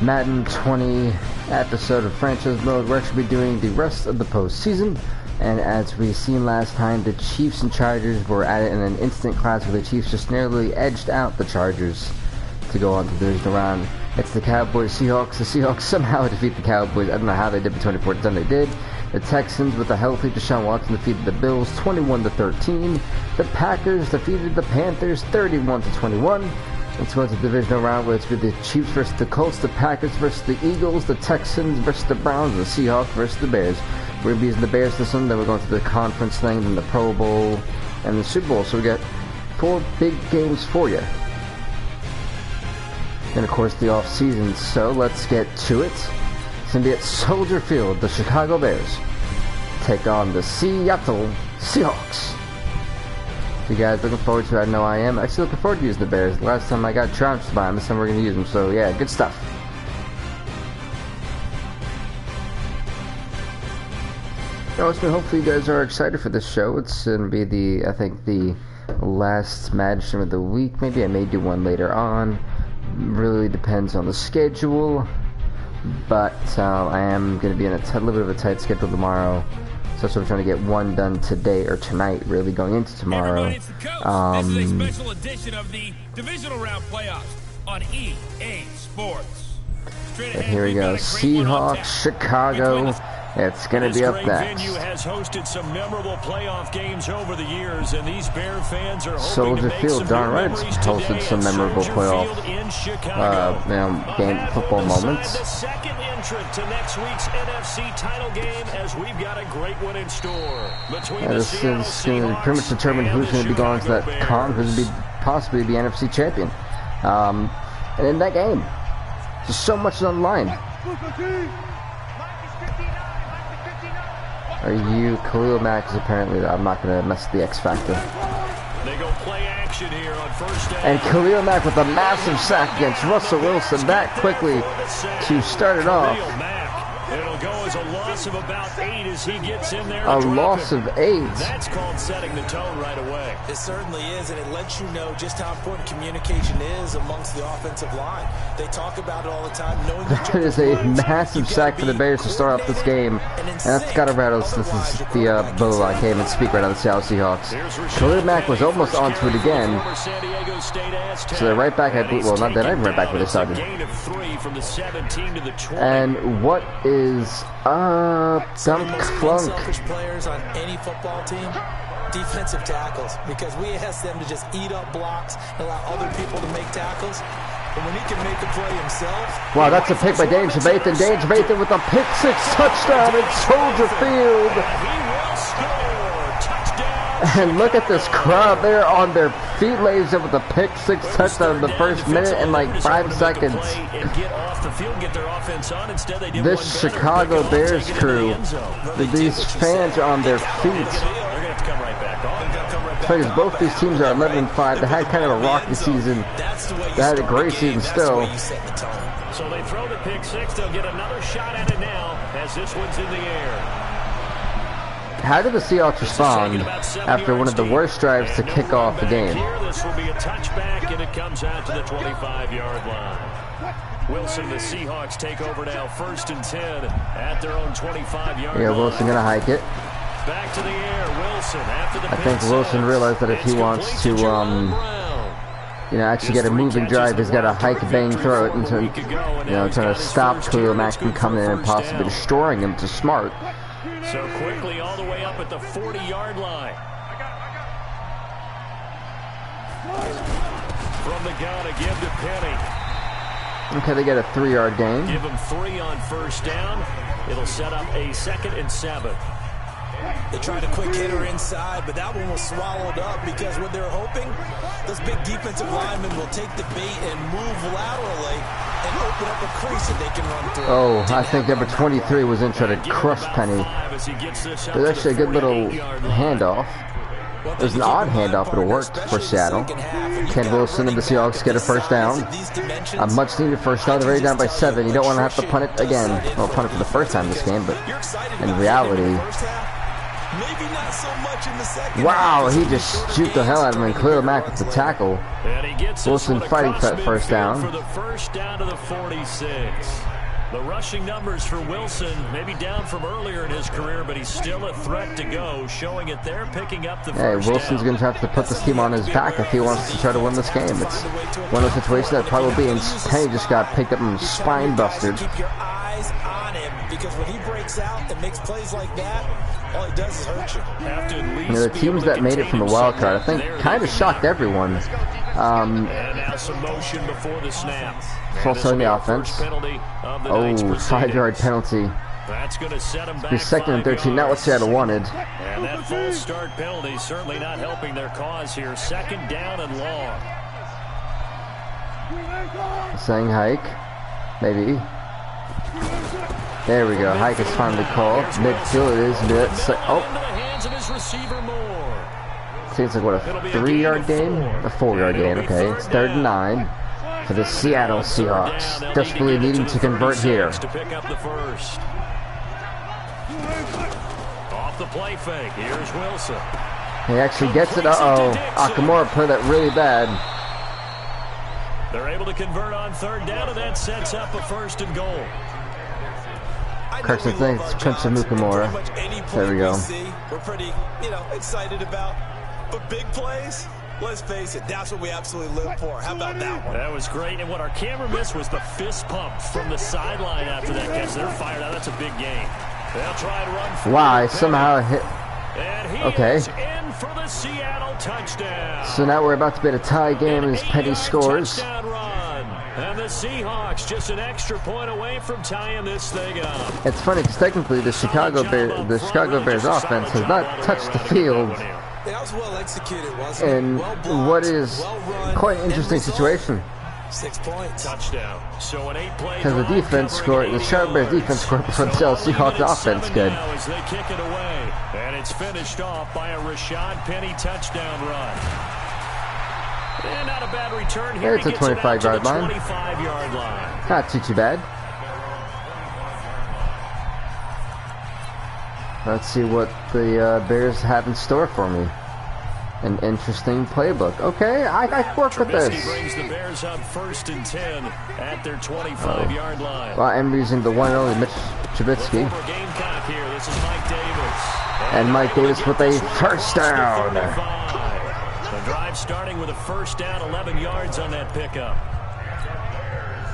Madden 20 episode of franchise mode. We're actually doing the rest of the postseason, and as we seen last time, the Chiefs and Chargers were at it in an instant clash where the Chiefs just narrowly edged out the Chargers to go on to the divisional round. It's the Cowboys Seahawks. The Seahawks somehow defeat the Cowboys. I don't know how they did, but 24-10 they did. The Texans, with a healthy Deshaun Watson, defeated the Bills 21-13. The Packers defeated the Panthers 31-21. Let's go to the divisional round, where it's with the Chiefs versus the Colts, the Packers versus the Eagles, the Texans versus the Browns, the Seahawks versus the Bears. We're going to be using the Bears this one, then we're going to the conference thing, then the Pro Bowl, and the Super Bowl. So we got 4 big games for you. And of course the off season, so let's get to it. It's going to be at Soldier Field. The Chicago Bears take on the Seattle Seahawks. If you guys looking forward to it, I know I am. Actually looking forward to using the Bears. Last time I got trounced by them, this time we're going to use them. So yeah, good stuff. Also, hopefully you guys are excited for this show. It's going to be I think the last Madden stream of the week. Maybe I may do one later on. Really depends on the schedule, but I am going to be in a little bit of a tight schedule tomorrow, so I'm trying to get one done today or tonight, really going into tomorrow. This is a special edition of the divisional round playoffs on EA Sports. And here we go, Seahawks, Chicago. It's going to be up next. Venue has hosted some memorable playoff games over the years, and these Bear fans are Soldier Field, darn right, it's hosted some memorable playoff football moments. The second entrant to next week's NFC title game, as we've got a great one in store. This is going to pretty much determine who's going to be going to that con, who's going to be possibly the NFC champion. And in that game, there's so much on the line. Are you Khalil Mack? Is apparently I'm not going to mess with the X Factor. They go play action here on first down. And Khalil Mack with a massive sack against Russell Wilson that quickly to start it off. It'll go as a loss of about 8 as he gets in there. A loss of 8. That's called setting the tone right away. It certainly is, and it lets you know just how important communication is amongst the offensive line. They talk about it all the time. Knowing that is a massive sack for the Bears to start off this game. And that's got to rattle. This is the bull. I can't even speak right now. The Seattle Seahawks. Khalil Mack was almost onto it again. So they're right back at, well, not they're not even right back where they started. And what is dump clunk? Selfish players on any football team, defensive tackles, because we ask them to just eat up blocks and allow other people to make tackles. But when he can make a play himself. Wow, that's a pick by Dane Trevathan. Dane Trevathan with a pick 6 touchdown at Soldier Field. He will score. Touchdown. And look at this crowd. They're on their feet, ladies, with a pick 6 touchdown in the first minute and like 5 seconds. This Chicago Bears crew, these fans are on their feet. Because both these teams are 11-5. They had kind of a rocky season. They had a great season still. So they throw the pick 6. They'll get another shot at it now as this one's in the air. How did the Seahawks respond after one of the worst drives to kick off the game? This will be a touchback, and it comes out to the 25-yard line. Wilson, the Seahawks take over now, 1st and 10 at their own 25-yard line. Yeah, Wilson gonna hike it. Back to the air, Wilson after the I think Wilson realized that if he wants to, actually get a moving drive, he's got to hike, bang, throw it, and trying to stop Khalil Mack from coming in and possibly destroying him. To smart. So quickly all the way up at the 40-yard line. From the gun to give to Penny. Okay, they get a 3-yard gain. Give him 3 on first down. It'll set up a 2nd and 7. They tried a quick hitter inside, but that one was swallowed up because what they're hoping, those big defensive linemen will take the bait and move laterally and open up a crease that they can run through. Oh, I think number 23 was in trying to crush Penny. There's actually a good little handoff. It was an odd handoff, but it worked for Seattle. Ken Wilson and the Seahawks get a first down. A much needed first down. They're already down by 7. You don't want to have to punt it again. Well, punt it for the first time this game, but in reality, Maybe not so much in the second. Wow, he just shoot the hell out of him and clear the back with the tackle. And he gets Wilson fighting for that first down. For the first down to the 46. The rushing numbers for Wilson, maybe down from earlier in his career, but he's still a threat to go, showing it there, picking up the first Wilson's going to have to put this team on his back if he wants to try to win this game. It's one of those situations that probably, and Penny just got picked up and spine busted. Keep your eyes on him, because when he breaks out and makes plays like that, all he does is hurt you. The teams that made it from the wild card, I think, kind of shocked everyone. And now some motion before the snap. False on the offense. Oh, 5-yard penalty. That's going to set him back. He's 2nd and 13. Not what Seattle wanted. And that false start penalty certainly not helping their cause here. 2nd down and long. Saying hike. Maybe. There we go. Hike is finally called. Midfield it is. Oh. Seems like what, a 3-yard gain? A 4-yard gain. Okay, it's 3rd and 9 for the Seattle Seahawks. Desperately needing to convert here. To pick up the first. Off the play fake. Here's Wilson. He actually gets it. Uh-oh. Akamura played that really bad. They're able to convert on 3rd down, and that sets up a 1st and goal. Carson thinks Prince of Mukamura. There we go. We're pretty, excited about. But big plays, let's face it, that's what we absolutely live for. How about that one? That was great, and what our camera missed was the fist pump from the sideline after that catch. They're fired out. That's a big game. They'll try and run for Why? Somehow hit. And he okay. is in for the Seattle touchdown. So now we're about to be at a tie game as Petty scores. Touchdown run. And the Seahawks just an extra point away from tying this thing up. It's funny because technically the Chicago Bears offense has not touched the field. That was well executed, wasn't it? And what is quite an interesting situation. 6 points. Touchdown. So an 8-play because the defense scored, the Chicago Bears defense scored before the Seahawks offense good. As they kick it away, and it's finished off by a Rashad Penny touchdown run. And not a bad return here. It's a 25-yard line. 25-yard line. Not too bad. Let's see what the Bears have in store for me. An interesting playbook. Okay, I work with this. Brings the Bears up 1st and 10 at their 25-yard line. Well, I'm using the one and only Mitch Trubisky. Here. This is Mike Davis. And Mike Davis with a first down. The drive starting with a first down, 11 yards on that pickup.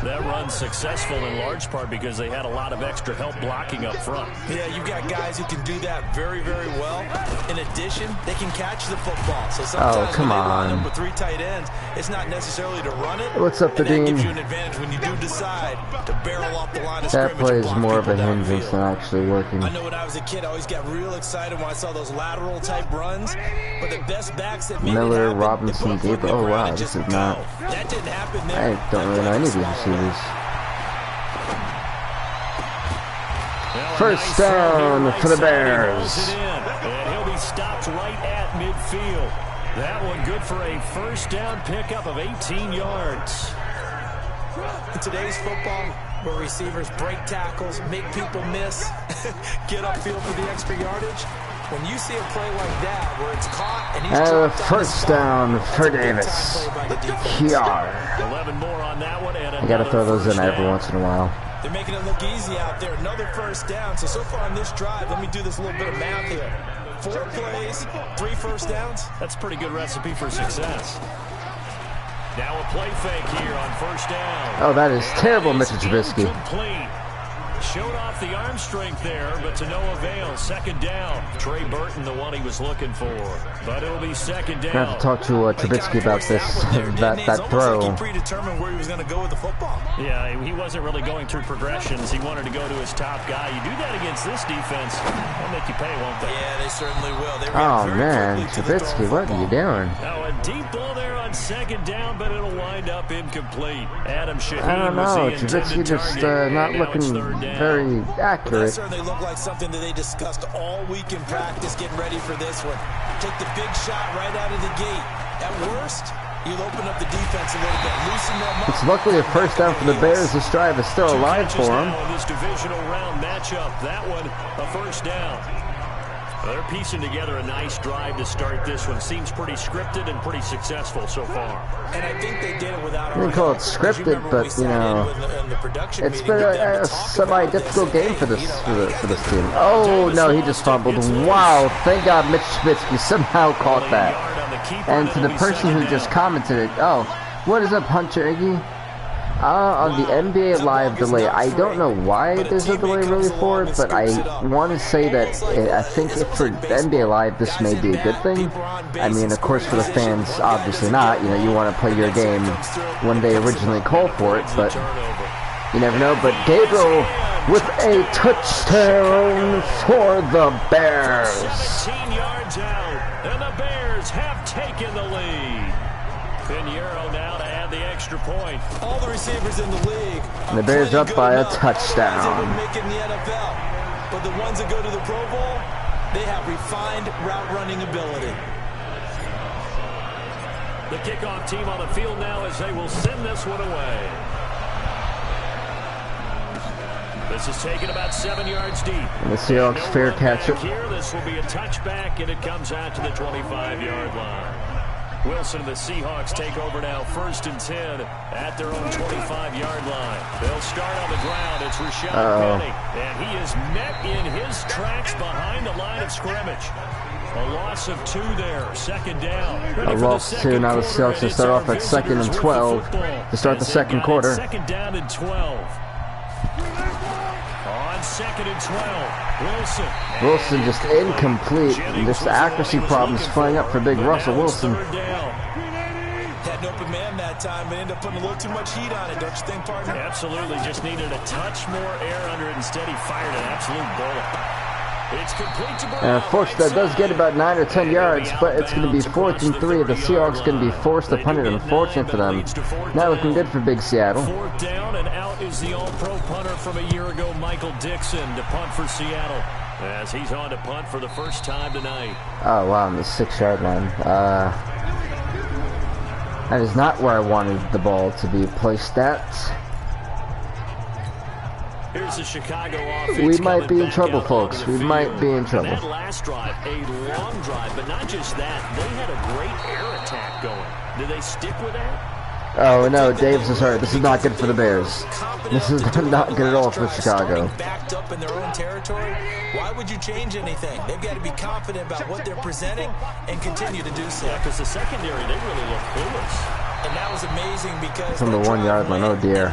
That run's successful in large part because they had a lot of extra help blocking up front. Yeah, you've got guys who can do that very, very well. In addition, they can catch the football. So sometimes come when they on. line up with 3 tight ends, it's not necessarily to run it. What's up, and that Dean? gives you an advantage when you do decide to barrel off the line of scrimmage. That play is and block more of a people hindrance downfield. than actually working. I know when I was a kid, I always got real excited when I saw those lateral type runs. But the best backs that made Miller, it happen, Robinson, they put Gabriel. foot Oh in the wow, ground and this just is not. go. That didn't happen there. I don't really know any of these receivers. First Nice down for the right side. He Bears. rolls it in, and he'll be stopped right at midfield. That one good for a first down pickup of 18 yards. In today's football, where receivers break tackles, make people miss, get upfield for the extra yardage, when you see a play like that where it's caught and he's dropped first down for Davis. Kiar. 11 more on that one. And I gotta throw those in first every down. once in a while. They're making it look easy out there. Another first down. So far on this drive, let me do this little bit of math here. 4 plays, 3 first downs. That's a pretty good recipe for success. Now a play fake here on first down. Oh, that is terrible, Mr. Trubisky. Incomplete. Showed off the arm strength there, but to no avail. 2nd down. Trey Burton, the one he was looking for. But it'll be 2nd down. I have to talk to Trubisky about this, that throw. Like he predetermined where he was going to go with the football. Yeah, he wasn't really going through progressions. He wanted to go to his top guy. You do that against this defense, they'll make you pay, won't they? Yeah, they certainly will. They Oh react very man, quickly to the Trubisky, throw what are you doing? Now a deep ball there on 2nd down, but it'll wind up incomplete. Adam Shaheen I don't was know, the intended Trubisky just target. not Now it's looking 3rd down. very Well, that accurate. certainly looked like something that they discussed all week in practice, getting ready for this one. Take the big shot right out of the gate. At worst, you'll open up the defense a little bit, loosen them up. It's luckily a first down for the Bears. This drive is still alive for them. Now in this divisional round matchup, that one a first down. They're piecing together a nice drive to start this one. Seems pretty scripted and pretty successful so far. And I think they did it without. I wouldn't call it scripted, but you know, it's been a semi-difficult game for this team. Oh no, he just fumbled. Wow! Thank God Mitch Trubisky somehow caught that. And to the person who just commented it, oh, what is up, Hunter Iggy? On the NBA Live delay, I don't know why there's a delay really for it, but I want to say that I think if for NBA Live this may be a good thing. I mean, of course for the fans, obviously not. You know, you want to play your game when they originally called for it, but you never know. But Gabriel with a touchdown for the Bears. 17 yards out, and the Bears have taken the lead. Pinheiro now to add the extra point. All the receivers in the league. And the Bears up by a touchdown. Making the NFL. But the ones that go to the Pro Bowl, they have refined route running ability. The kickoff team on the field now as they will send this one away. This is taken about 7 yards deep. And the Seahawks fair catch it. Here, this will be a touchback, and it comes out to the 25-yard line. Wilson and the Seahawks take over now, 1st and 10 at their own 25-yard line. They'll start on the ground. It's Rashad Penny, and he is met in his tracks behind the line of scrimmage. A loss of 2 there, 2nd down. A loss of 2. Now the Seahawks will start off at 2nd and 12 to start the second quarter. 2nd down and 12. On 2nd and 12, Wilson just incomplete. Just accuracy problems flying up for big Russell Wilson. Had an open man that time, but ended up putting a little too much heat on it, don't you think, partner? Absolutely, just needed a touch more air under it. Instead, he fired an absolute bullet. It's complete to And unfortunately, that does get about 9 or 10 yards, but it's going to be 4th and 3. The Seahawks going to be forced to punt it. Unfortunate for them. Not looking good for big Seattle. 4th down, and out is the All-Pro punter from a year ago, Michael Dixon, to punt for Seattle, as he's on to punt for the first time tonight. Oh wow, on the 6-yard line. That is not where I wanted the ball to be placed at. Here's the Chicago offense. We might be in trouble, folks. We might be in trouble. That last drive, a long drive, but not just that. They had a great air attack going. Did they stick with that? Oh no, Davis is hurt. This is not good for the Bears. This is not good at all for Chicago. Backed up in their own territory. Why would you change anything? They've got to be confident about what they're presenting and continue to do so. Yeah, because the secondary, they really look clueless. And that was amazing because from the 1-yard line. Oh dear.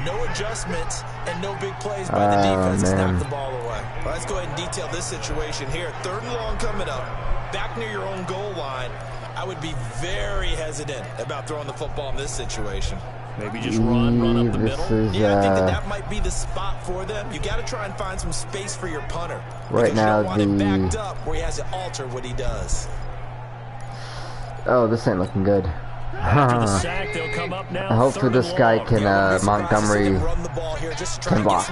No adjustments and no big plays by the defense to snap the ball away. Well, let's go ahead and detail this situation here. 3rd and long coming up. Back near your own goal line. I would be very hesitant about throwing the football in this situation. Maybe just run up the middle. Yeah, I think that might be the spot for them. You got to try and find some space for your punter. Right now, you don't want him backed up where he has to alter what he does. Oh, this ain't looking good. After the sack, they'll come up now. Hopefully this guy can, Montgomery can block.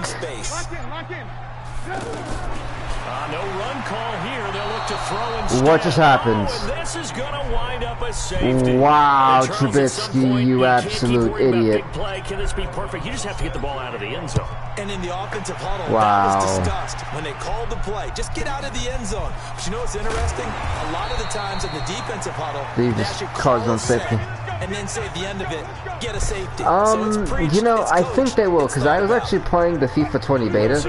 No run call here. They'll look to throw instead. What just happened? This is going to wind up a safety. Wow, Trubisky, you absolute idiot. Big play. Can this be perfect? You just have to get the ball out of the end zone. And in the offensive huddle, wow. That was discussed when they called the play. Just get out of the end zone. But you know what's interesting? A lot of the times in the defensive huddle, they just caused on safety. And then say at the end of it, get a safety. You know, I think they will, because I was actually playing the FIFA 20 beta,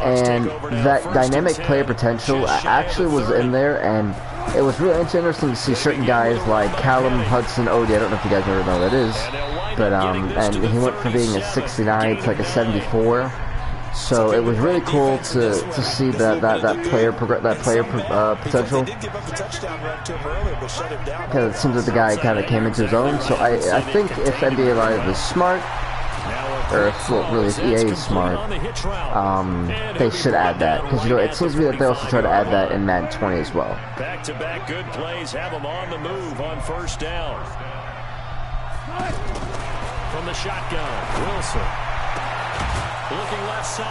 and that dynamic player potential actually was in there, and it was really interesting to see certain guys like Callum Hudson-Odoi. I don't know if you guys ever know who that is, but and he went from being a 69 to like a 74. So it was really cool to see that player potential, because it seems that the guy kind of came into his own. So I think if NBA Live is smart, or if EA is smart, they should add that, because you know it seems to me that they also try to add that in Madden 20 as well. Back-to-back good plays have them on the move on 1st down. From the shotgun, Wilson.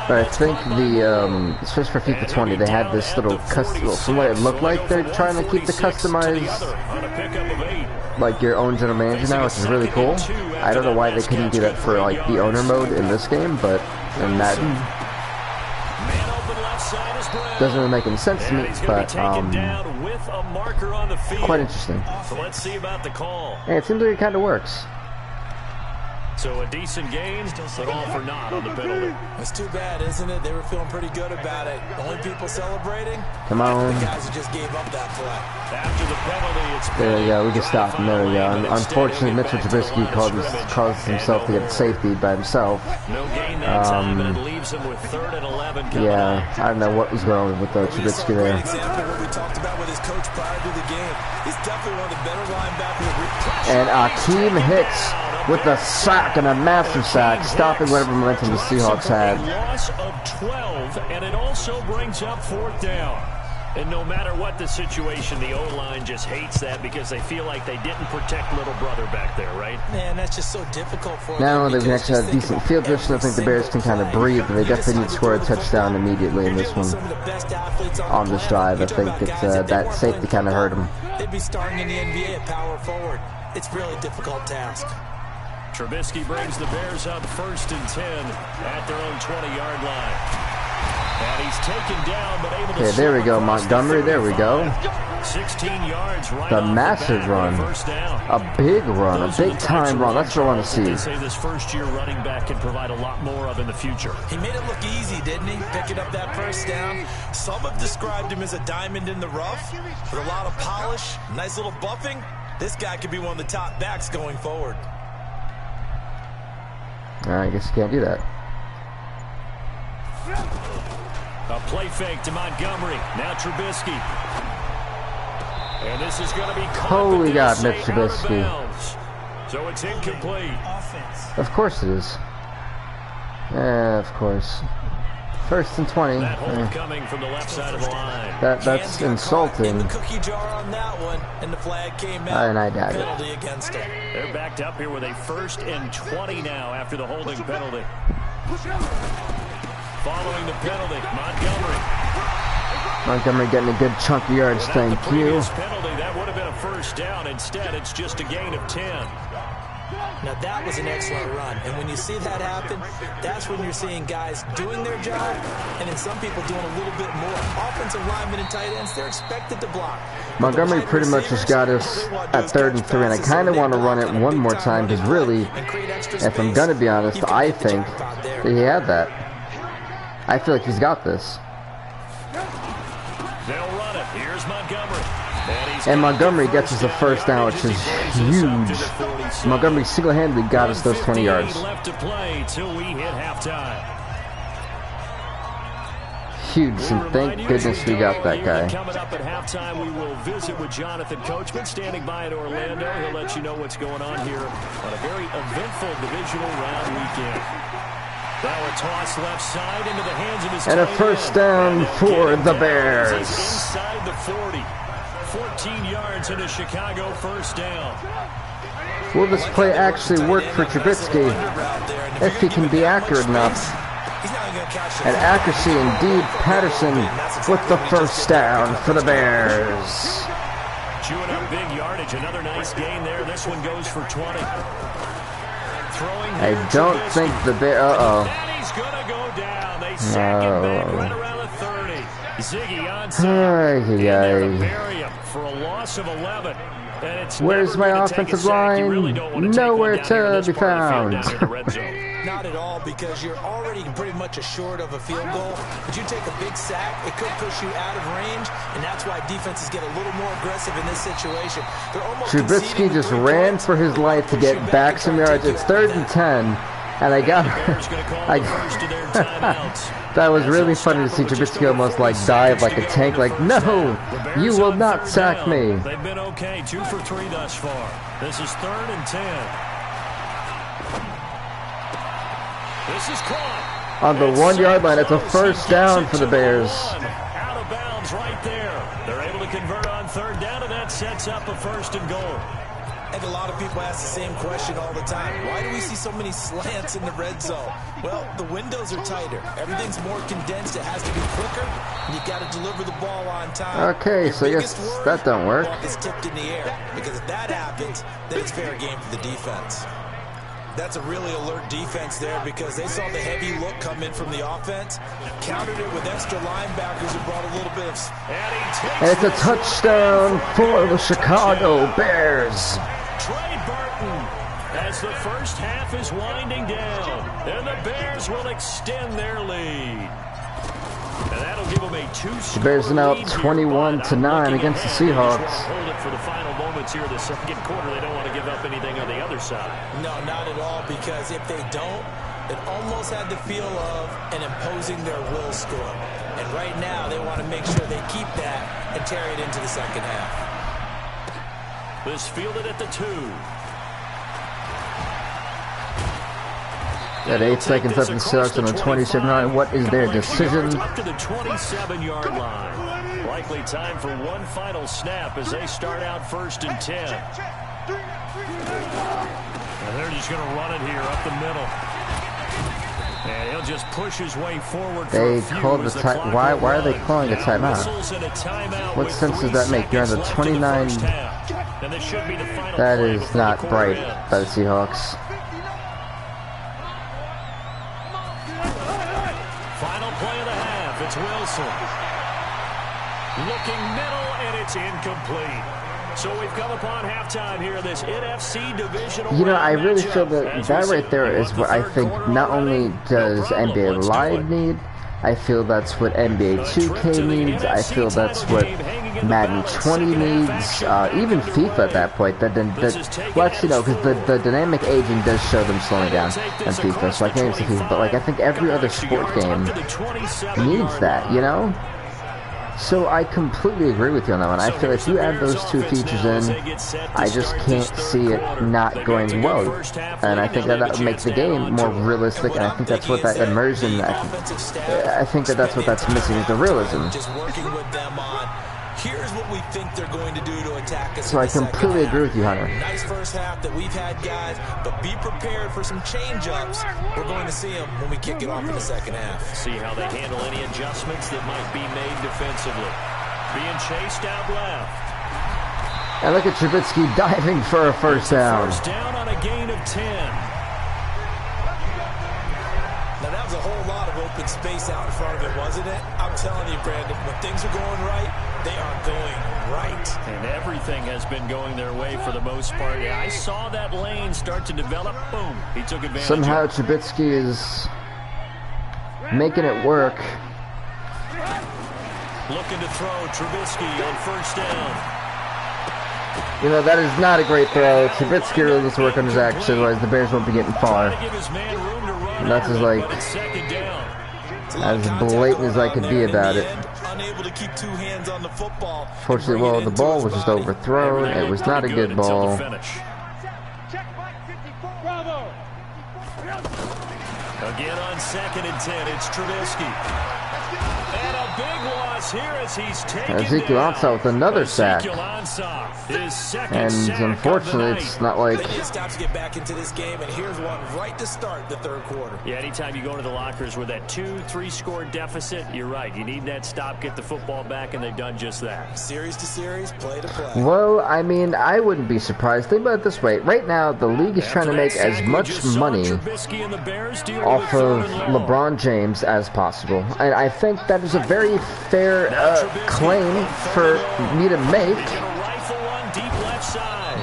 But I think the, especially for FIFA 20, they had this little from what it looked like, they're trying to keep the customized, like your own general manager now, which is really cool. I don't know why they couldn't do that for like the owner mode in this game, but in Madden. Doesn't really make any sense to me, but quite interesting. So let's see about the call. Hey, it seems like it kind of works. So a decent game, but all for naught on the penalty. It's too bad, isn't it? They were feeling pretty good about it. The only people celebrating, come on. The guys who just gave up that play. After the penalty, it's there we go. We can stop him. There we go. Unfortunately, Mitchell Trubisky caused himself to get safety by himself. No gain that time, and it leaves him with 3rd and 11 coming up. I don't know what was going on with Trubisky there. Great example of what we talked about with his coach prior to the game. He's definitely one of the better linebackers. And Akeem Hicks with a sack and a massive sack, stopping whatever momentum the Seahawks had. A loss of 12, and it also brings up 4th down. And no matter what the situation, the O-line just hates that because they feel like they didn't protect little brother back there, right? Man, that's just so difficult for them. Now they can actually have decent field position. I think the Bears can kind of breathe, but they definitely need to score a touchdown immediately in this one. On this drive, I think it's that safety kind of hurt them. They'd be starting in the NBA at power forward. It's a really difficult task. Trubisky brings the Bears up 1st and 10 at their own 20-yard line. And he's taken down, but able to there we go, Montgomery. There we go. 16 yards right the off massive the run. First down. A big run, a big time run. That's what I want to see. They say this first-year running back can provide a lot more of in the future. He made it look easy, didn't he? Picking up that first down. Some have described him as a diamond in the rough, with a lot of polish, nice little buffing. This guy could be one of the top backs going forward. I guess you can't do that. A play fake to Montgomery. Now Trubisky. And this is going to be holy God, Mitch Trubisky. So it's incomplete. Of course it is. Yeah, of course. 1st and 20. That hold coming from the left side of the line. That's insulting. In the cookie jar on that one, and the flag came out. And I doubt penalty it. Against it. They're backed up here with a 1st and 20 now after the holding penalty. Following the penalty, Montgomery getting a good chunk of yards. Thank you. Penalty, that would have been a 1st down. Instead, it's just a gain of 10. Now that was an excellent run, and when you see that happen, that's when you're seeing guys doing their job, and then some people doing a little bit more. Offensive linemen and tight ends, they're expected to block. Montgomery pretty much just got us at 3rd and 3, and I kind of want to run it one more time because really, if I'm going to be honest, I think that he had that. I feel like he's got this. They'll run it. Here's Montgomery. And Montgomery gets us a 1st down, which is huge. Montgomery single-handedly got us those 20 yards. Left to play till we hit halftime. Huge, and thank goodness we got that guy. Coming up at halftime, we will visit with Jonathan Coachman, standing by in Orlando. He'll let you know what's going on here on a very eventful divisional round weekend. Now a toss left side into the hands of his and a 1st down for the Bears. Inside the 40. 14 yards into Chicago, 1st down. Will this play actually work for Trubisky if he can be accurate enough? And accuracy indeed. Patterson with the 1st down for the Bears. Chewing up big yardage. Another nice gain there. This one goes for 20. I don't think the Bears. And he's going to go down. They sack him back right around the 30. Ziggy onside. For a loss of 11. And it's where's my offensive line? Really nowhere to be found. Not at all, because you're already pretty much assured of a field goal. But you take a big sack, it could push you out of range, and that's why defenses get a little more aggressive in this situation. Trubisky just ran for his life to get back some yards. It's 3rd and 10, and I got that was really funny to see Trubisky almost like dive like a tank, like, no, you will not sack me. They've been okay, 2 for 3 thus far. This is 3rd and 10. This is caught. On the 1-yard line, it's a 1st down for the Bears. Out of bounds right there. They're able to convert on 3rd down, and that sets up a 1st and goal. And a lot of people ask the same question all the time. Why do we see so many slants in the red zone? Well, the windows are tighter. Everything's more condensed. It has to be quicker, and you've got to deliver the ball on time. Okay, so I guess that don't work. The ball is tipped in the air, because if that happens, then it's fair game for the defense. That's a really alert defense there because they saw the heavy look come in from the offense, countered it with extra linebackers who brought a little bit of... And it's a touchdown for the Chicago Bears. Trey Burton, as the first half is winding down, and the Bears will extend their lead. And that'll give them a two-score. The Bears are now up 21-9 against the Seahawks. Hold it for the final moments here of the second quarter. They don't want to give up anything on the other side. No, not at all, because if they don't, it almost had the feel of an imposing their will score. And right now, they want to make sure they keep that and carry it into the second half. This fielded at the 2. At 8 seconds left in the Seahawks on the 27-9. What is their decision? Up to the 27-yard line. Likely time for one final snap as they start out 1st and 10. And they're just going to run it here up the middle. And he'll just push his way forward. They called the time. Why are they calling a timeout? What sense does that make? You're on the 29. That is not bright by the Seahawks. Final play of the half. It's Wilson. Looking middle, and it's incomplete. So we've come upon halftime here in this NFC divisional. You know, I really feel that that right there is what I think not only does NBA Live need, I feel that's what NBA 2K needs, I feel that's what Madden 20 needs, even FIFA at that point. Well, actually, no, because the dynamic aging does show them slowing down in FIFA, so I can't even say FIFA, but like I think every other sport game needs that, you know? So I completely agree with you on that one. I feel like you add those two features in, I just can't see it not going well. And I think that would make the game more realistic, and I think that's what that immersion, I think that's what that's missing, is the realism. Here's what we think they're going to do to attack us. So I completely agree with you, Hunter. Nice first half that we've had, guys, but be prepared for some change-ups. We're going to see them when we kick it off in the second half. See how they handle any adjustments that might be made defensively. Being chased out left. And look at Trubisky diving for a first down. First down on a gain of 10. Now, that was a whole lot of open space out in front of it, wasn't it? I'm telling you, Brandon, when things are going right, they are going right. And everything has been going their way for the most part. Yeah, I saw that lane start to develop. Boom. He took advantage. Somehow Trubisky is making it work. Looking to throw Trubisky on first down. You know, that is not a great throw. Trubisky really needs to work on his action, otherwise the Bears won't be getting far. And that's as like as blatant as I could be about it. Unable to keep two hands on the football. Fortunately, well, the ball was just overthrown. It was not a good ball. Again on 2nd and 10, it's Trubisky. And a big loss here as he's taken Ezekiel Ansah with another sack. And unfortunately, it's not like... Stops to get back into this game, and here's one right to start the third quarter. Yeah, anytime you go to the lockers with that 2-3 score deficit, you're right. You need that stop, get the football back, and they've done just that. Series to series, play to play. Well, I mean, I wouldn't be surprised. Think about it this way. Right now, the league is trying to make as much money off of LeBron James as possible. And I think that is a very fair claim for me to make,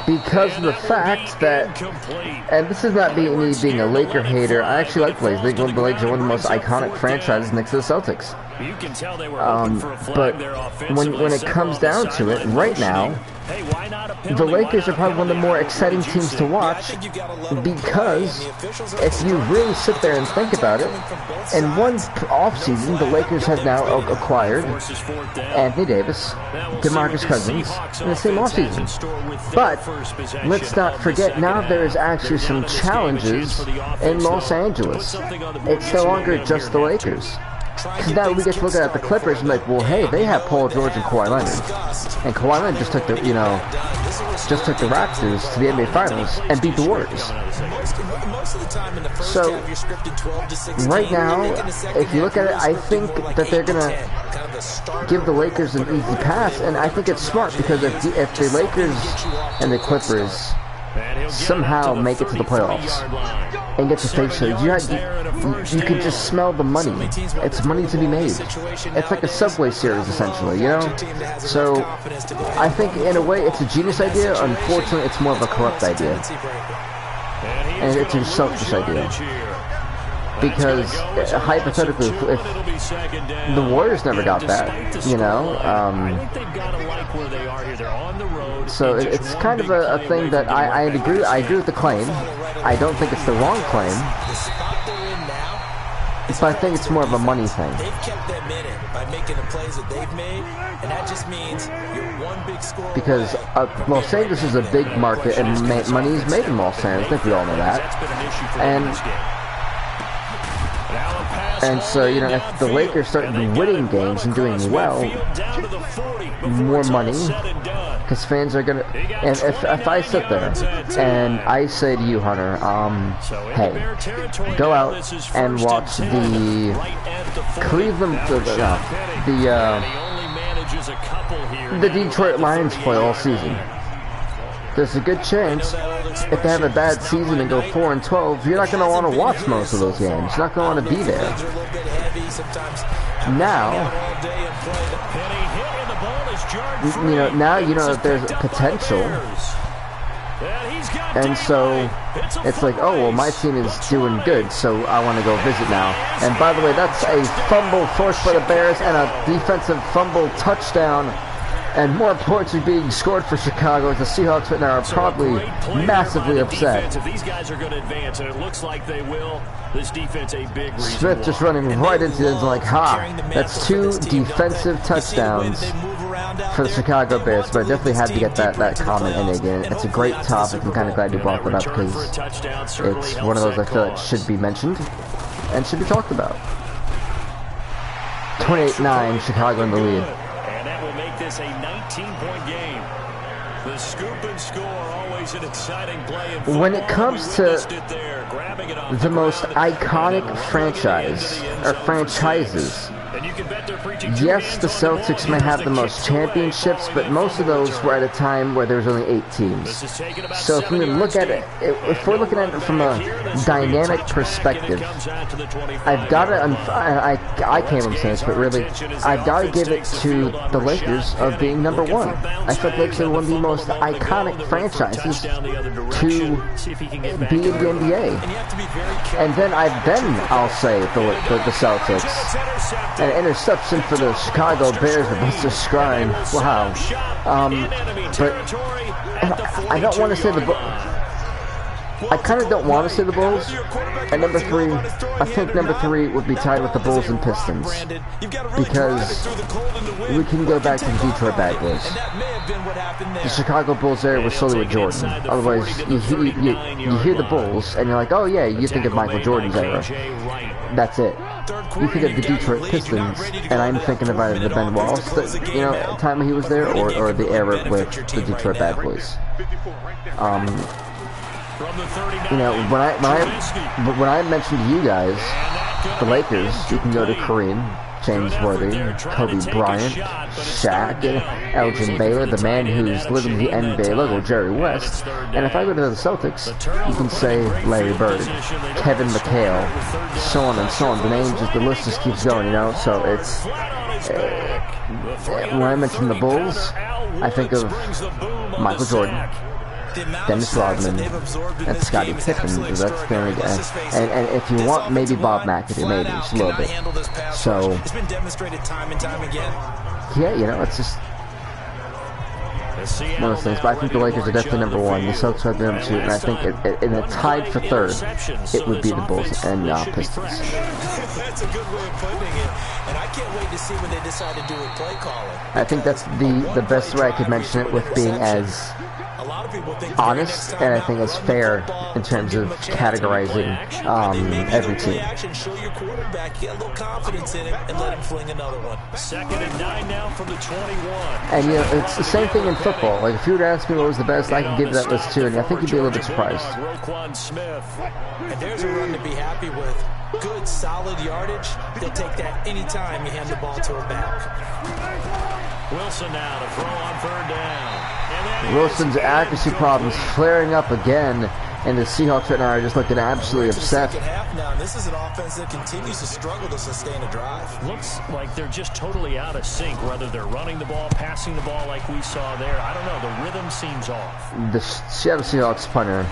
because of the fact that, and this is not me being a Laker hater, I actually like the Lakers. I think the Lakers are one of the most iconic franchises next to the Celtics. But when it comes down to it, right now, the Lakers are probably one of the more exciting teams to watch, because if you really sit there and think about it, in one offseason, the Lakers have now acquired Anthony Davis, DeMarcus Cousins, in the same offseason. But let's not forget, now there is actually some challenges in Los Angeles. It's no longer just the Lakers. Because now we get to look at the Clippers and like, well, hey, they have Paul George and Kawhi Leonard, and Kawhi Leonard just took the, the Raptors to the NBA Finals and beat the Warriors. So right now, if you look at it, I think that they're gonna give the Lakers an easy pass, and I think it's smart, because if the Lakers and the Clippers somehow make it to the playoffs and get to face it. You can just smell the money. It's money to be made. It's like a Subway series, essentially, you know? So, I think, in a way, it's a genius idea. Unfortunately, it's more of a corrupt idea. And it's a selfish idea. Because, hypothetically, if the Warriors never got that, you know? So it's kind of a thing that I agree with the claim. I don't think it's the wrong claim, but I think it's more of a money thing. They've kept them in it by making the plays that they've made, and that just means you're one big score. Because Los Angeles is a big market, and money is made in Los Angeles. I think we all know that. And so, you know, if the Lakers start winning games and doing well, more money, because fans are gonna. And if I sit there and I say to you, Hunter, hey, go out and watch the Cleveland, the Detroit Lions play all season. There's a good chance if they have a bad season and go 4-12, you're not going to want to watch most of those games. You're not going to want to be there. Now, you know that there's potential. And so, it's like, oh, well, my team is doing good, so I want to go visit now. And by the way, that's a fumble forced by the Bears and a defensive fumble touchdown. And more points are being scored for Chicago. The Seahawks right now are probably massively upset. If these guys are going to advance, and it looks like they will, this defense a big reason. Smith just running right into it, like, ha! That's 2 defensive touchdowns for the Chicago Bears. But I definitely had to get that comment in again. It's a great topic. I'm kind of glad you brought that up because it's one of those I feel like should be mentioned and should be talked about. 28-9, Chicago in the lead. This a 19-point game. The scoop and score, always an exciting play. When it comes to the most iconic franchise or franchises, yes, the Celtics may have the most championships, but most of those were at a time where there was only 8 teams. So if we look at it, if we're looking at it from a dynamic perspective, I've got to, I can't understand this, but really, I've got to give it to the Lakers of being number 1. I feel like the Lakers are one of the most iconic franchises to be in the NBA. And then I'll say the Celtics. An interception for the Chicago Bears with Buster Skrine. Wow. But I don't want to say the I kind of don't want to say the Bulls. And number 3, I think number 3 would be tied with the Bulls and Pistons. Because we can go back to the Detroit Bad Boys. The Chicago Bulls era was solely with Jordan. Otherwise, you hear the Bulls and you're like, oh yeah, you think of Michael Jordan's era. That's it. You think of the Detroit Pistons, and I'm thinking of either the Ben Wallace, time when he was there, or the era with the Detroit Bad Boys. When I mentioned to you guys the Lakers, you can go to Kareem, James Worthy, Kobe Bryant, Shaq, Elgin Baylor, the man who's literally the NBA logo, Jerry West. And if I go to the Celtics, you can say Larry Bird, Kevin McHale, so on and so on. The list just keeps going, you know? So it's... when I mention the Bulls, I think of Michael Jordan, Dennis Rodman, and Scottie Pippen. That's the only guy. And if you want, maybe Bob McAdoo, maybe just a little bit. So, yeah, you know, it's just one of those things. But I think the Lakers are definitely number 1. The Celtics are number 2, and I think in a tied for 3rd, it would be the Bulls and Pistons. That's a good way of putting it. And I can't wait to see when they decide to do a play calling. I think that's the best way I could mention it, with being as honest and I think as fair in terms of categorizing every team. Show your quarterback, get a little confidence in it, and let him fling another one. 2nd and 9 now from the 21. And you know, it's the same thing in football. Like if you were to ask me what was the best, I could give that list too, and I think you'd be a little bit surprised. And there's a run to be happy with. Good, solid yardage. They'll take that anytime you hand the ball to a back. Wilson now to throw on 3rd down. Wilson's accuracy problems flaring up again, and the Seahawks right now are just looking absolutely upset. Second half now, and this is an offense that continues to struggle to sustain a drive. Looks like they're just totally out of sync, whether they're running the ball, passing the ball like we saw there. I don't know. The rhythm seems off. The Seattle Seahawks punter,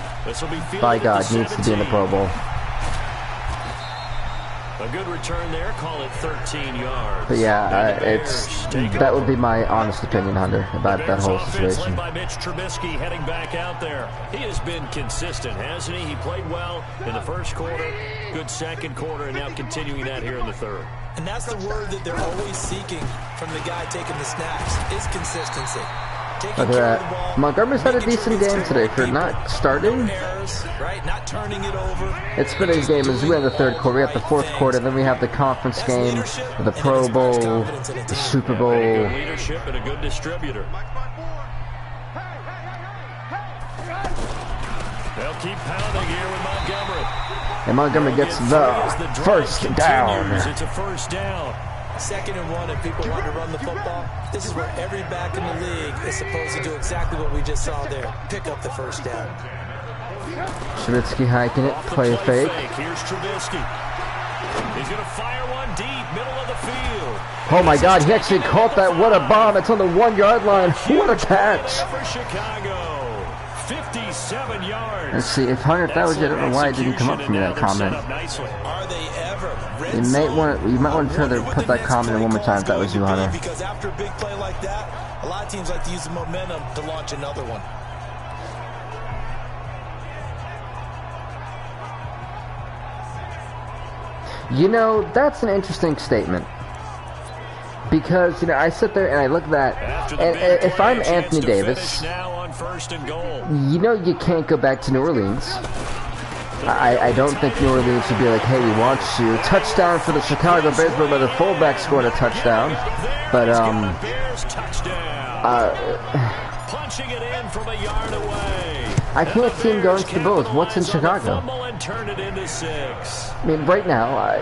by God, needs to be in the Pro Bowl. A good return there. Call it 13 yards. But yeah, that would be my honest opinion, Hunter, about that whole situation. Led by Mitch Trubisky heading back out there. He has been consistent, hasn't he? He played well in the first quarter, good second quarter, and now continuing that here in the third. And that's the word that they're always seeking from the guy taking the snaps, is consistency. Look at that. Montgomery's had a decent game today for not starting. Right, not turning it over. It's been a game as we have the third quarter, we have the fourth quarter, then we have the conference game, the Pro Bowl, the Super Bowl. Leadership and a good distributor. They'll keep pounding here with Montgomery. And Montgomery gets the first down. It's a first down. 2nd and 1, and people want to run the football. This is where every back in the league is supposed to do exactly what we just saw there. Pick up the first down. Trubisky hiking it, play fake. Here's Trubisky. He's going to fire one deep, middle of the field. Oh my God, he actually caught that. What a bomb. It's on the 1 yard line. What a catch. For Chicago, 57 yards. Let's see, if Hunter, if that was it, I don't know why it didn't come up from that comment. Are they ever? You might want to try to put that comment in one more time if that was you, Hunter. Because after a big play like that, a lot of teams like to use the momentum to launch another one. You know, that's an interesting statement. Because, you know, I sit there and I look at that, and if I'm Anthony Davis, you know you can't go back to New Orleans. I don't think New Orleans should be like, hey, we want you. Touchdown for the Chicago Bears, where the fullback scored a touchdown. But, punching it in from a yard away. I can't see him going to the Bulls. What's in Chicago? I mean, right now,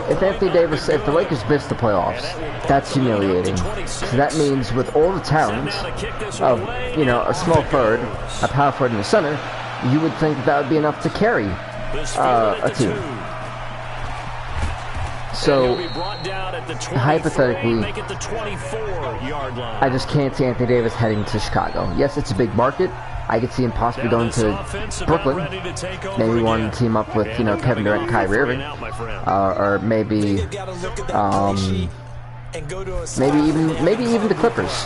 if Anthony Davis, if the Lakers miss the playoffs, that's humiliating. So that means with all the talent of, you know, a small forward, a power forward, and a center, you would think that would be enough to carry a team. So, hypothetically, I just can't see Anthony Davis heading to Chicago. Yes, it's a big market. I could see him possibly going to Brooklyn. Maybe wanting to team up with, you know, Kevin Durant and Kyrie Irving. Or maybe maybe even the Clippers.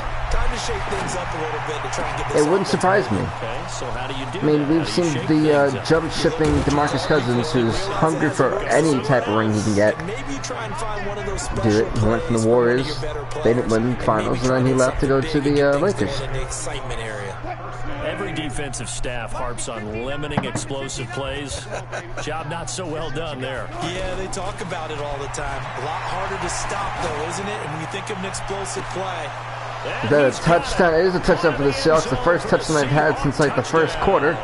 It wouldn't surprise me. I mean, we've seen the jump shipping DeMarcus Cousins, who's hungry for any type of ring he can get. Do it. He went from the Warriors. They didn't win the finals, and then he left to go to the Lakers. Every defensive staff harps on limiting explosive plays. Job not so well done there. Yeah, they talk about it all the time. A lot harder to stop, though, isn't it? And when you think of an explosive play. Is that a touchdown? It is a touchdown for the Seahawks. The first touchdown they've had since like the first quarter.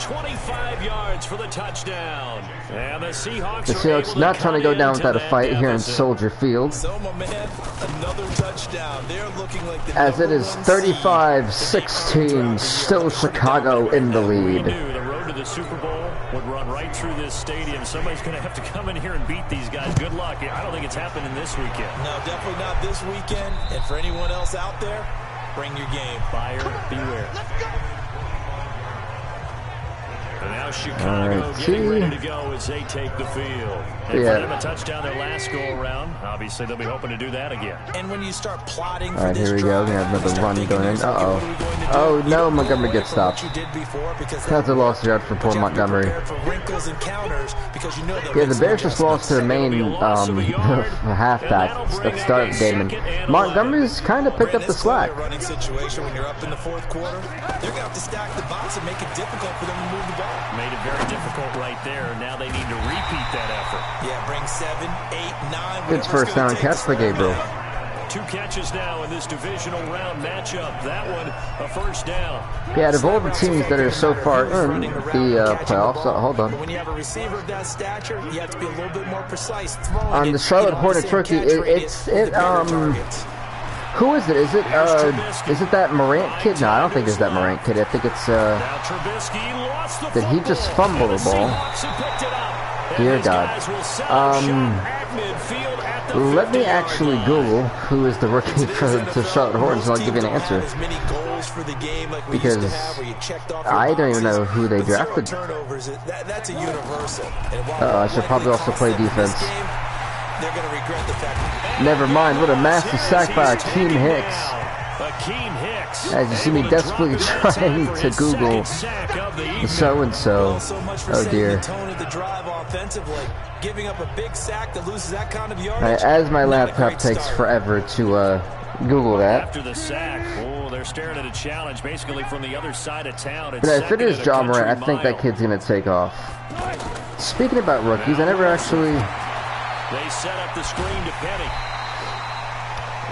25 yards for the touchdown. And the Seahawks not trying to go down without a fight here in Soldier Field. Another touchdown. They're looking like the as it is 35-16, still Chicago in the lead. The road to the Super Bowl would run right through this stadium. Somebody's going to have to come in here and beat these guys. Good luck. I don't think it's happening this weekend. No, definitely not this weekend. And for anyone else out there, bring your game. Buyer beware. And now Chicago getting ready to go as they take the field. They put them a touchdown their last go-around. Obviously, they'll be hoping to do that again. And when you start plotting for this, here we go. We have another run going in. Uh-oh. Oh, no, Montgomery gets stopped. That's a lost yard for poor Montgomery. Yeah, the Bears just lost their main halfback at the start of the game. And Montgomery's kind of picked up the slack. Running situation when you're up in the fourth quarter, they're going to have to stack the box and make it difficult for them to move the ball. Made it very difficult right there. Now they need to repeat that effort. Yeah, bring 7, 8, 9. Good first down catch for Gabriel. 2 catches now in this divisional round matchup. That one, a first down. Yeah, out of all the teams that are so far in the playoffs, hold on. When you have a receiver of that stature, you have to be a little bit more precise. On the Charlotte Hornets rookie, Who is it? Is it that Morant kid? No, I don't think it's that Morant kid. I think it's did he just fumble the ball? Dear God. Let me actually Google who is the rookie for the Charlotte Hornets, and I'll give you an answer. Because I don't even know who they drafted. I should probably also play defense. Never mind, what a massive sack by Akeem Hicks. As you see me desperately trying to Google the so-and-so. Oh dear. As my laptop takes forever to Google that. After the sack, they're staring at a challenge basically from the other side of town. But if it is John Morant, I think that kid's going to take off. Speaking about rookies, I never actually... They set up the screen to Penny.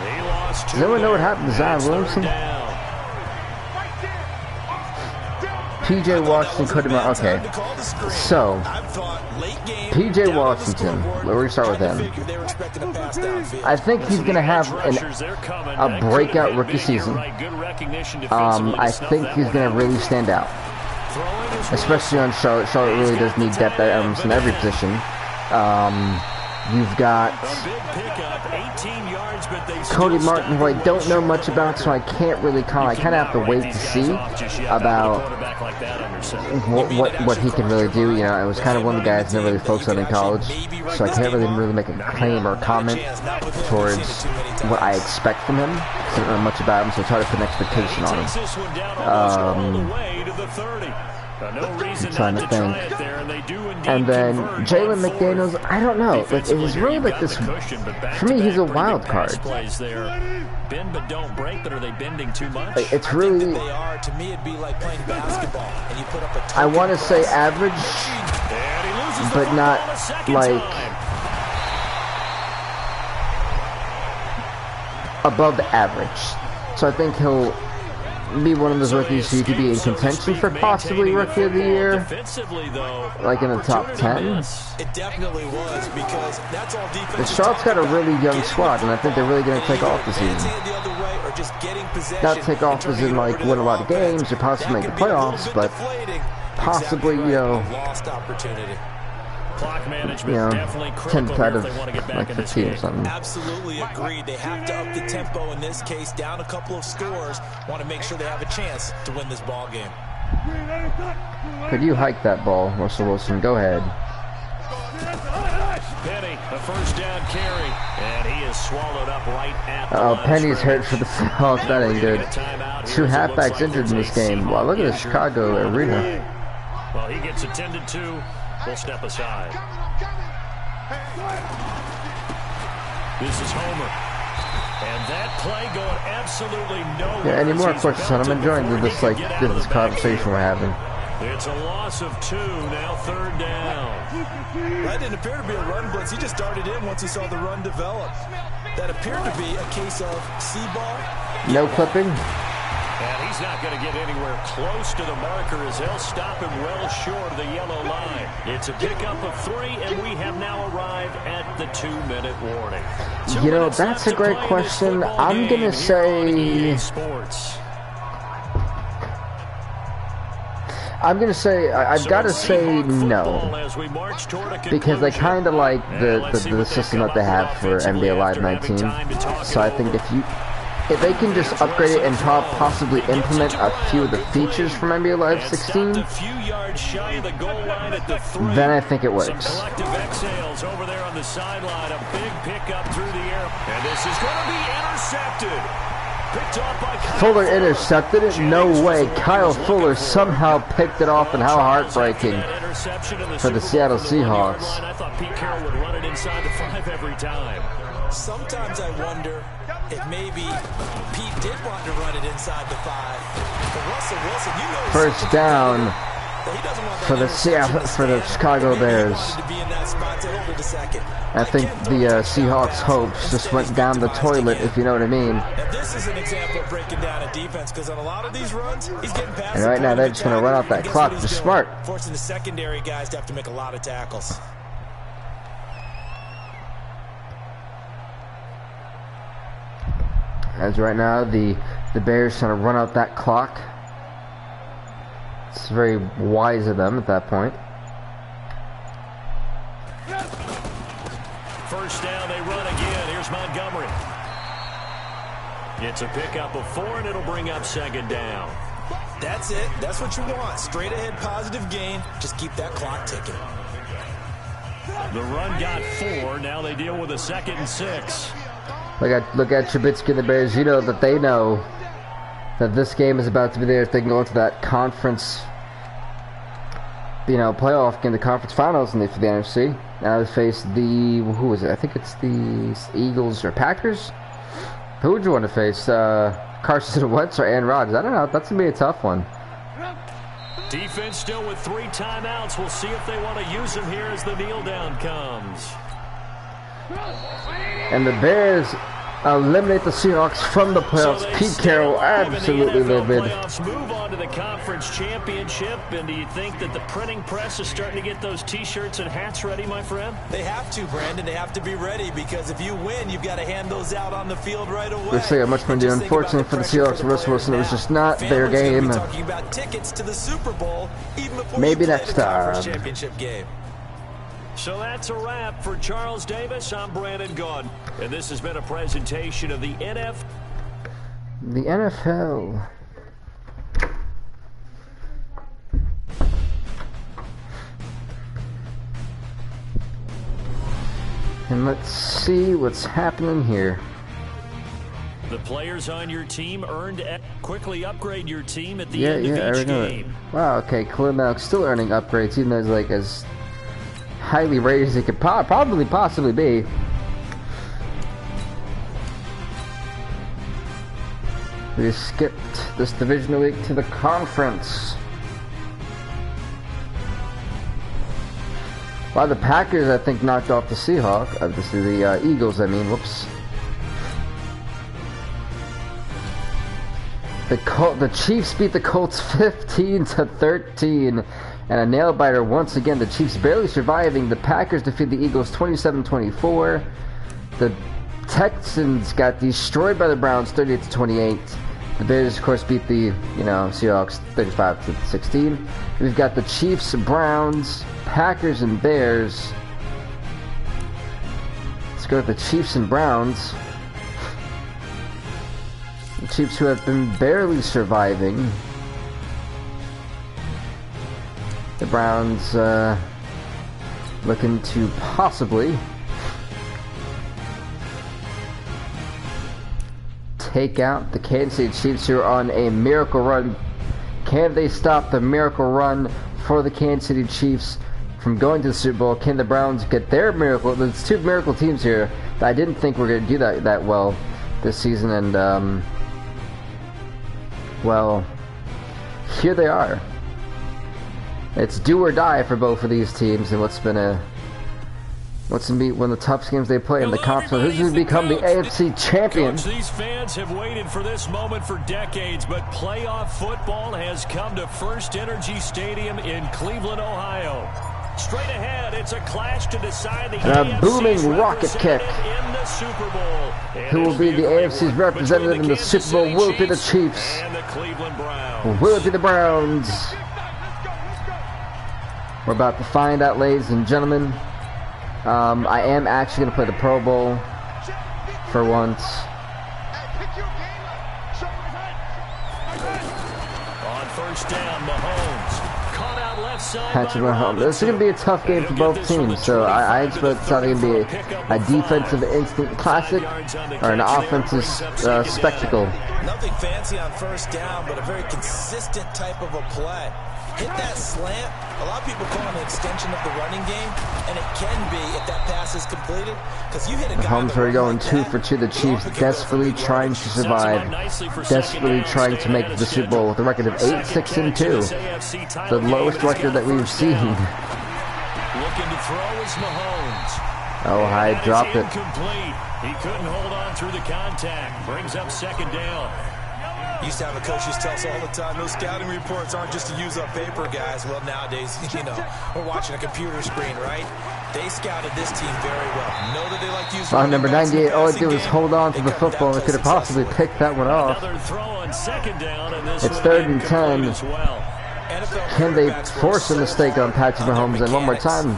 They lost two. Does anyone know what happened to Zion Williamson? P.J. Washington couldn't... Okay. So, P.J. Washington, we're going to start with him. I think he's going to have a breakout rookie season. I think he's going to really stand out. Especially on Charlotte. Charlotte really does need depth at almost in every position. You've got Cody Martin, who I don't know much about, so I can't really comment. I kind of have to wait to see about what he can really do. You know, I was kind of one of the guys I never really focused on in college, so I can't really make a claim or comment towards what I expect from him. I don't know much about him, so I try to put an expectation on him. I'm trying to think. And then Jalen McDaniels, I don't know. Like, it was really like this. For me, he's a wild card. Bend but don't break, but are they bending too much? Like, it's really. I want to say average, but not like above the average. So I think he'll be one of those rookies who could be in contention for possibly Rookie of the Year, like in the top 10. It definitely was, because that's all defense. The Charlotte's got a really young squad, and I think they're really going to take off this season. Not take off as in like win a lot of games or possibly make the playoffs, but possibly, you know, Clock management definitely critical here if they want to get back in this game. Absolutely agreed. They have to up the tempo in this case, down a couple of scores. Want to make sure they have a chance to win this ball game. Could you hike that ball, Russell Wilson? Go ahead. Penny, a first down carry, and he is swallowed up right at the Oh, Penny's hurt for the Seahawks. That ain't good. Two halfbacks injured in this game. Wow, look at the Chicago arena. Well, he gets attended to. We'll step aside. This is Homer. And that play going absolutely nowhere. Yeah, any more questions? I'm enjoying this conversation we're having. It's a loss of 2, now third down. That didn't appear to be a run blitz. He just darted in once he saw the run develop. That appeared to be a case of C-ball. No clipping. And he's not going to get anywhere close to the marker as they'll stop him well short of the yellow line. It's a pickup of 3, and we have now arrived at the 2-minute warning. You know, that's a great question. I'm going to say... I'm going to say, I've got to say no. Because they kind of like the system that they have for NBA Live 19. So I think if they can just upgrade it and possibly implement a few of the features from NBA Live 16, then I think it works. Over there on the sideline, a big pickup through the air, and this is going to be intercepted. Fuller intercepted it? No way. Kyle Fuller somehow picked it off, and how heartbreaking for the Seattle Seahawks. I thought Pete Carroll would run it inside the 5 every time. Sometimes I wonder if maybe Pete did want to run it inside the 5. But Russell Wilson, you know, first down for the Chicago Bears. I think the Seahawks' hopes just went down the toilet, if you know what I mean. This is an example of breaking down a defense, because on a lot of these runs, he's getting past. And right now they're just going to run out that clock. Just smart. Forcing the secondary guys to have to make a lot of tackles. As right now, the Bears trying to run out that clock. It's very wise of them at that point. First down, they run again. Here's Montgomery. It's a pickup of 4, and it'll bring up second down. That's it. That's what you want. Straight ahead, positive gain. Just keep that clock ticking. The run got 4. Now they deal with a 2nd and 6. Look at Trubisky and the Bears. You know that they know that this game is about to be theirs. They can go into that conference, playoff game, the conference finals, and for the NFC. Now they face who is it? I think it's the Eagles or Packers. Who would you want to face? Carson Wentz or Aaron Rodgers? I don't know. That's gonna be a tough one. Defense still with 3 timeouts. We'll see if they want to use them here as the kneel down comes. And the Bears eliminate the Seahawks from the playoffs. So Pete Carroll absolutely livid. Move on to the conference championship, and do you think that the printing press is starting to get those T-shirts and hats ready, my friend? They have to, Brandon. They have to be ready because if you win, you've got to hand those out on the field right away. Looks like a much fun day. Unfortunately for the Seahawks, Russell Wilson, it was just not their game. Talking about tickets to the Super Bowl, even before maybe next time. Championship game. So that's a wrap for Charles Davis. I'm Brandon Gaudin, and this has been a presentation of the NFL. The NFL. And let's see what's happening here. The players on your team quickly upgrade your team at the end of each game. Wow, okay, Khalil Mack still earning upgrades, even though he's like as highly rated as he could possibly be. We skipped this divisional week to the conference. Wow, the Packers, I think, knocked off the Seahawks. The Eagles, I mean. Whoops. The Chiefs beat the Colts 15-13. And a nail-biter once again. The Chiefs barely surviving. The Packers defeat the Eagles 27-24. The Texans got destroyed by the Browns 38-28. The Bears, of course, beat the Seahawks 35-16. We've got the Chiefs, Browns, Packers, and Bears. Let's go with the Chiefs and Browns. The Chiefs, who have been barely surviving. The Browns looking to possibly take out the Kansas City Chiefs, who are on a miracle run. Can they stop the miracle run for the Kansas City Chiefs from going to the Super Bowl? Can the Browns get their miracle? There's 2 miracle teams here that I didn't think were going to do that well this season, and well, here they are. It's do or die for both of these teams, and what's going to be one of the toughest games they play in the conference. Who's going to become the AFC champion? Coach, these fans have waited for this moment for decades, but playoff football has come to First Energy Stadium in Cleveland, Ohio. Straight ahead, it's a clash to decide the AFC's booming rocket kick. In the Super Bowl. Who will be the AFC's representative in the Super Bowl? Will it be the Chiefs? And the Cleveland Browns. Will it be the Browns? We're about to find out, ladies and gentlemen. I am actually going to play the Pro Bowl for once. On first down, Mahomes caught out left side. Patrick Mahomes. This is going to be a tough game for both teams, so I expect it's either going to be a defensive instant classic or an offensive spectacle. Nothing fancy on first down, but a very consistent type of a play. Hit that slant. A lot of people call it an extension of the running game, and it can be if that pass is completed. Because you hit a guy. Mahomes are going 2 for 2. The Chiefs desperately trying to survive, desperately trying to make the Super Bowl with a record of 8-6-2, the lowest record that we've seen. Looking to throw is Mahomes. Oh, I dropped it. Incomplete. He couldn't hold on through the contact. Brings up second down. Used to have a coach who tells us all the time, those scouting reports aren't just to use up paper, guys. Well, nowadays, we're watching a computer screen, right? They scouted this team very well. Know that they like On number 98, all I do is hold on to the football and could have possibly picked that one off. It's 3rd and 10. Can they force a mistake on Patrick Mahomes? And one more time.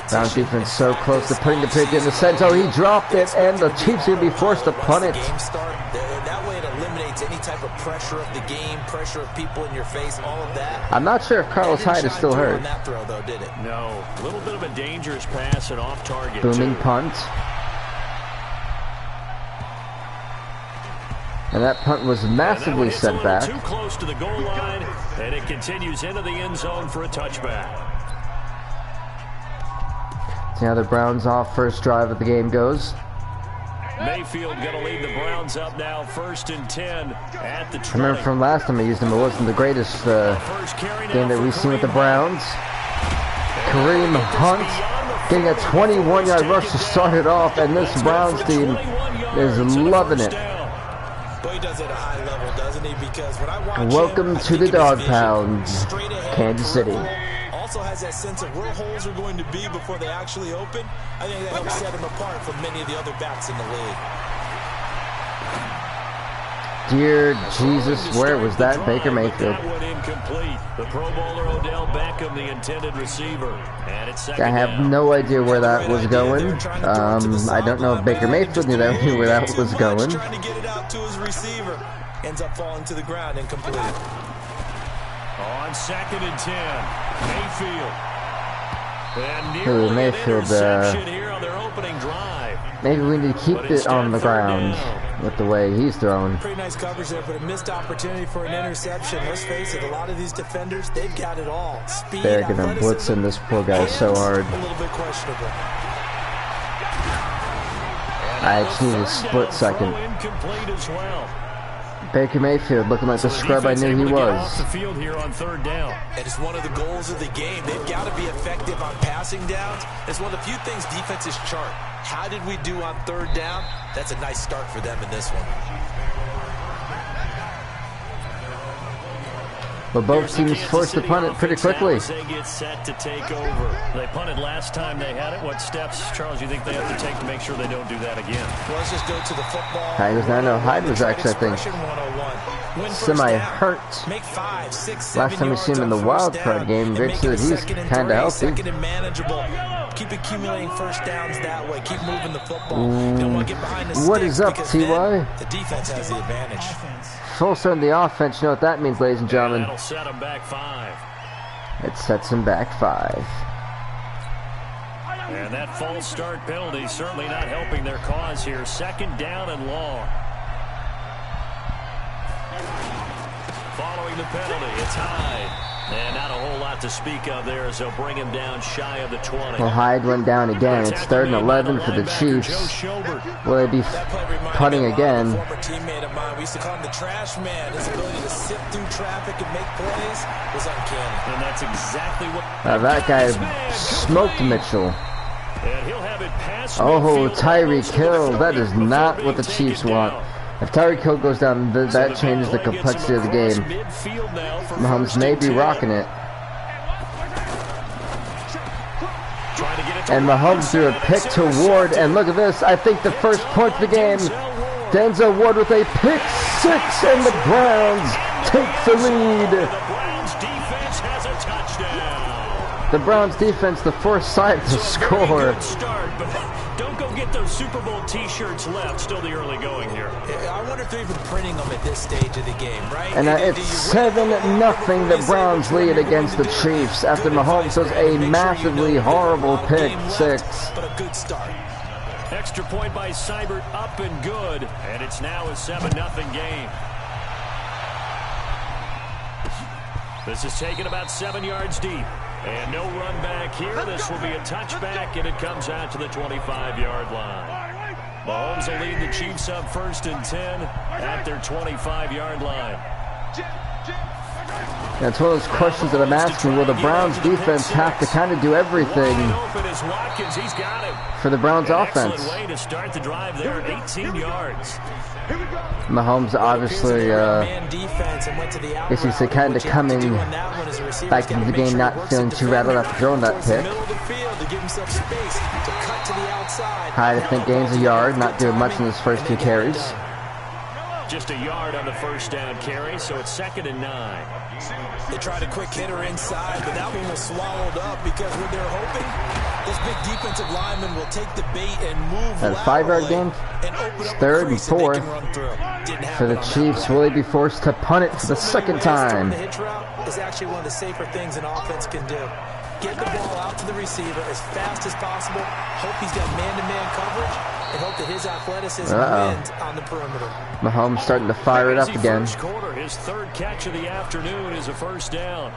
Browns defense so close to putting the pick in the center. Oh, he dropped it, and the Chiefs are going to be forced to punt it. That way it eliminates any type of pressure of the game, pressure of people in your face, all of that. I'm not sure if Carlos Hyde is still hurt. That throw, though, did it? No, a little bit of a dangerous pass and off target. Booming punt. And that punt was massively set back. Too close to the goal line, and it continues into the end zone for a touchback. See how the Browns off first drive of the game goes. Mayfield going to lead the Browns up now, 1st and 10 at the 20. I remember from last time I used him, it wasn't the greatest game that we've seen with the Browns. Kareem Hunt getting a 21-yard rush to start it off, and this Browns team is loving it. But he does it at a high level, doesn't he? Because when I watch Welcome to the Dog Pounds, Kansas City. Also has that sense of where holes are going to be before they actually open. I think that helps set him apart from many of the other backs in the league. Dear Jesus, where was that Baker Mayfield? That one incomplete. The Pro Bowler Odell Beckham, the intended receiver. And it's second I have no idea where that was going. I don't know if Baker Mayfield knew where that was going. Trying to get it out to his receiver. Ends up falling to the ground incomplete. On 2nd and 10, Mayfield. And Ooh, nearly Mayfield, an interception here on their opening drive. Maybe we need to keep it on the ground with the way he's throwing. Pretty nice coverage there, but a missed opportunity for an interception. Let's face it, a lot of these defenders, they've got it all. Speed, They're gonna blitz in this poor guy so hard. A little bit questionable. I just need a split second. Incomplete as well. Baker Mayfield looking like the scrub I knew he was. Off the field here on 3rd down. And it's one of the goals of the game. They've got to be effective on passing downs. It's one of the few things defenses chart. How did we do on 3rd down? That's a nice start for them in this one. But both teams forced to punt it pretty quickly. They get set to take over. They punted last time they had it. What steps, Charles, you think they have to take to make sure they don't do that again? Well, let's just go to the football. Hyde was not. No, Hyde was actually, I think, semi-hurt. Last time we seen him in the wild card game, great to see that he's kind of healthy. Keep accumulating first downs that way. Keep moving the football. Don't want to get behind the What is up, T.Y.? The defense has the advantage. Full start in the offense. You know what that means, ladies and gentlemen. That'll set him back 5. It sets him back 5. And that false start penalty certainly not helping their cause here. 2nd down and long. Following the penalty, it's Hyde. And not a whole lot to speak of there as they'll bring him down shy of the 20. Well, Hyde went down again. It's 3rd and 11 for the Chiefs. Will they be punting again? Former teammate of mine, we used to call him the trash man. His ability to sift through traffic and make plays was uncanny. And that's exactly what... That guy smoked Mitchell. And he'll have it past Oh, Tyreek Hill. That is not what the Chiefs want. If Tyreek Hill goes down, that changes the complexity of the game. Mahomes may be rocking it. And Mahomes threw a pick to Ward. And look at this. I think the first point of the game. Denzel Ward with a pick 6. And the Browns take the lead. The Browns defense, the foresight to score. Don't go get those Super Bowl t-shirts left. Still the early going here. I wonder if they're even printing them at this stage of the game, right? And it's 7-0 the Browns lead against the Chiefs after Mahomes does a massively horrible pick 6. But a good start. Extra point by Seibert, up and good. And it's now a 7-0 game. This is taken about 7 yards deep. And no run back here. This will be a touchback, and it comes out to the 25-yard line. Mahomes will lead the Chiefs up 1st and 10 at their 25-yard line. That's one of those questions that I'm asking. Will the Browns defense have to kind of do everything for the Browns offense? Excellent way to start the drive there, 18 yards. Mahomes obviously, I guess he's kind of coming back into the game, not feeling too rattled after throwing that pick. out to the outside. Hyde, I think, gains a yard. Not doing much in his first 2 carries. Just a yard on the first down carry, so it's 2nd and 9. They tried a quick hitter inside, but that one was swallowed up because what they're hoping, this big defensive lineman will take the bait and move That a 5-yard gain. It's 3rd and 4 for the Chiefs. Will they be forced to punt it for the second time? The hitch route is actually one of the safer things an offense can do. Get the ball out to the receiver as fast as possible. Hope he's got man-to-man coverage, and hope that his athleticism wins on the perimeter. Mahomes starting to fire it up again. First quarter, his 3rd catch of the afternoon is a first down.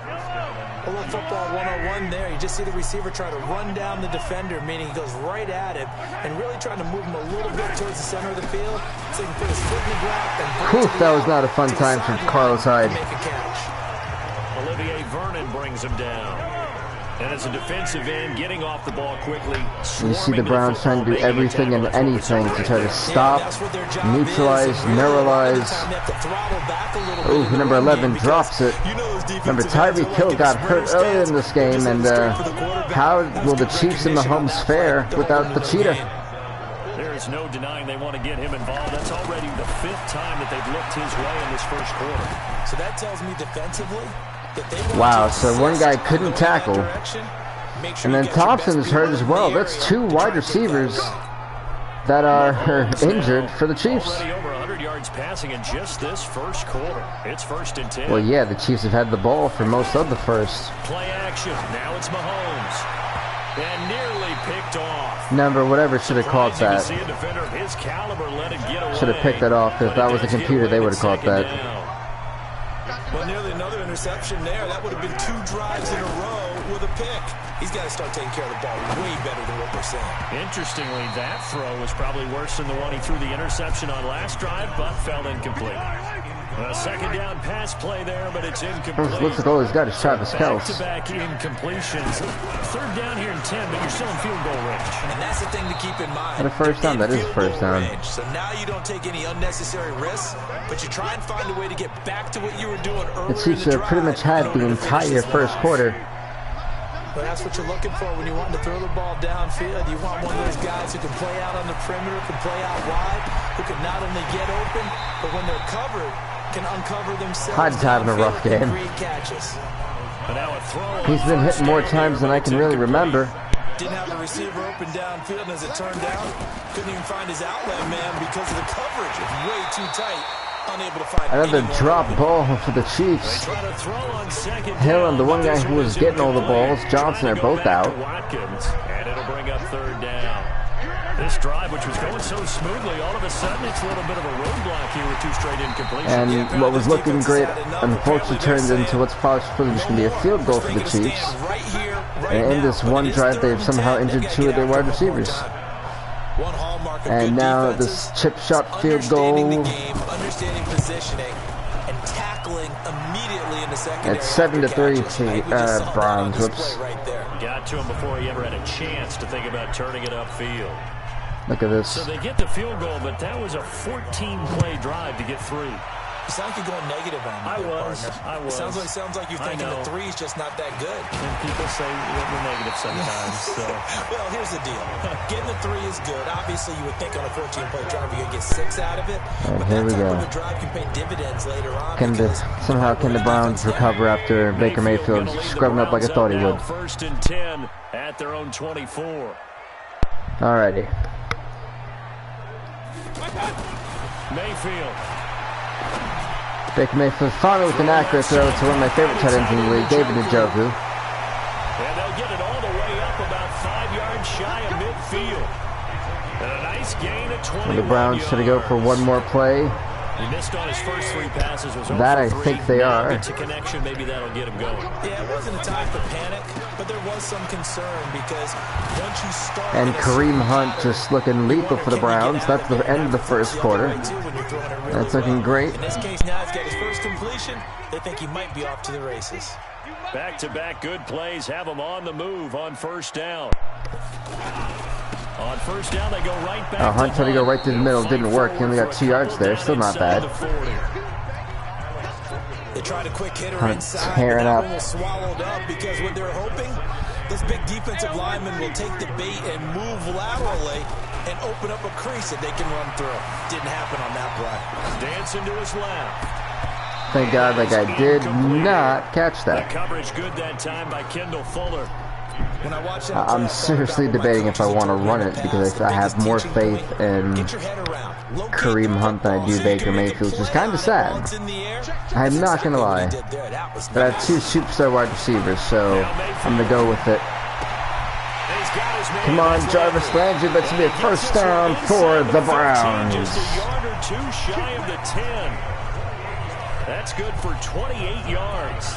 A little football 101 there. You just see the receiver try to run down the defender, meaning he goes right at him and really trying to move him a little bit towards the center of the field so he can put his foot in the ground and Whew, that was not a fun time for Carlos Hyde. make a catch. Olivier Vernon brings him down. And as a defensive end, getting off the ball quickly. You see the Browns trying to do everything and anything to try to stop, neutralize, neuralize. Oh, number 11 drops it. Remember, Tyreek Hill got hurt earlier in this game, and how will the Chiefs and Mahomes fare without the cheetah? There is no denying they want to get him involved. That's already the 5th time that they've looked his way in this first quarter. So that tells me defensively that they want Wow, to so one guy couldn't tackle, and then Thompson's hurt as well. That's 2 wide receivers that are injured for the Chiefs. Already over 100 yards passing in just this first quarter. It's 1st and 10. Well, yeah, the Chiefs have had the ball for most of the first. Play action. Now it's Mahomes. And nearly picked off. Number whatever should have caught that. See a defender of his caliber let it get away. Should have picked that off. If that was a computer, they would have caught that. Well, nearly another interception there. That would have been 2 drives in a row with a pick. He's got to start taking care of the ball way better than what we're saying. Interestingly, that throw was probably worse than the one he threw the interception on last drive, but fell incomplete. A 2nd down pass play there, but it's incomplete. Looks like all he's got is Travis Kelce. Back-to-back incompletions. 3rd down here and 10, but you're still in field goal range. And that's the thing to keep in mind. And a first down, that is a first down. So now you don't take any unnecessary risks, but you try and find a way to get back to what you were doing earlier. The Chiefs have pretty much had the entire first quarter. But that's what you're looking for when you want to throw the ball downfield. You want one of those guys who can play out on the perimeter, can play out wide, who can not only get open, but when they're covered, can uncover themselves. Hyde's having a rough game. He's been hit more times than I can really remember. Didn't have the receiver open downfield, and as it turned out, couldn't even find his outlet man because of the coverage. It's way too tight. Unable to find another drop ball for the Chiefs. Hill and the one guy who was getting all the balls, Johnson, are both out. And it'll bring up 3rd down. This drive, which was going so smoothly, all of a sudden it's a little bit of a roadblock here with 2 straight incompletions. And what was looking great, unfortunately, turned into what's possibly just going to be a field goal for the Chiefs. And in this one drive, they've somehow injured 2 of their wide receivers. And now this chip shot field goal. Understanding positioning and tackling immediately in the secondary. It's 7-3 to Browns. Whoops. Got to him before he ever had a chance to think about turning it upfield. Look at this. So they get the field goal, but that was a 14-play drive to get 3. You sound like you're going negative on me. I was. It sounds like you're thinking the 3's just not that good. And people say we're negative sometimes. So. Well, here's the deal. Getting the 3 is good. Obviously, you would think on a 14-play drive you're going to get 6 out of it. But here we that go. type of a drive can pay dividends later on. Somehow can the Browns recover after Baker Mayfield scrubbing up like I thought he would? 1st and 10 at their own 24. Alrighty. Mayfield. Baker Mayfield finally with an accurate throw to one of my favorite tight ends in the league, David Njoku. And they'll get it all the way up about 5 yards shy of midfield. And a nice gain at 21 And the Browns try to go for one more play. He missed on his first 3 passes. Was that I think they are. It's a connection. Maybe that'll get him going. Yeah, it wasn't a time for panic, but there was some concern because once you start. And Kareem Hunt just looking lethal for the Browns. That's the end of the first quarter. That's looking great. In this case, now he's got his first completion. They think he might be off to the races. Back-to-back good plays have him on the move on 1st down. On 1st down, they go right back. Hunt tried to go right through the middle. Didn't work. He only got 2 yards there. Still not bad. They tried a quick hitter Hunt inside, tearing up. swallowed up because what they're hoping, Those big defensive linemen will take the bait and move laterally and open up a crease that they can run through. Didn't happen on that play. Dancing to his left. Thank God that guy did not catch that. The coverage good that time by Kendall Fuller. When I watch that I'm seriously debating if I want to run it because I have more faith in Kareem Hunt than I do Baker Mayfield, which is kind of sad. I'm not going to lie. But I have two superstar wide receivers, so I'm going to go with it. Come on, Jarvis Landry. That's going to be a first down for the Browns. Just a yard or two shy of the 10. That's good for 28 yards.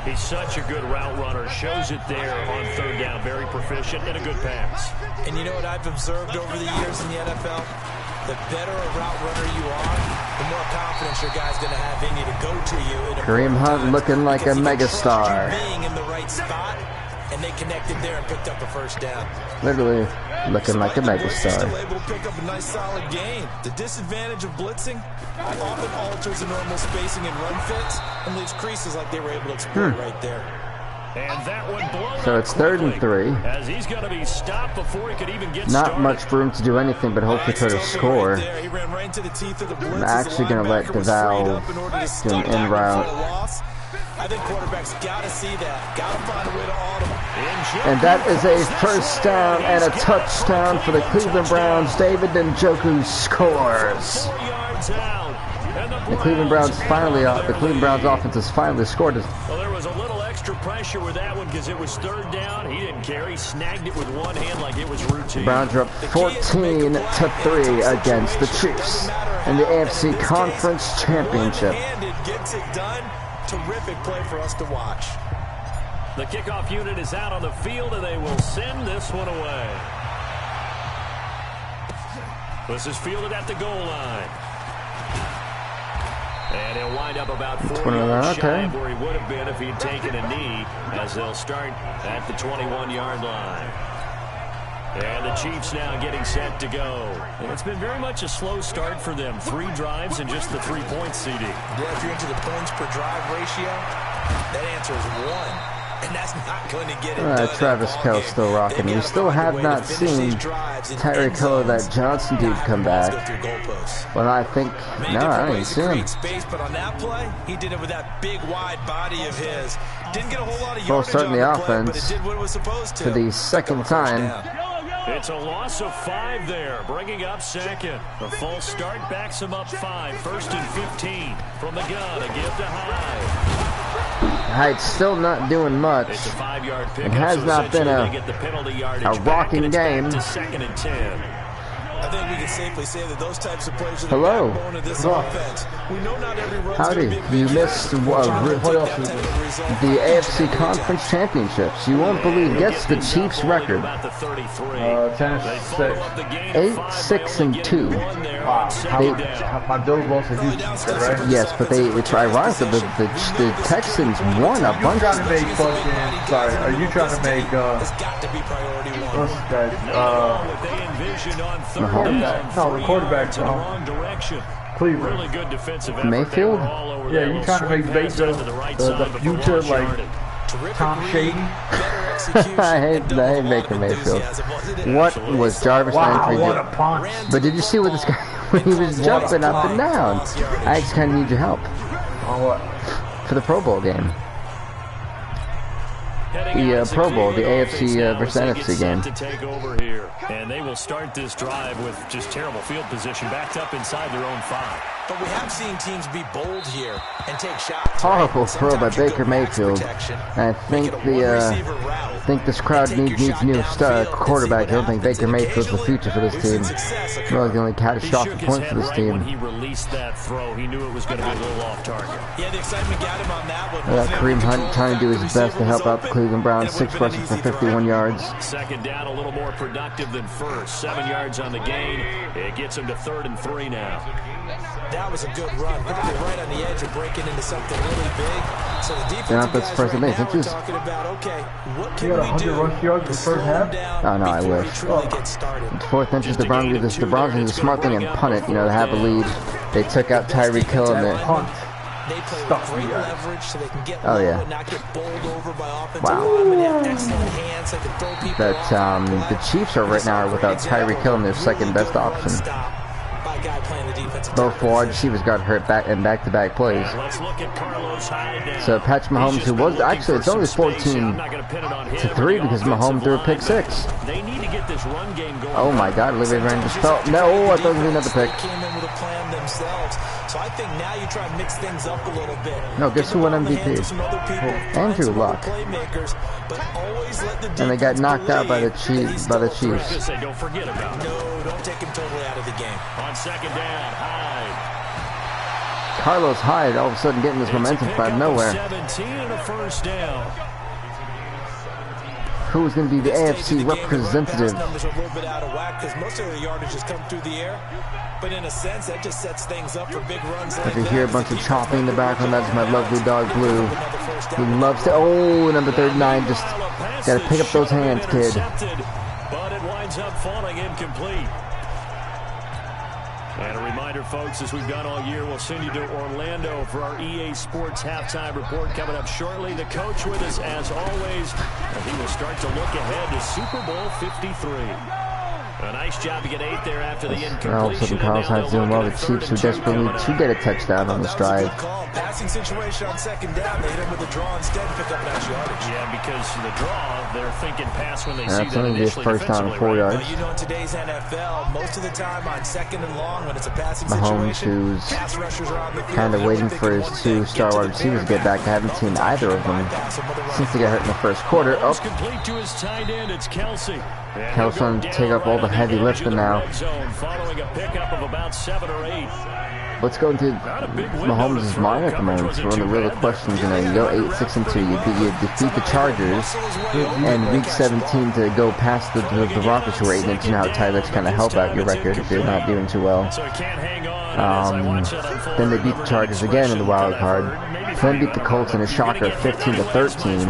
He's such a good route runner. Shows it there on third down. Very proficient and a good pass. And you know what I've observed over the years in the NFL? The better a route runner you are, the more confidence your guy's going to have in you to go to you. Kareem Hunt looking like a megastar. Being in the right spot, and they connected there and picked up a first down. Literally looking like a megastar. Still able to pick up a nice solid gain. The disadvantage of blitzing often alters the normal spacing and run fits and leaves creases like they were able to exploit right there. And that one blown So it's 3rd and 3. As he's going to be stopped before he could even get Not started. much room to do anything but hopefully try to score. I'm actually going to let DeVal do an in route. I think quarterbacks got to see that. Got to find a way to audible. And that is a first down and a touchdown for the Cleveland Browns. David Njoku scores. 4 yards out. And The Cleveland Browns finally, the Cleveland Browns offense has finally scored. Well, there was a little extra pressure with that one because it was third down. He didn't care. He snagged it with one hand like it was routine. Browns are up 14-3 against the Chiefs in the AFC Conference Championship. Gets it done. Terrific play for us to watch. The kickoff unit is out on the field, and they will send this one away. This is fielded at the goal line. And he'll wind up about 4 yards shy of where he would have been if he'd taken a knee, as they'll start at the 21-yard line. And the Chiefs now getting set to go. And it's been very much a slow start for them. 3 drives and just the 3 points, CD. Yeah, if you're into the points per drive ratio, that answer is 1. And that's not going to get it done. Travis Kell still rocking. We still have not seen Tyreek Hill, that Johnson dude, come back. Well, I think, no, I didn't see him. But on that play, he did it with that big wide body of his. Didn't get a whole lot of Well, yardage starting on the the play, but offense it did what it was supposed to. for the second time. It's a loss of 5 there, bringing up second. The false start backs him up 5. 1st and 15 from the gun. A give to Hyde. Hyde's still not doing much. It's a 5-yard pick. It has not been a rocking game. To 2nd and 10. I think we can safely say that those types of plays are the Hello. backbone of this offense. We know not every run's Howdy. gonna be You missed the AFC Conference Championships. You won't believe. Guess the Chiefs' record. 8-6-2. Wow. My Bills lost to Houston, right? Yes, but it's ironic that the Texans won a bunch. Are you trying to make It's got to be priority 1. what's that? Mahomes? No, the quarterback from Cleveland. Really good defensive effort. Mayfield? Yeah, you trying to make Baker the future like Tom Shady? I hate Baker Mayfield. What was Jarvis Landry Wow, what doing? a punch. But did you see what this guy, when he was jumping up and down? I actually kind of need your help On what? for the Pro Bowl game. The Pro Bowl, the AFC versus NFC game. To take over here. And they will start this drive with just terrible field position, backed up inside their own 5. But we have seen teams be bold here and take shots. Horrible throw by Baker Mayfield. I think this crowd needs a new quarterback. I don't think Baker Mayfield's the future for this team. Really the only catastrophic point for this team. When he released that throw, he knew it was going to be a little off target. Yeah, the excitement got him on that one. Kareem Hunt trying to do his best to help out the Cleveland Browns. 6 rushes for 51 yards. Second down, a little more productive than first. 7 yards on the gain. It gets him to 3rd and 3 now. That was a good run. Particularly right on the edge of breaking into something really big. So the defense They're not the first thing. we're talking about, okay, what can You got we 100 do rush yards in the first half? Oh, no, I before wish. we truly get started? 4th inches, the Browns do the smart thing and punt it. You know, they have a lead. They took out Tyreek Hill and Punt. They play with great leverage so they can get low and not get bowled over by offensive linemen. They have excellent hands. They can throw people off. The Chiefs are right now without Tyreek Hill, their second best option. Both wide receivers got hurt in back-to-back plays. So Patrick Mahomes, who was actually, it's only 14-3 because Mahomes threw a pick 6. Oh my God, Olivia Rand just fell. No, I thought it was another pick. So I think now you try to mix things up a little bit. No, guess who won MVP? Andrew Luck. And they got knocked out by the Chiefs. Don't forget about it. No, don't take him totally out of the game. On second down, Hyde. Carlos Hyde all of a sudden getting this momentum out of nowhere. 17 and a first down. Who's going to be the AFC representative? Numbers are a little bit out of whack because most of the yardage just come through the air. But in a sense, that just sets things up for big runs. I can hear a bunch of chopping in the background. That's my lovely dog Blue. He loves to. Oh, number 39. Just got to pick up those hands, kid. But it winds up falling incomplete. And a reminder, folks, as we've done all year, we'll send you to Orlando for our EA Sports halftime report coming up shortly. The coach with us, as always, and he will start to look ahead to Super Bowl 53. A nice job to get 8 there after the incompletion. All of a sudden, Carlos Hyde's doing well. The Chiefs who desperately need to get a touchdown on this drive. Passing situation on second down. They hit him with a draw instead and pick up nice yardage. Yeah, because the draw, they're thinking pass when they see that only initially. First down, 4 yards. But you know, in today's NFL, most of the time on second and long, when it's a passing Mahomes, situation, who's pass rushers are on the field. kind of waiting for his 2 star wide receivers to get back. I haven't seen either of them since they got hurt in the first quarter. Oh, complete to his tight end. It's Kelsey. Kelsey trying to take up all the heavy lifting now. Following a pickup of about 7 or 8. What's going through Mahomes' mind at the moment? It's one of the real questions. You know, you go 8-6-2, you defeat the Chargers, and Week 17 to go past the Broncos, who are 8-2 now. That's kind of help out your record if you're not doing too well. Then they beat the Chargers again in the wild card. Then beat the Colts in a shocker, 15-13.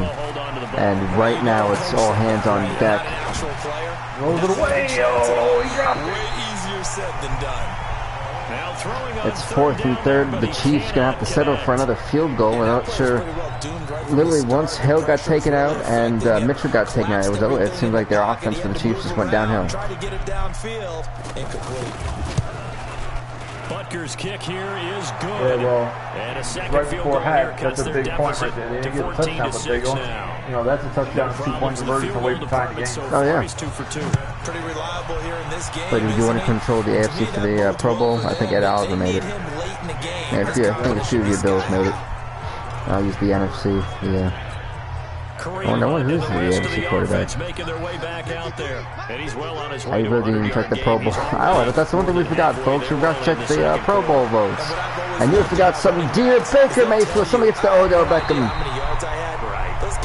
And right now it's all hands on deck. Rolls it away. Oh, he dropped it. Way easier said than done. It's 4th and 3rd. The Chiefs gonna have to settle for another field goal. I'm not sure. Literally, once Hill got taken out and Mitchell got taken out, it seemed like their offense for the Chiefs just went downhill. Try to get it downfield. Incomplete. Butker's kick here is good. Yeah, well, and a second right field before goal here half, cuts that's a their big point right deficit there. They to didn't get a touchdown, but they 14-6 go. now. You know, that's a touchdown, 2-point conversion away from tying the game. Oh yeah. 2 for 2. Pretty reliable here in this game. But if you want to control the AFC for the Pro Bowl, I think Ed Oliver made it. Yeah, I think a few of your Bills made it. I'll use the NFC. Yeah. Oh, no one who's the AFC quarterback. I really didn't even check the Pro Bowl. Oh, that's the one thing we forgot, folks. We forgot to check the Pro Bowl votes. And you forgot something. Dear Baker Mayfield, somebody gets to Odell Beckham.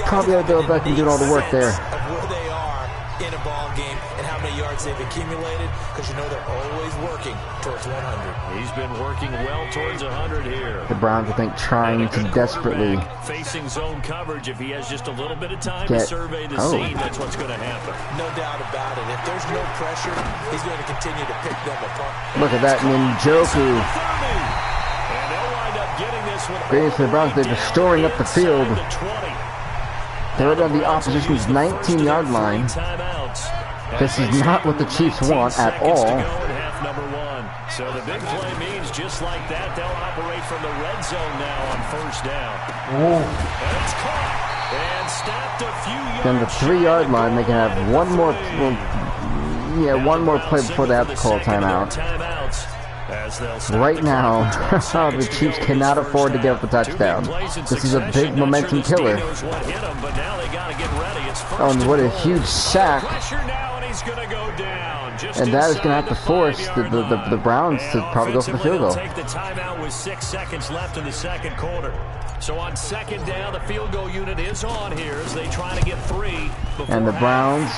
Probably Odell Beckham doing all the work there. In a ball game and how many yards they've accumulated, because you know they're always working towards 100. He's been working well towards 100 here. The Browns, I think, trying to desperately facing zone coverage. If he has just a little bit of time to survey the scene, that's what's going to happen. No doubt about it. If there's no pressure, he's going to continue to pick them apart. Look at that Njoku. And they'll wind up getting this one. Great for the Browns. They're just storing up the field. They're on the opposition's 19-yard line. This is not what the Chiefs want at all. So the big play means just like that, they'll operate from the red zone now on first down. Ooh. And it's caught and stopped a few yards. Then the 3-yard line, they can have one more play before they have to call timeout. Right now, the Chiefs cannot afford to give up a touchdown. This is a big momentum killer. Oh, and what a huge sack. And that is going to have to force the Browns to probably go for the field goal. Take the timeout with 6 seconds left in the second quarter. So on second down, the field goal unit is on here as they try to get 3. And the Browns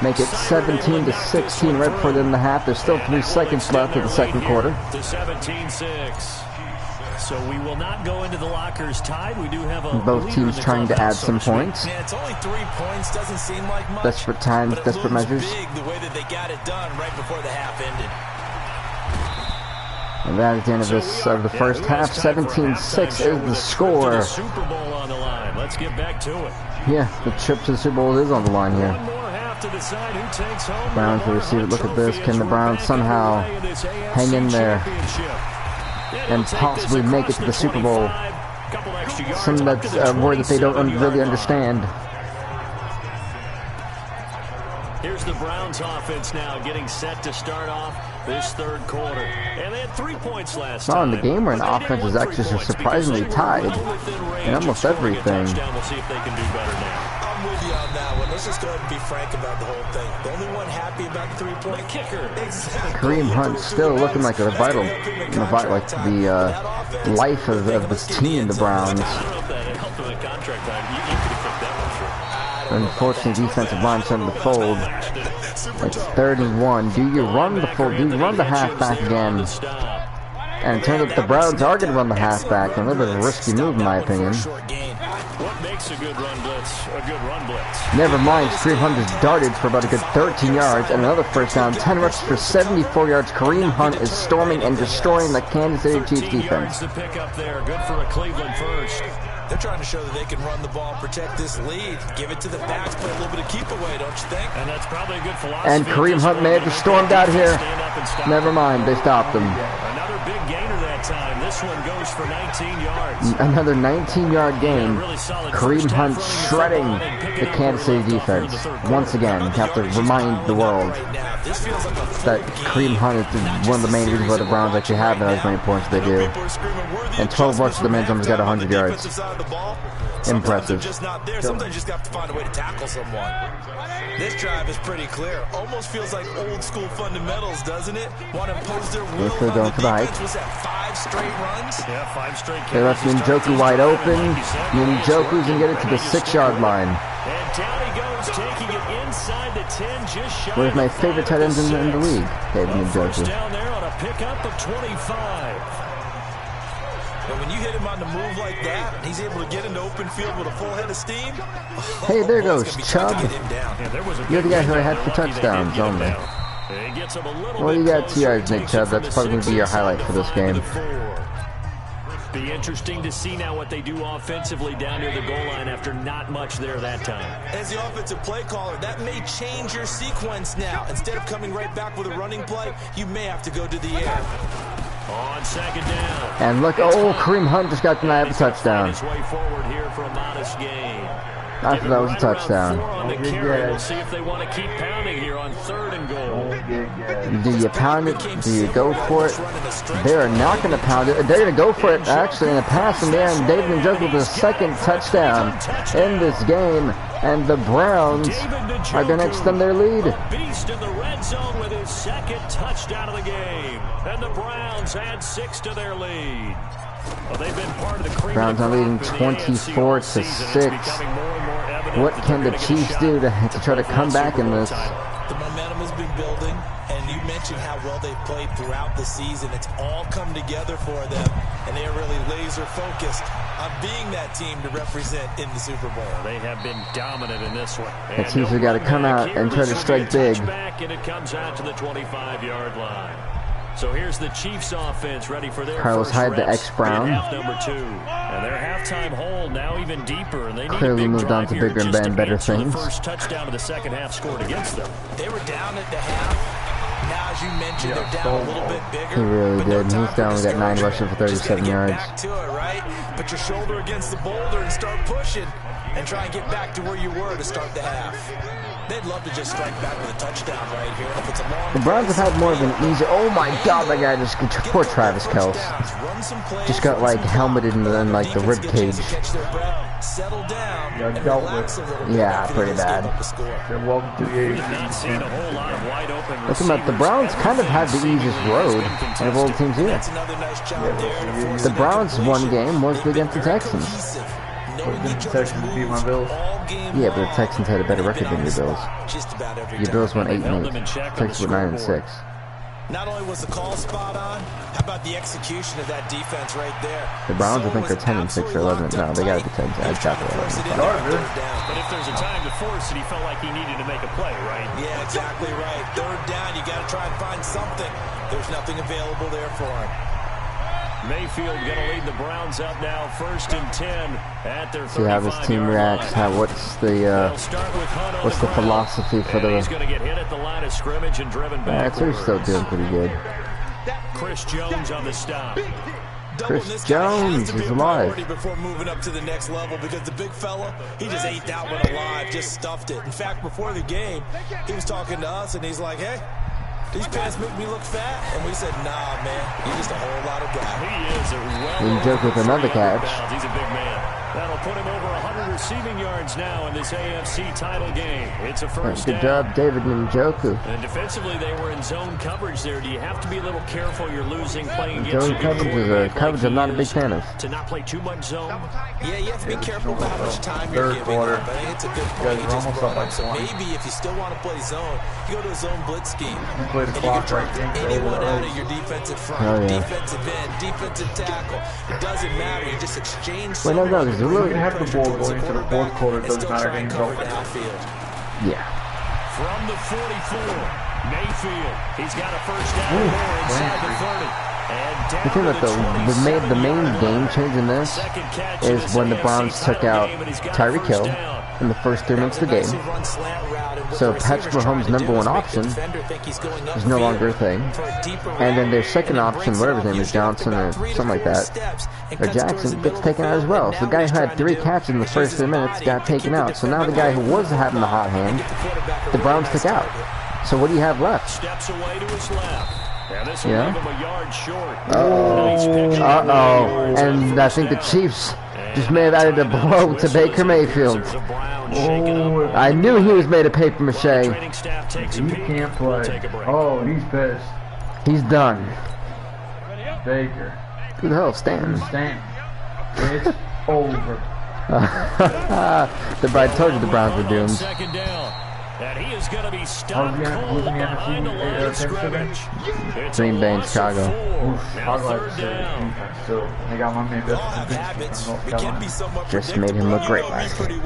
make it 17-16 right before the end of the half. There's still 3 seconds left of the second quarter. To 17-6. So we will not go into the lockers tied. We do have a both teams trying to add some points. Yeah, it's only 3 points. Doesn't seem like much. Desperate times, desperate measures. Big the way that they got it done right before the half ended. And that at the end of the first half, 17-6 is the score. Super Bowl on the line. Let's get back to it. Yeah, the trip to the Super Bowl is on the line here. One more half to decide who takes home. Browns will receive it. Look at this. Can the Browns somehow hang in there and possibly make it to the Super Bowl? Something that's a word that they don't really understand. Here's the Browns offense now getting set to start off this third quarter. And they had 3 points last time. Well, in the game where an offense is actually surprisingly tied in almost everything. We'll see if they can do better now. I'm with you on that one. Let's just go ahead and be frank about the whole thing. The only one happy about the 3-point kicker. Exactly. Kareem Hunt still looking like a vital, like the life of this team, the Browns. I don't know if that helped with the contract time. You could have picked that one for. Unfortunately, defensive line starting to fold. It's 3rd and 1. Do you run the halfback again? And it turns out the Browns are going to run the halfback. A little bit of a risky move, in my opinion. What makes a good run blitz a good run blitz? Never mind, Kareem Hunt has darted for about a good 13 yards and another first down. 10 rushes for 74 yards. Kareem Hunt is storming and destroying the Kansas City Chiefs defense. The pick up there, good for a Cleveland first. They're trying to show that they can run the ball, protect this lead, give it to the backs, play a little bit of keep away, don't you think? And that's probably a good philosophy. And Kareem Hunt may have just stormed out here. Never mind, they stopped him. Another big gainer that time. This one goes for 19 yards. Another 19-yard gain. Kareem Hunt shredding the Kansas City defense. Once again, you have to remind the world that Kareem Hunt is one of the main reasons why the Browns actually have as many points as they do. And 12 rushes to the men's has got 100 yards. Impressive. Just not there. Sometimes you just have to find a way to tackle someone. This drive is pretty clear. Almost feels like old school fundamentals, doesn't it? Want to impose their will on going for the hike. Was that 5 straight runs? Yeah, 5 straight. They left Njoku wide open. Njoku's going to get it to the 6-yard line. And down he goes, taking it inside the 10, just shy. One of my favorite tight ends in the league, David Njoku. Down there on a pickup of 25. And when you hit him on the move like that, and he's able to get into open field with a full head of steam. Hey, there goes Chubb. You're the guy who I had for touchdowns only. Well, you got 2 yards, Nick Chubb. That's probably going to be your highlight for this game. Be interesting to see now what they do offensively down near the goal line after not much there that time. As the offensive play caller, that may change your sequence now. Instead of coming right back with a running play, you may have to go to the air. On 2nd down. And look, oh, Kareem Hunt just got denied a touchdown. Way forward here for a modest gain. I thought that was a touchdown. We'll see if they want to keep pounding here on 3rd and goal. Do you pound it? Do you go for it? They are not going to pound it. They're going to go for it, actually, in a pass in there. And David Njoku with the 2nd touchdown in this game. And the Browns are going to extend their lead. Beast in the red zone with his 2nd touchdown of the game. And the Browns add 6 to their lead. Well, they've been part of the Browns are leading 24-6. What can the Chiefs do to try to come back in this? The momentum has been building, and you mentioned how well they've played throughout the season. It's all come together for them, and they are really laser focused on being that team to represent in the Super Bowl. They have been dominant in this one. The Chiefs have got to come out and try to strike big. And it comes out to the 25-yard line. So here's the Chiefs offense ready for their Carlos Hyde, the ex-Brown. Number 2. And their halftime hole now even deeper. And they need clearly moved on to bigger and better things. The first touchdown of the second half scored against them. They were down at the half. Now, as you mentioned, they're down a little bit bigger. He really did. He's down. We got 9 rushes for 37 yards. Back to it, right? Put your shoulder against the boulder and start pushing, and try and get back to where you were to start the half. They'd love to just strike back with a touchdown right here. If it's a long the Browns have had more of an easy. Oh my God, that guy just poor Travis Kelce just got like helmeted in like the rib cage. Settle down. Yeah, pretty bad. Listen, but the Browns kind of had the easiest road out of all the teams here. The Browns' one game was against the Texans. Yeah, but the Texans had a better record than your Bills. Your Bills went 8-8. Texans went 9-6. Not only was the call spot on, how about the execution of that defense right there? The Browns, I think, are 10-6 or 11. No, they got to be 10. I'd calculate 11. But if there's a time to force it, he felt like he needed to make a play, right? Yeah, exactly right. 3rd down, you got to try and find something. There's nothing available there for him. Mayfield going to lead the Browns up now, 1st and 10 at their 35-yard line. See how this team reacts. What's the philosophy for the? He's going to get hit at the line of scrimmage and driven back. They're still doing pretty good. Chris Jones on the stop. Chris Jones is alive. Before moving up to the next level, because the big fella, he just ate that one alive, just stuffed it. In fact, before the game, he was talking to us, and he's like, hey, these pants make me look fat. And we said, nah, man, you're just a whole lot of guy. He is a He joked with another catch. He's a big man. That'll put him over 100 receiving yards now in this AFC title game. It's a first Good down. job, David Njoku. And defensively, they were in zone coverage there. Do you have to be a little careful? You're losing playing against Zone coverage is a coverage I'm not a big fan of. To not play too much zone. Yeah, you have to be careful about how much time you're giving up. I think it's a good point. You just brought up. So maybe if you still want to play zone, you go to a zone blitz scheme. Play the clock right there. Anyone out of your defensive front, defensive end, defensive tackle. It doesn't matter. You just exchange. Wait, no, there's a You little. can have the ball going into the fourth quarter. It doesn't matter getting over. Yeah. From the 44, Mayfield. He's got a first down there inside the 30. And The thing that the main game change in this is when the Browns took out Tyreek Hill in the first 3 minutes of the game. So Patrick Mahomes' number one option is no longer a thing. And then their second option, whatever his name is, Johnson or something like that, or Jackson, gets taken out as well. So the guy who had 3 catches in the first 3 minutes got taken out. So now the guy who was having the hot hand, the Browns took out. So what do you have left? Steps away to his left. Yeah. Nice And I think the Chiefs just may have added a blow to Baker Mayfield. I knew he was made of paper mache. He can't play. Oh, he's pissed. He's done. Baker. Who the hell, Stan? It's over. I told you the Browns were doomed. Second down. And he is going to be stopped cold behind the line of scrimmage. Green Bay and Chicago. Just made him look great last night.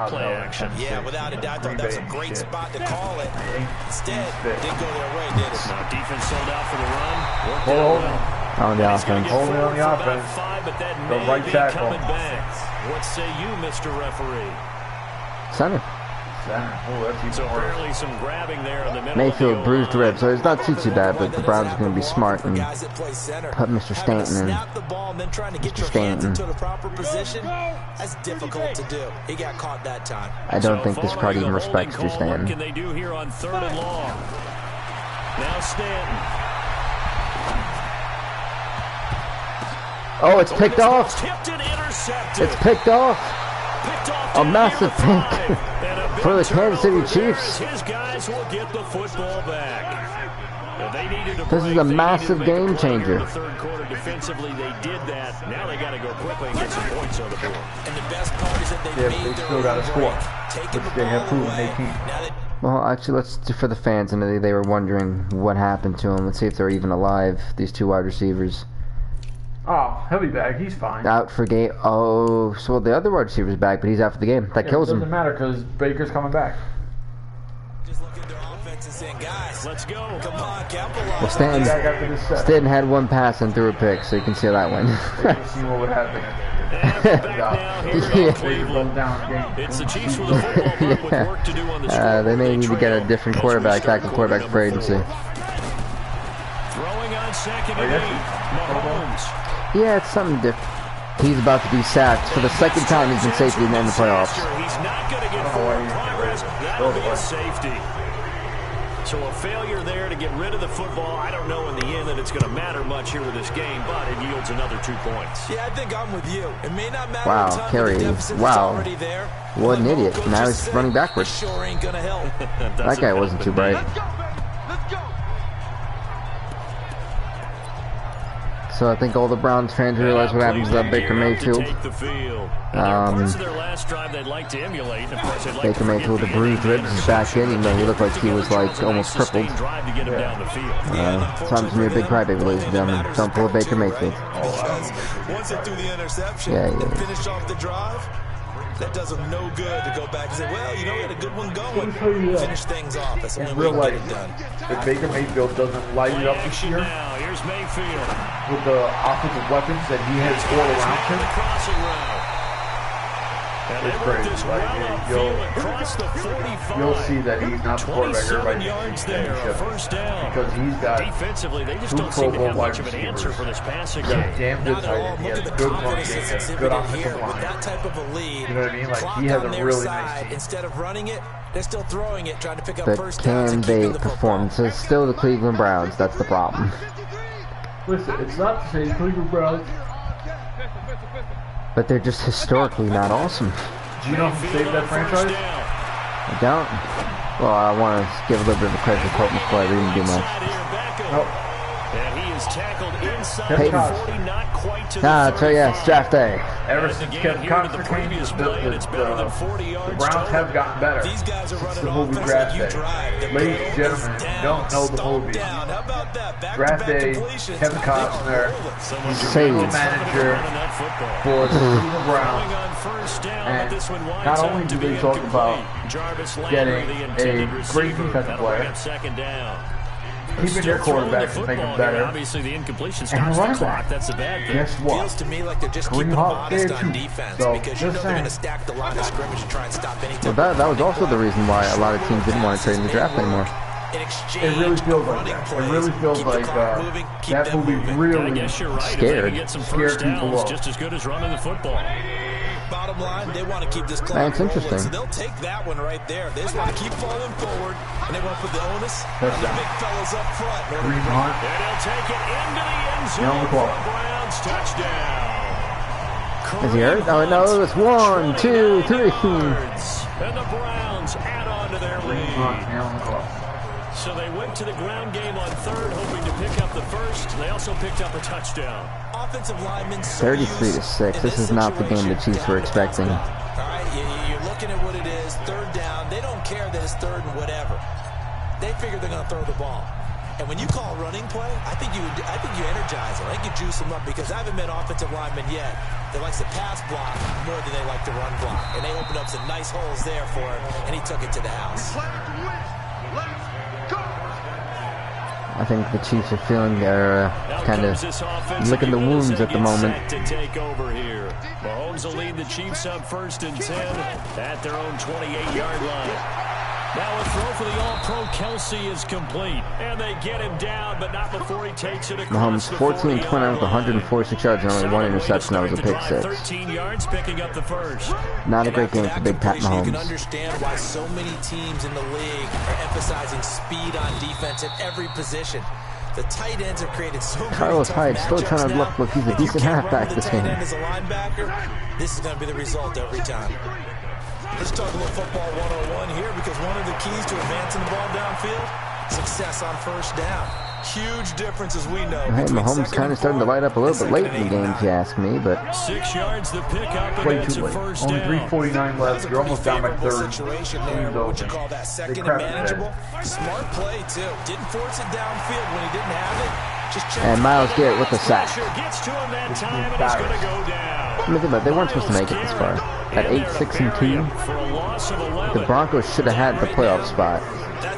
Play action. Yeah, without a doubt, that's a great spot to call it. Instead, didn't go their way, did it? Now defense sold out for the run. Hold On the offense. Hold it on the offense. The right tackle. What say you, Mr. Referee? Center. So apparently some grabbing there in the middle. Mayfield bruised rib, so it's not too bad, but the Browns are going to be smart and put Mr. Stanton in. Mr. Stanton. That's difficult to do. He got caught that time. I don't think this crowd even respects Mr. What Stanton. can they do here on 3rd and long? Now Stanton. Oh, it's picked off. Tipped and intercepted. It's picked off. A massive pick for the Kansas City Chiefs. His guys will get the football back. They needed to This is a massive game changer. The third quarter defensively, they did that. Now they got to go quickly and get some points on the board. And the best part is that they They still got to score, which they have proven they can. Well, actually, let's do for the fans. And they were wondering what happened to them. Let's see if they're even alive. These 2 wide receivers. Oh, he'll be back. He's fine. Out for game. Oh, so the other wide receiver's back, but he's out for the game. That kills him. him. Doesn't matter because Baker's coming back. Just look at their offense and saying, guys, let's go. Come on, capitalize. Well, Stanton had 1 pass and threw a pick, so you can see how that went. See what would happen. It's the Chiefs with a football book with work to do on the scoreboard. They may need to get a different quarterback, tackle quarterback for agency. Throwing on 2nd and 8. Mahomes. Yeah, it's something different. He's about to be sacked for the 2nd time he's been safety in the playoffs. He's not going to get forward progress. That'll be a safety. So a failure there to get rid of the football. I don't know in the end that it's going to matter much here with this game, but it yields another 2 points. Yeah, I think I'm with you. It may not matter. Wow, Kerry. Wow. What an idiot. Now he's running backwards. Sure ain't gonna help. That guy wasn't too bright. So I think all the Browns fans realize what happens to Baker Mayfield. Baker Mayfield with the bruised ribs is back in, even though he looked like he was like almost crippled. Time to be a big crybaby, ladies and gentlemen. Don't pull Baker Mayfield. Once it threw the interception, Yeah. finish off the drive. That does them no good to go back and say, well, you know, we had a good one going. Finish things off. That's the only way to get it done. If Baker Mayfield doesn't light it up this year Here's Mayfield with the offensive weapons that he has all around him, it's crazy. Like, you'll see that he's not the quarterback everybody thinks he should. Because he's got defensively, they just two don't Pro seem to Bowl have wide much of an answer receivers. for this passing He's got a game. damn good tight end. He has a good run game. He has a good offensive line. With that type of a lead, You know what I mean? Like, he has a really nice team. Instead of running it, they're still throwing it, trying to pick up But first downs can and they keeping the perform? football. It's still the Cleveland Browns. That's the problem. Listen, it's not to say Cleveland Browns. But they're just historically not awesome. Do you know who saved that franchise? I don't. Well, I want to give a little bit of credit to Colton before I read too much. Nope. And he is tackled inside Peyton. 40, not quite to the That's right, yeah, it's draft day. Ever since Kevin Costner came, the Browns have gotten better These guys are since running the movie offense Draft like you Day. drive. The Ladies and ball gentlemen, is if you down, don't know the stomp movie, down. How about that? Draft Back-to-back Day, completions. Kevin Costner, he's the Saved. general manager for the Cleveland Browns. And not only do they talk about getting a great defensive player, keeping your quarterback to make him better, Obviously, the incompletion and a starts running the clock. back. That's a bad thing. Guess what? Feels to me like they're just Green keeping Hawk them there honest on too. defense So, because you know just they're going to saying. stack the line of scrimmage and try and stop any Well, that was also the reason why a lot of teams didn't want to trade in the draft anymore. It really feels like that. It really feels like that movie I really guess you're right. Scared. If they can get some Scared first people downs, off. just as good as running the football. Bottom line, they want to keep this clock That's rolling, interesting. so they'll take that one right there. They just want to keep falling forward, and they want to put the onus on the big fellas up front. in order to Green bring Hunt. And he'll take it into the end zone Down the for clock. a Browns touchdown. Is he hurt? Oh, no, it's 1, 2, 3. And the Browns add on to their Green Hunt, lead. down the clock. So they went to the ground game on third, hoping to pick up the first. They also picked up a touchdown. offensive linemen. 33-6. This is not the game the Chiefs were expecting. All right, you're looking at what it is. Third down. They don't care that it's third and whatever. They figure they're going to throw the ball. And when you call running play, I think you energize them. I think you juice them up because I haven't met offensive linemen yet that likes to pass block more than they like to run block. And they opened up some nice holes there for him, and he took it to the house. I think the Chiefs are feeling their kind of licking the wounds at the moment. To take over here. Mahomes will lead the Chiefs up 1st and 10 at their own 28-yard line. Now a throw for the All-Pro Kelsey is complete. And they get him down, but not before he takes it across Mahomes the 14-20 with 146 yards and only one interception. That was a pick six. 13 yards, picking up the first. Not a great game for Big Pat You can Mahomes. understand why so many teams in the league are emphasizing speed on defense at every position. The tight ends have created so many Carlos tough Hyde still matchups trying to now. look like he's a If you decent can't run halfback with the this tight game. end as a linebacker, this is going to be the result every time. Let's talk a little football 101 here because one of the keys to advancing the ball downfield, success on first down. Huge difference as we know. Hey, between Mahomes second kind and of starting to four light up a little and bit late second in the and game, if you ask me, but 6 yards the pickup, and Way it's too a late. first Only down. 3:49 left. You're almost down by favorable third. situation there. Leaves What would you open. call that? Second and crapped it manageable. Smart play too. Didn't force it downfield when he didn't have it. Just checked and Miles Garrett with the sack. Pressure gets to him that This is time, and he's going to embarrassing. go down. I mean, think about it, they weren't supposed to make it this far. At 8-6-2, For a loss of 11. the Broncos should have had the playoff spot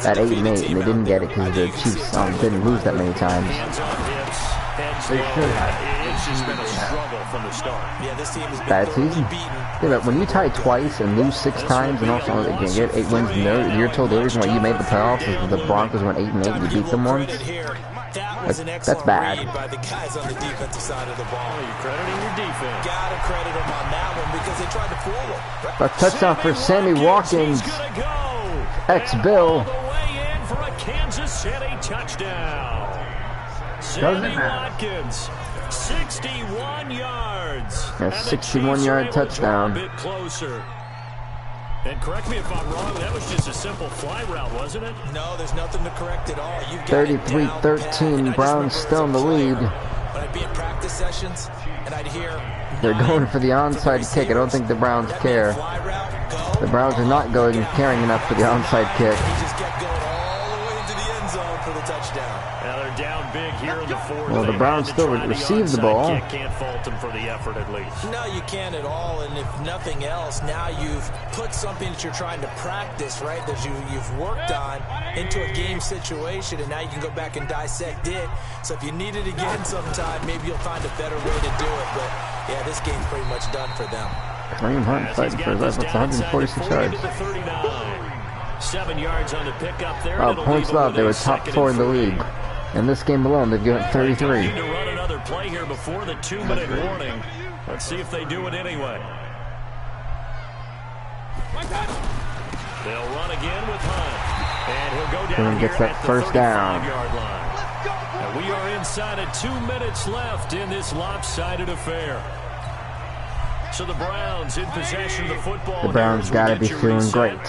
at 8-8, and they didn't get it because the Chiefs didn't lose that many times. Hands on hips, heads They low. should have. It's just been a struggle from the start. Yeah, this team has been Bad thoroughly season. beaten. Yeah, but when you tie twice and lose 6 times and also get 8 wins, you're told the reason why you made the playoffs is the Broncos went 8-8, you beat them once. Credit here. That was an That's excellent bad. read by the guys on the defensive side of the ball. You're crediting your defense. Gotta credit them on that one because they tried to fool them. A touchdown for Sammy Watkins, He's gonna go. ex-Bill. All the way in for a Kansas City touchdown. Doesn't Sammy matter. Watkins, 61 yards. A And the 61-yard Chiefs are able to draw touchdown. A bit closer. And correct me if I'm wrong, that was just a simple fly route, wasn't it? No, there's nothing to correct at all. You've got it down pat. 33-13, And I just Browns remember still in the as a player, lead. When I'd be in practice sessions and I'd hear They're going for the onside kick. I don't think the Browns care. The Browns are not caring enough for the onside kick. He just kept going all the way into the end zone for the touchdown. Now they're down big here in the fourth. Well, the Browns still receive the ball. Can't fault them for the effort at least. No, you can't at all. And if nothing else, now you've put something that you're trying to practice, right, that you've worked on into a game situation, and now you can go back and dissect it. So if you need it again sometime, maybe you'll find a better way to do it. But, yeah, this game's pretty much done for them. Kareem Hunt fighting for his life. That's 146 yards. 7 yards on the pickup there. Oh, points allowed. They were top 4 in the league. In this game alone, they've given 33. They need to run another play here before the 2-minute warning. Let's see if they do it anyway. They'll run again with Hunt. And he'll go down gets that first down. Line. And we are inside of 2 minutes left in this lopsided affair. So the Browns in possession of the football. The Browns got to be feeling great.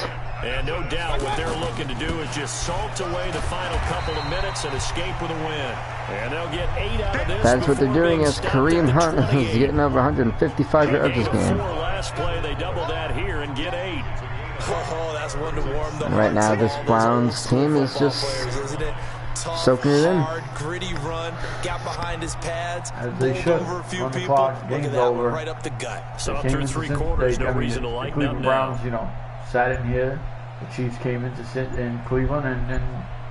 And no doubt what they're looking to do is just salt away the final couple of minutes and escape with a win. And they'll get 8 out of this. That's what they're doing as Kareem Hunt is getting over 155 yards this game. Last play, they double that here and get 8. Oh, that's one to warm the right now, this Browns team is just soaking it in. Hard, gritty run, got behind his pads, as they should. over a few On the people. clock, Look game's at that over. one, right up the gut. So up through 3 quarters, no reason to lighten up now. Browns, you know, sat in here. The Chiefs came in to sit in Cleveland and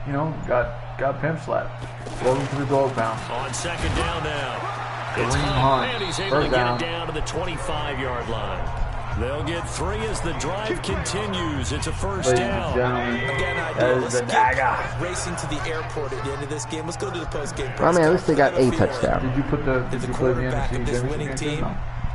you know, got pimp slapped. Welcome to the dog pound. On second down now. It's Hunt. and he's able to get it down to the 25-yard line. They'll get 3 as the drive continues. It's a first down. Again, let's get racing to the airport at the end of this game. Let's go to the post-game press. I mean, at least they got a touchdown. Did you put the quarterback of this winning team?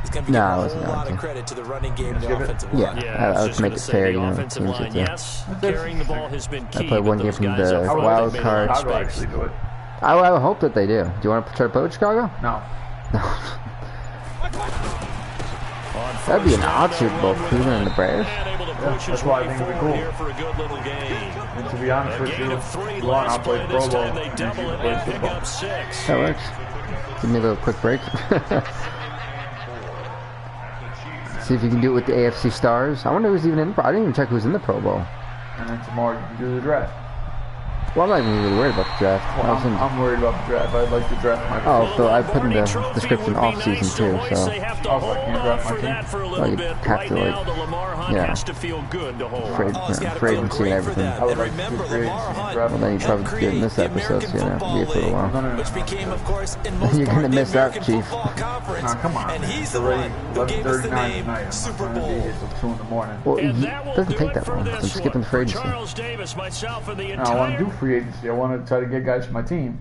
It's going to be a whole lot of credit to the running game and the offensive line. Yeah, I would make it fair, you know. Offensive line, yes, carrying the ball has been key. I played one game from the wild card. I would actually do it. I would hope that they do. Do you want to try to play with Chicago? No. That'd be an odd Super Bowl, Cleveland and the Bears. Yeah, that's why I think it'd be cool. And to be honest with you, I'll play Pro Bowl and you can play football. That works. Give me a little quick break. See if you can do it with the AFC stars. I wonder who's even in. I didn't even check who's in the Pro Bowl. And then tomorrow you can do the draft. Well, I'm not even really worried about the draft. Well, I'm worried about the draft. I'd like to draft my team. Oh, so I put in the description off season too, so. I can't draft my team. Well, you have to, like, yeah. Free agency and everything. I would like to do free agency and draft. Well, then you probably did miss episodes, so you know, be it for a while. Which became, of course, in You're gonna miss out, Chief. Come on. And he's the one who gave us the name Super Bowl. Well, it doesn't take that long. I'm skipping the free agency. No, I want to do free agency. I want to try to get guys for my team.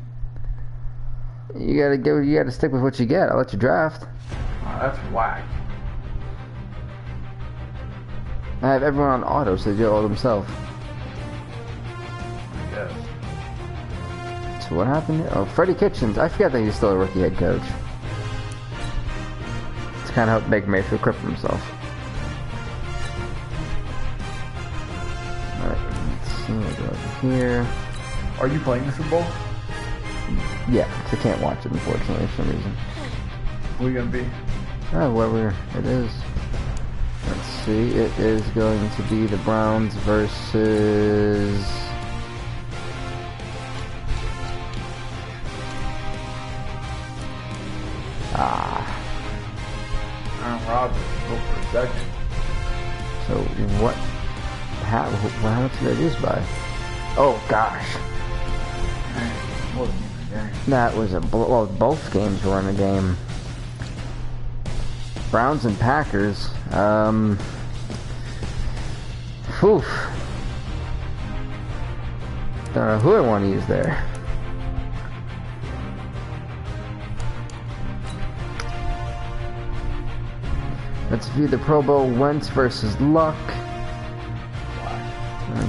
You gotta stick with what you get. I'll let you draft. That's whack. I have everyone on auto, so they do it all themselves. Yes. So what happened here? Oh, Freddie Kitchens. I forgot that he's still a rookie head coach. It's kind of how Baker Mayfield crippled himself. Alright, let's see. We'll go over here. Are you playing the Super Bowl? Yeah, 'cause I can't watch it, unfortunately, for some reason. Who are you going to be? Whoever it is. Let's see. It is going to be the Browns versus... Aaron Rodgers. Go for a second. So what? How much did I lose by? Oh gosh. That was a well. Both games were in the game. Browns and Packers. Oof. Don't know who I want to use there. Let's view the Pro Bowl. Wentz versus Luck.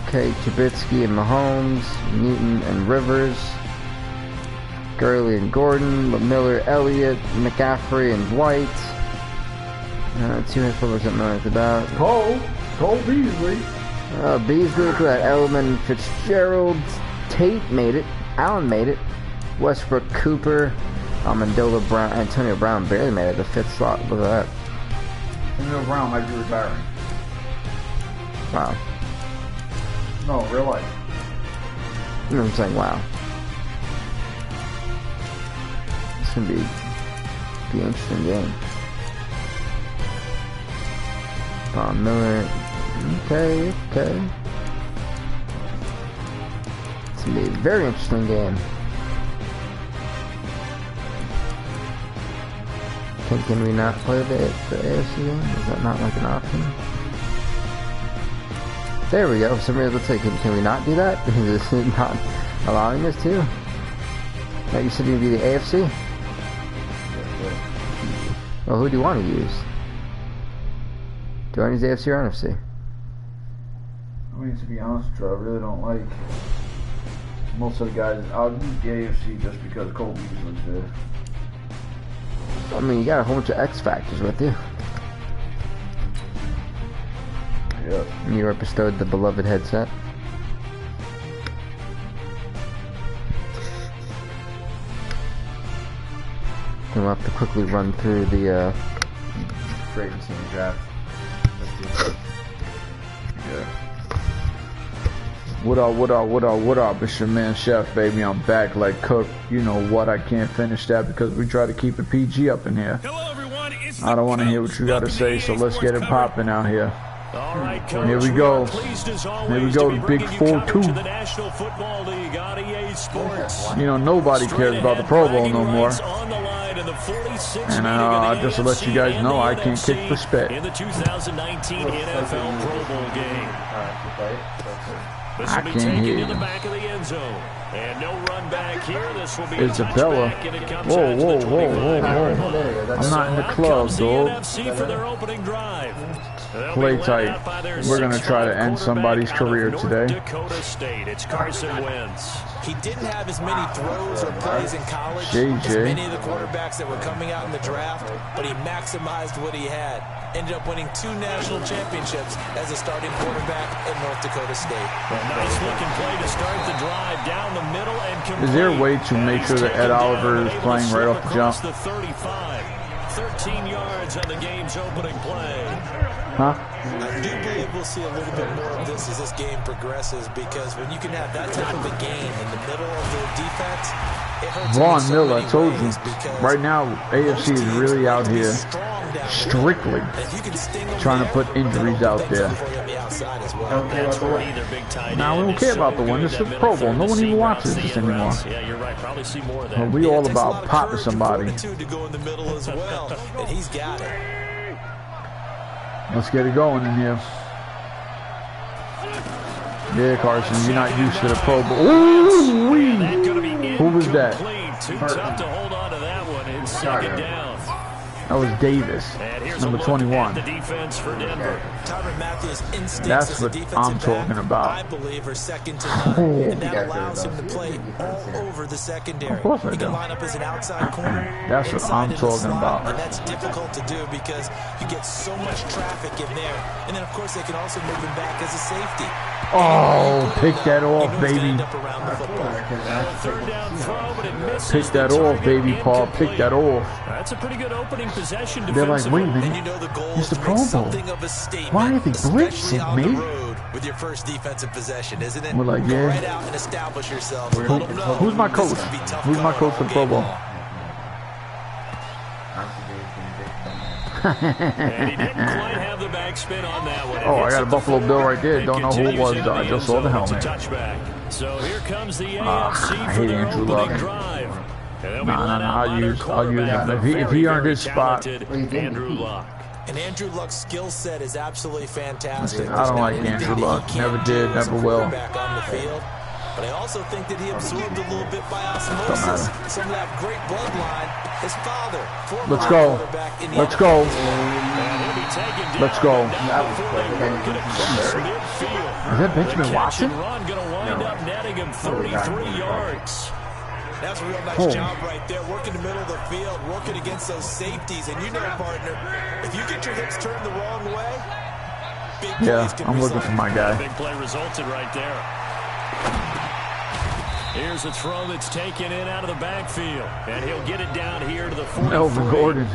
Okay, Trubisky and Mahomes, Newton and Rivers, Gurley and Gordon, Miller, Elliott, McCaffrey and White. 2 head football, something like about. Cole Beasley. Beasley, look at that. Edelman, Fitzgerald, Tate made it. Allen made it. Westbrook, Cooper, Amendola, Brown, Antonio Brown barely made it. The 5th slot. Look at that. Antonio Brown might be retiring. Wow. No, real life. You know what I'm saying? Wow. It's gonna be an interesting game. Von Miller. Okay. It's gonna be a very interesting game. Can we not play the AFC game? Is that not like an option? There we go. For some reason, let's say, can we not do that? Because this is not allowing us to. Now you said you'd be the AFC? Well, who do you want to use? Do I use AFC or NFC? I mean, to be honest, Joe, I really don't like most of the guys. I'll use the AFC just because Cole Beasley's there. I mean, you got a whole bunch of X factors with you. Yep. You were bestowed the beloved headset. And we'll have to quickly run through the free agency and draft. Yeah. What up? It's your man Chef, baby. I'm back like Cook. You know what? I can't finish that because we try to keep it PG up in here. Hello, everyone. I don't want to hear what you got to say, so let's get it popping out here. All right, Coach, here we go. Here we go. The big 4-2. The National Football League on EA Sports. You know, nobody cares about the Pro Bowl no more. And just to let you guys know, I can't kick for spit. In the 2019 NFL Pro Bowl game. This will be taken to the back of the end zone. And no run back here. This will be Isabella. Whoa. I'm not in the club, dog. for their opening drive. Play tight. We're going to try to end somebody's career today. Dakota State. It's Carson Wentz. He didn't have as many throws or plays in college as many of the quarterbacks that were coming out in the draft, but he maximized what he had. Ended up winning 2 national championships as a starting quarterback at North Dakota State. Nice looking play to start the drive down the middle and complete. Is there a way to make sure that Ed Oliver is playing right off the jump? The 35, 13 yards on the game's opening play. Huh? I do believe we'll see a little bit more of this as this game progresses, because when you can have that type of a game in the middle of the defense, it hurts. Von Miller, I told you. Right now, AFC is really out here strictly trying to put injuries out there. Now, we don't care about the win. This is the Pro Bowl. No one even watches this anymore. Yeah, you're right. Probably see more of that. We all about popping somebody. Let's get it going in here. Yeah, Carson, you're not used to the Pro Bowl. Ooh-wee. Who was that? Too tough to hold on to that one. It's second down. That was Davis, number 21. The defense for Denver. That's what I'm talking about. I believe are second to none, and that allows him to play all over the secondary. Of course I do. He can line up as an outside corner. That's what I'm talking about. And that's difficult to do because you get so much traffic in there. And then, of course, they can also move him back as a safety. Oh, pick that off, baby. Pick that off, baby, Paul. Pick that off. That's a pretty good opening possession. They're like, wait a minute. It's the Pro Bowl. Why are they blitzing me? With your first defensive possession, isn't it? We're like, yeah. Right out and establish yourself. Who's my coach? Who's my coach for the Pro Bowl? And he didn't quite have the backspin on that one. Oh, I got a Buffalo Bill right there. Don't know who it was, though. I just saw the helmet. So here comes the AFC I hate Andrew Luck. Nah, I'll use him. If he earned his spot. Andrew Luck. And Andrew Luck's skill set is absolutely fantastic. I don't like Andrew Luck. Never did, never will. Back on the field. But I also think that he absorbed a little bit by osmosis some of that great bloodline. His father, let's go. Let's go. Let's go. Is that Benjamin Watson? Run going to wind up netting him 33 yards. That's a real nice job right there, working the middle of the field, working against those safeties. And you know, partner, if you get your hips turned the wrong way, big plays can I'm looking for my guy. Big play resulted right there. Here's a throw that's taken in out of the backfield. And he'll get it down here to the 44. Melvin Gordon.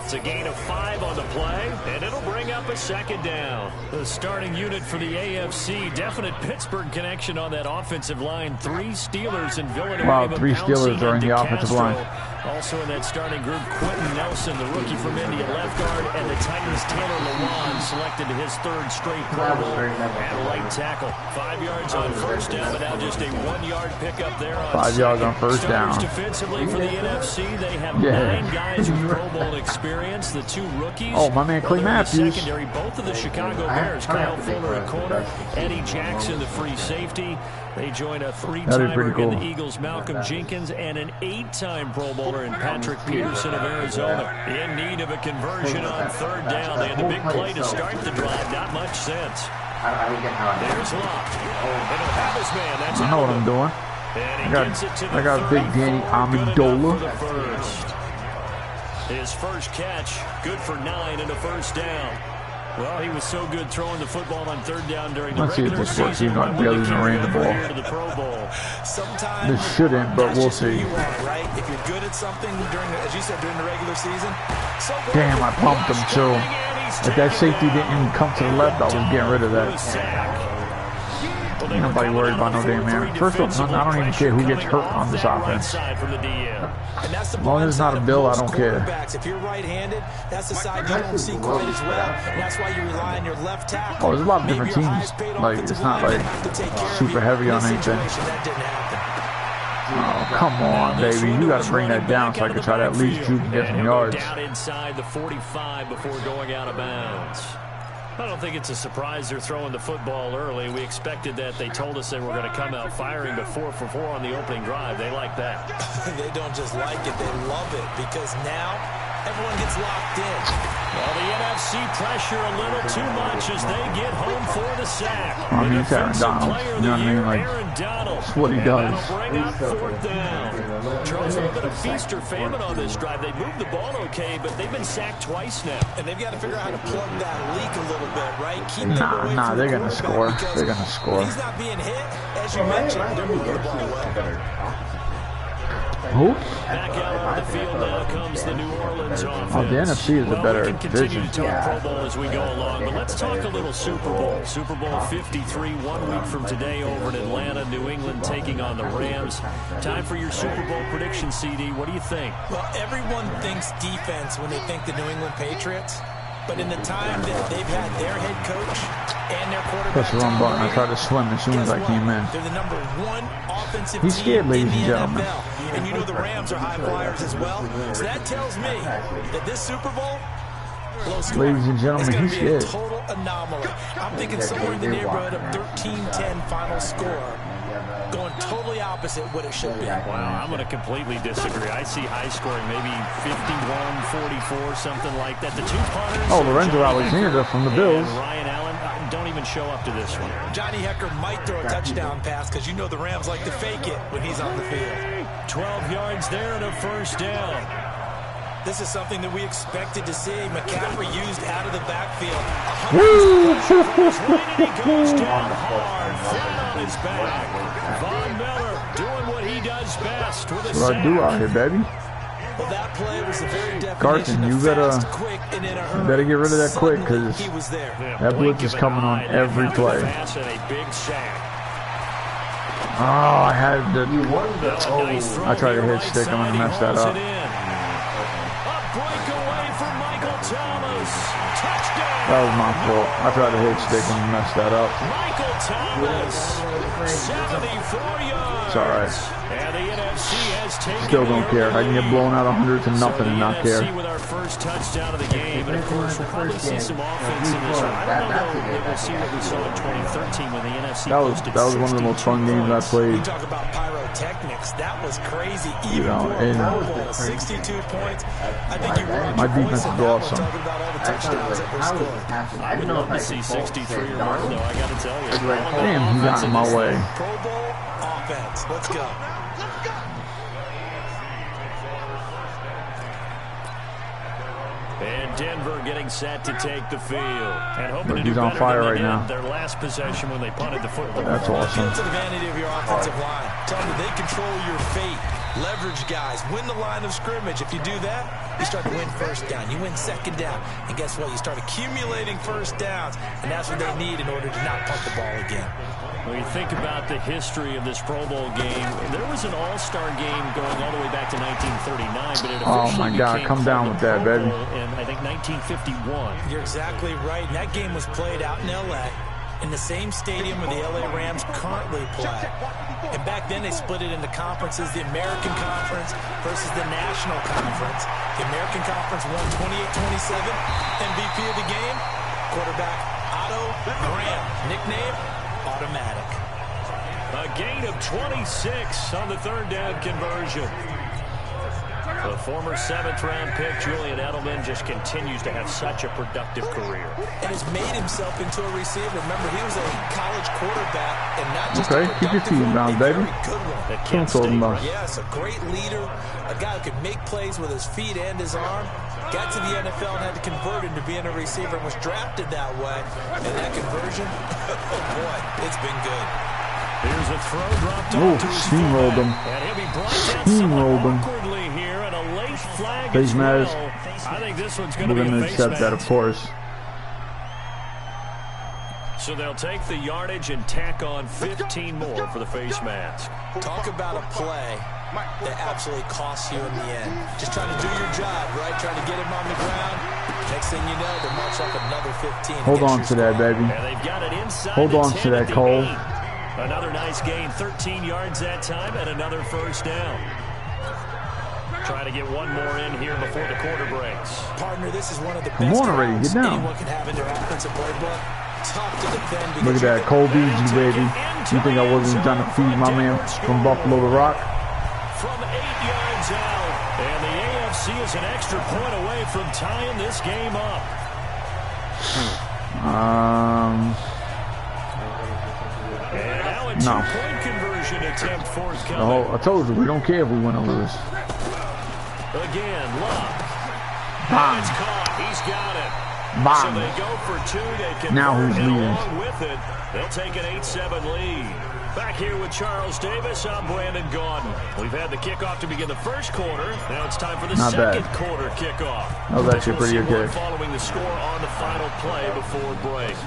It's a gain of 5 on the play, and it'll bring up a second down. The starting unit for the AFC, definite Pittsburgh connection on that offensive line. 3 Steelers and Villanova. Wow, 3 Steelers are in the offensive line. Also in that starting group, Quentin Nelson, the rookie from India, left guard, and the Titans' Taylor Lewan selected to his 3rd straight Pro Bowl at right tackle. 5 yards on first down, but now just a 1-yard pickup there on 5 yards on first down. Defensively for the NFC, they have 9 guys with Pro Bowl experience. The 2 rookies. Oh, my man Clay Matthews. Secondary, both of the Chicago Bears. Kyle Fuller at corner, Eddie Jackson, the free safety. They join a 3-timer cool. in the Eagles, Malcolm Jenkins, and an 8-time Pro Bowler in Patrick Peterson of Arizona. In need of a conversion on 3rd down. They had the big play to start the drive. Not much sense. There's Locke. And a Pappas man. That's I know what I'm doing. I got Big Danny Amendola. His first catch, good for 9 and a first down. Well, he was so good throwing the football on 3rd down during the regular season. Let's see if this works. He's barely even ran the ball. Sometimes this shouldn't, but we'll see. Right? If you're good at something during, as you said, during the regular season. Damn, I pumped him too. If that safety didn't come to the left, I was getting rid of that. Ain't nobody worried about no damn man. First off, I don't even care who gets hurt on this offense. As long as it's not a Bill, I don't care. If you're right-handed, that's the side you don't see quite as well. And that's why you rely on your left tackle. Oh, there's a lot of different teams. Like, it's not like super heavy on anything. Oh, come on, baby. You got to bring that down so I can try to at least juke and get some yards. Down inside the 45 before going out of bounds. I don't think it's a surprise they're throwing the football early. We expected that. They told us they were going to come out firing, but 4 for 4 on the opening drive. They like that. They don't just like it, they love it, because now everyone gets locked in. Well, the NFC pressure a little too much as they get home for the sack. I mean, it's Aaron Donald. You know what I mean? Like, that's what he does. Bring up 4th down. Charles, a little bit of feast or famine on this drive. They moved the ball okay, but they've been sacked twice now. And they've got to figure out how to plug that leak a little bit, right? Keep them Nah, they're going to score. They're going to score. He's not being hit, as you mentioned. They're moving the ball well. Who? Back out on the field now comes the New Orleans offense. Oh, the NFC is a better we can continue division. to talk Pro Bowl as we go along, but let's talk a little Super Bowl. Super Bowl 53, 1 week from today over in Atlanta, New England taking on the Rams. Time for your Super Bowl prediction, CD. What do you think? Well, everyone thinks defense when they think the New England Patriots. But in the time that they've had their head coach and their quarterback, press the wrong button. I tried to swim as soon as I came in. They're the number 1 offensive He's scared, team in ladies the and gentlemen. NFL. And you know the Rams are high flyers as well. So that tells me that this Super Bowl, low score, ladies and gentlemen, is going he's to be a scared. total anomaly. I'm thinking somewhere in the neighborhood of 13-10 final score. Going totally opposite what it should be. Wow, I'm going to completely disagree. I see high scoring, maybe 51-44, something like that. The 2 punters. Oh, Lorenzo Alexander from the Bills. Ryan Allen don't even show up to this one. Johnny Hecker might throw a touchdown pass because you know the Rams like to fake it when he's on the field. 12 yards there and a first down. This is something that we expected to see. McCaffrey used out of the backfield. And he goes down hard, flat on his back. Von Miller doing what he does best with a That's what I do out here, baby. Well, that play was the very definition Carson, you of fast, quick, and in a hurry. better get rid of that quick, because he was there. that blitz is coming on every play. Oh, I had the... I tried to hit stick. I'm going to mess that up. That was my fault. I tried to hit stick and messed that up. Michael Thomas, 74 yards. It's all right. And the NFC has taken Still don't care. I can get blown out 100 to nothing and not care. with our first touchdown of the game, and of course we'll probably see some offense in this one. I don't know if we'll see what we saw in 2013 when the NFC that was one of the most fun games I played. You talk about pyrotechnics. That was crazy. Even You know, for a Pro Bowl, 62 points. I think you won. My defense is awesome. Talking about all the touchdowns that were scored. I would love to see 63 or more, though, I got to tell you. Damn, he got in my way. Pro Bowl offense. Let's go. And Denver getting set to take the field. And hoping to do He's on better fire than right they did now. their last possession when they punted the football. That's awesome. Appeal to the vanity of your offensive line. Tell them that they control your fate. leverage guys, win the line of scrimmage. If you do that, you start to win first down. You win second down. And guess what? You start accumulating first downs, and that's what they need in order to not punt the ball again. When you think about the history of this Pro Bowl game, there was an all-star game going all the way back to 1939, but it officially became come down with that, baby. In, I think, 1951. You're exactly right. And that game was played out in L.A., in the same stadium where the L.A. Rams currently play. And back then they split it into conferences, the American Conference versus the National Conference. The American Conference won 28-27. MVP of the game, quarterback Otto Graham, nickname Automatic. A gain of 26 on the third down conversion. The former 7th-round pick, Julian Edelman, just continues to have such a productive career. And has made himself into a receiver. Remember, he was a college quarterback, and not just a productive one, a very good one. Yes, a great leader, a guy who could make plays with his feet and his arm. Got to the NFL and had to convert into being a receiver and was drafted that way. And that conversion, oh boy, it's been good. Here's a throw dropped off to his steamrolled him. And he'll be brought down somewhat awkwardly here, and a late flag as well. I think this one's going to be a face accept that, of course. So they'll take the yardage and tack on 15 more for the face mask. Talk about a play that absolutely costs you in the end. Just trying to do your job, right? Trying to get him on the ground. Next thing you know, they march up another 15. Hold on to that, baby. And they've got it inside. Hold on to that, Cole. Another nice gain, 13 yards that time, and another first down. Trying to get one more in here before the quarter breaks. Partner, this is one of the best get down. anyone can have in their offensive playbook. Tough to defend. Look at that, Cole BG, baby. You think I wasn't trying to feed my man from Buffalo to Rock? From 8 yards out, and the AFC is an extra point away from tying this game up. And now a two-point conversion attempt forthcoming. I told you, we don't care if we win or lose. Again, Luck. Bang. It's caught. He's got it. Bang. So they go for two. They can now who's leading? Along with it, they'll take an 8-7 lead. Back here with Charles Davis, I'm Brandon Gaudin. We've had the kickoff to begin the first quarter. Now it's time for the second quarter kickoff. That was actually pretty okay. Following the score on the final play before break.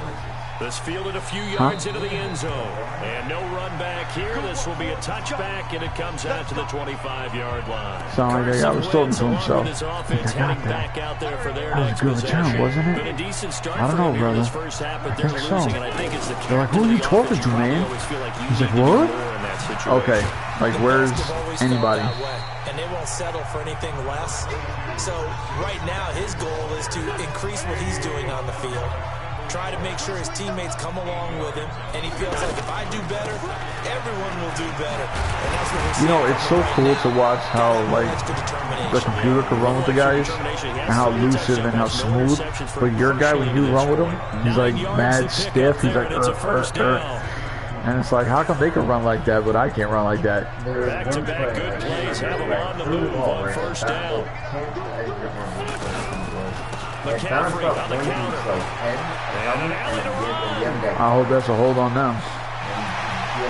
This fielded a few yards into the end zone. And no run back here. This will be a touchback, and it comes out to the 25-yard line. Sound like I was talking to himself. His offense heading back out there for their that was a good return, wasn't it? Been a decent start I don't know, brother. First half, but I think so. losing, and I think it's the they're like, who are you talking to, man? He's like, what? Okay, like, where's anybody? And they won't settle for anything less. So right now, his goal is to increase what he's doing on the field. Try to make sure his teammates come along with him, and he feels like if I do better, everyone will do better. And that's what we're seeing. You know, it's so cool to watch how, like, the computer can run with the guys, and how lucid and how smooth. But your guy, when you run with him, he's like mad stiff. He's like, And it's like, how come they can run like that, but I can't run like that? Back-to-back good plays have them on the move on first down. McCaffrey on the counter. And an alley to run. I hope that's a hold on them. He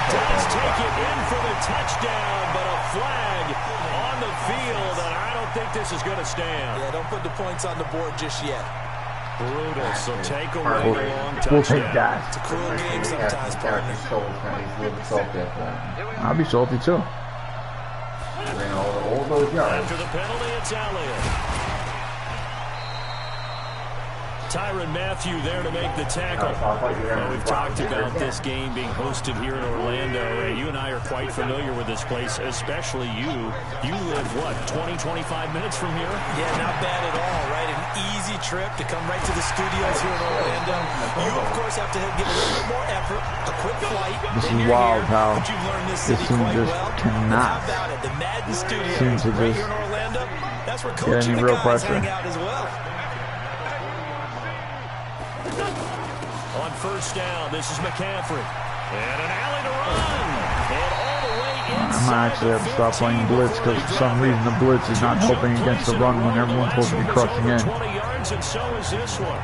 does take it in for the touchdown, but a flag on the field, and I don't think this is going to stand. Yeah, don't put the points on the board just yet. Brutal, so take away the long touchdown. We'll take that. It's a cruel game sometimes, partner. I'll be salty too. After the penalty, it's Elliott. Tyrann Mathieu there to make the tackle. Well, we've talked about this game being hosted here in Orlando, and you and I are quite familiar with this place, especially you. You live, what, 20, 25 minutes from here? Yeah, not bad at all, right? An easy trip to come right to the studios here in Orlando. You, of course, have to give a little bit more effort, a quick flight. This is wild how this team just cannot the Madden studios seem to right just here in Orlando. That's where get any real pressure. hang out as well. On first down, this is McCaffrey. And an alley to run. And all the way inside. I might actually have to stop playing blitz because for some reason the blitz is not helping against the run when everyone's supposed to be crushing in. 20 yards, and so is this one.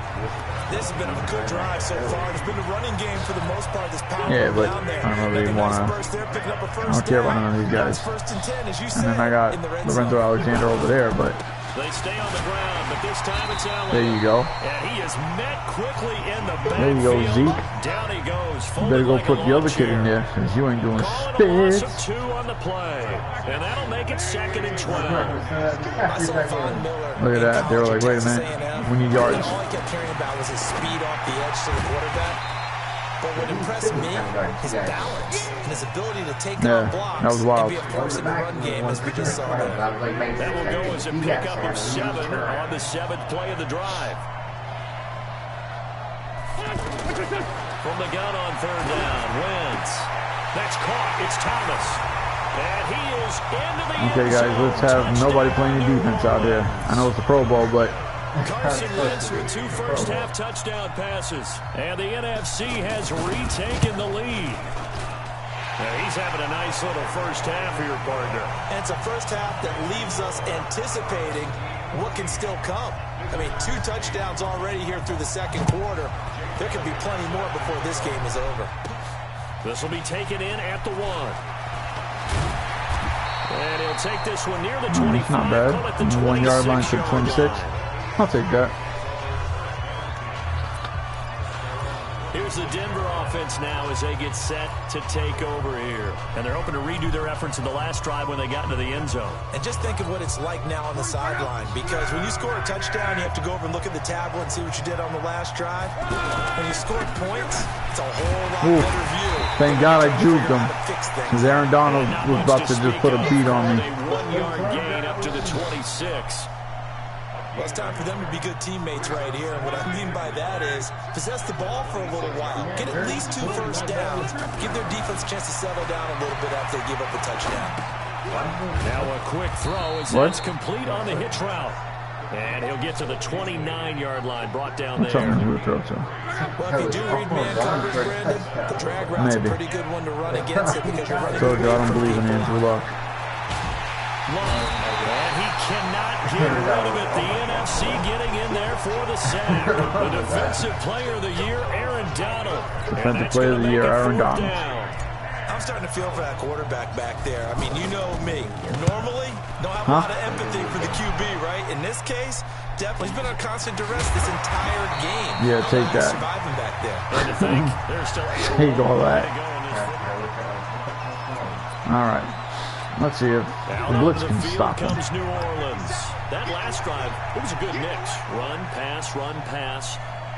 This has been a good drive so far. It's been the running game for the most part. This power but down there. I don't really want to. I don't care about none of these guys. And then I got Lorenzo Alexander over there, but they stay on the ground, but this time it's Allen. There you go. And he is met quickly in the backfield. There you go, Zeke. Down he goes. You better go put the other kid in there, because you ain't doing shit. Two on the play, and that'll make it 2nd and 12. Look at that. They were like, wait a minute, we need yards. All he kept caring about was his speed off the edge to the quarterback. But what impressed me, his balance and his ability to take on blocks that was wild. and be a force in the run game, as we just saw there. That will go as a pickup of 7 on the 7th play of the drive. From the gun on 3rd down, Wentz. That's caught. It's Thomas. And he is into the Okay, guys, let's have nobody playing the defense out here. I know it's a Pro Bowl, but Carson Wentz with 2 first-half touchdown passes. And the NFC has retaken the lead. Now he's having a nice little first half here, partner. And it's a first half that leaves us anticipating what can still come. I mean, 2 touchdowns already here through the 2nd quarter. There could be plenty more before this game is over. This will be taken in at the 1. And he'll take this one near the 25. It's not bad. The 1 yard line to 26. I'll take that. Here's the Denver offense now as they get set to take over here. And they're hoping to redo their efforts in the last drive when they got into the end zone. And just think of what it's like now on the sideline, because when you score a touchdown, you have to go over and look at the tablet and see what you did on the last drive. When you score points, it's a whole lot better view. Thank God I juked him, because Aaron Donald was about to just put a beat on me. A 1-yard gain up to the 26. Well, it's time for them to be good teammates right here. And what I mean by that is possess the ball for a little while. Get at least 2 first downs. Give their defense a chance to settle down a little bit after they give up a touchdown. Now a quick throw as that's complete on the hitch route. And he'll get to the 29-yard line, brought down there. Well, if you do read man coverage, Brandon, the drag route's a pretty good one to run against it because you're running. So I don't believe in Andrew Luck. And he cannot get rid of it. The NFC getting in there for the sack. The defensive player of the year, Aaron Donald. Defensive player of the year, Aaron Donald. I'm starting to feel for that quarterback back there. I mean, you know me. Normally, don't have a lot of empathy for the QB, right? In this case, definitely. He's been on constant duress this entire game. Yeah, take that. Surviving back there. And to think, there's still take all that. All right. Let's see if the blitz can stop him. Comes New Orleans. That last drive, it was a good mix. Run, pass.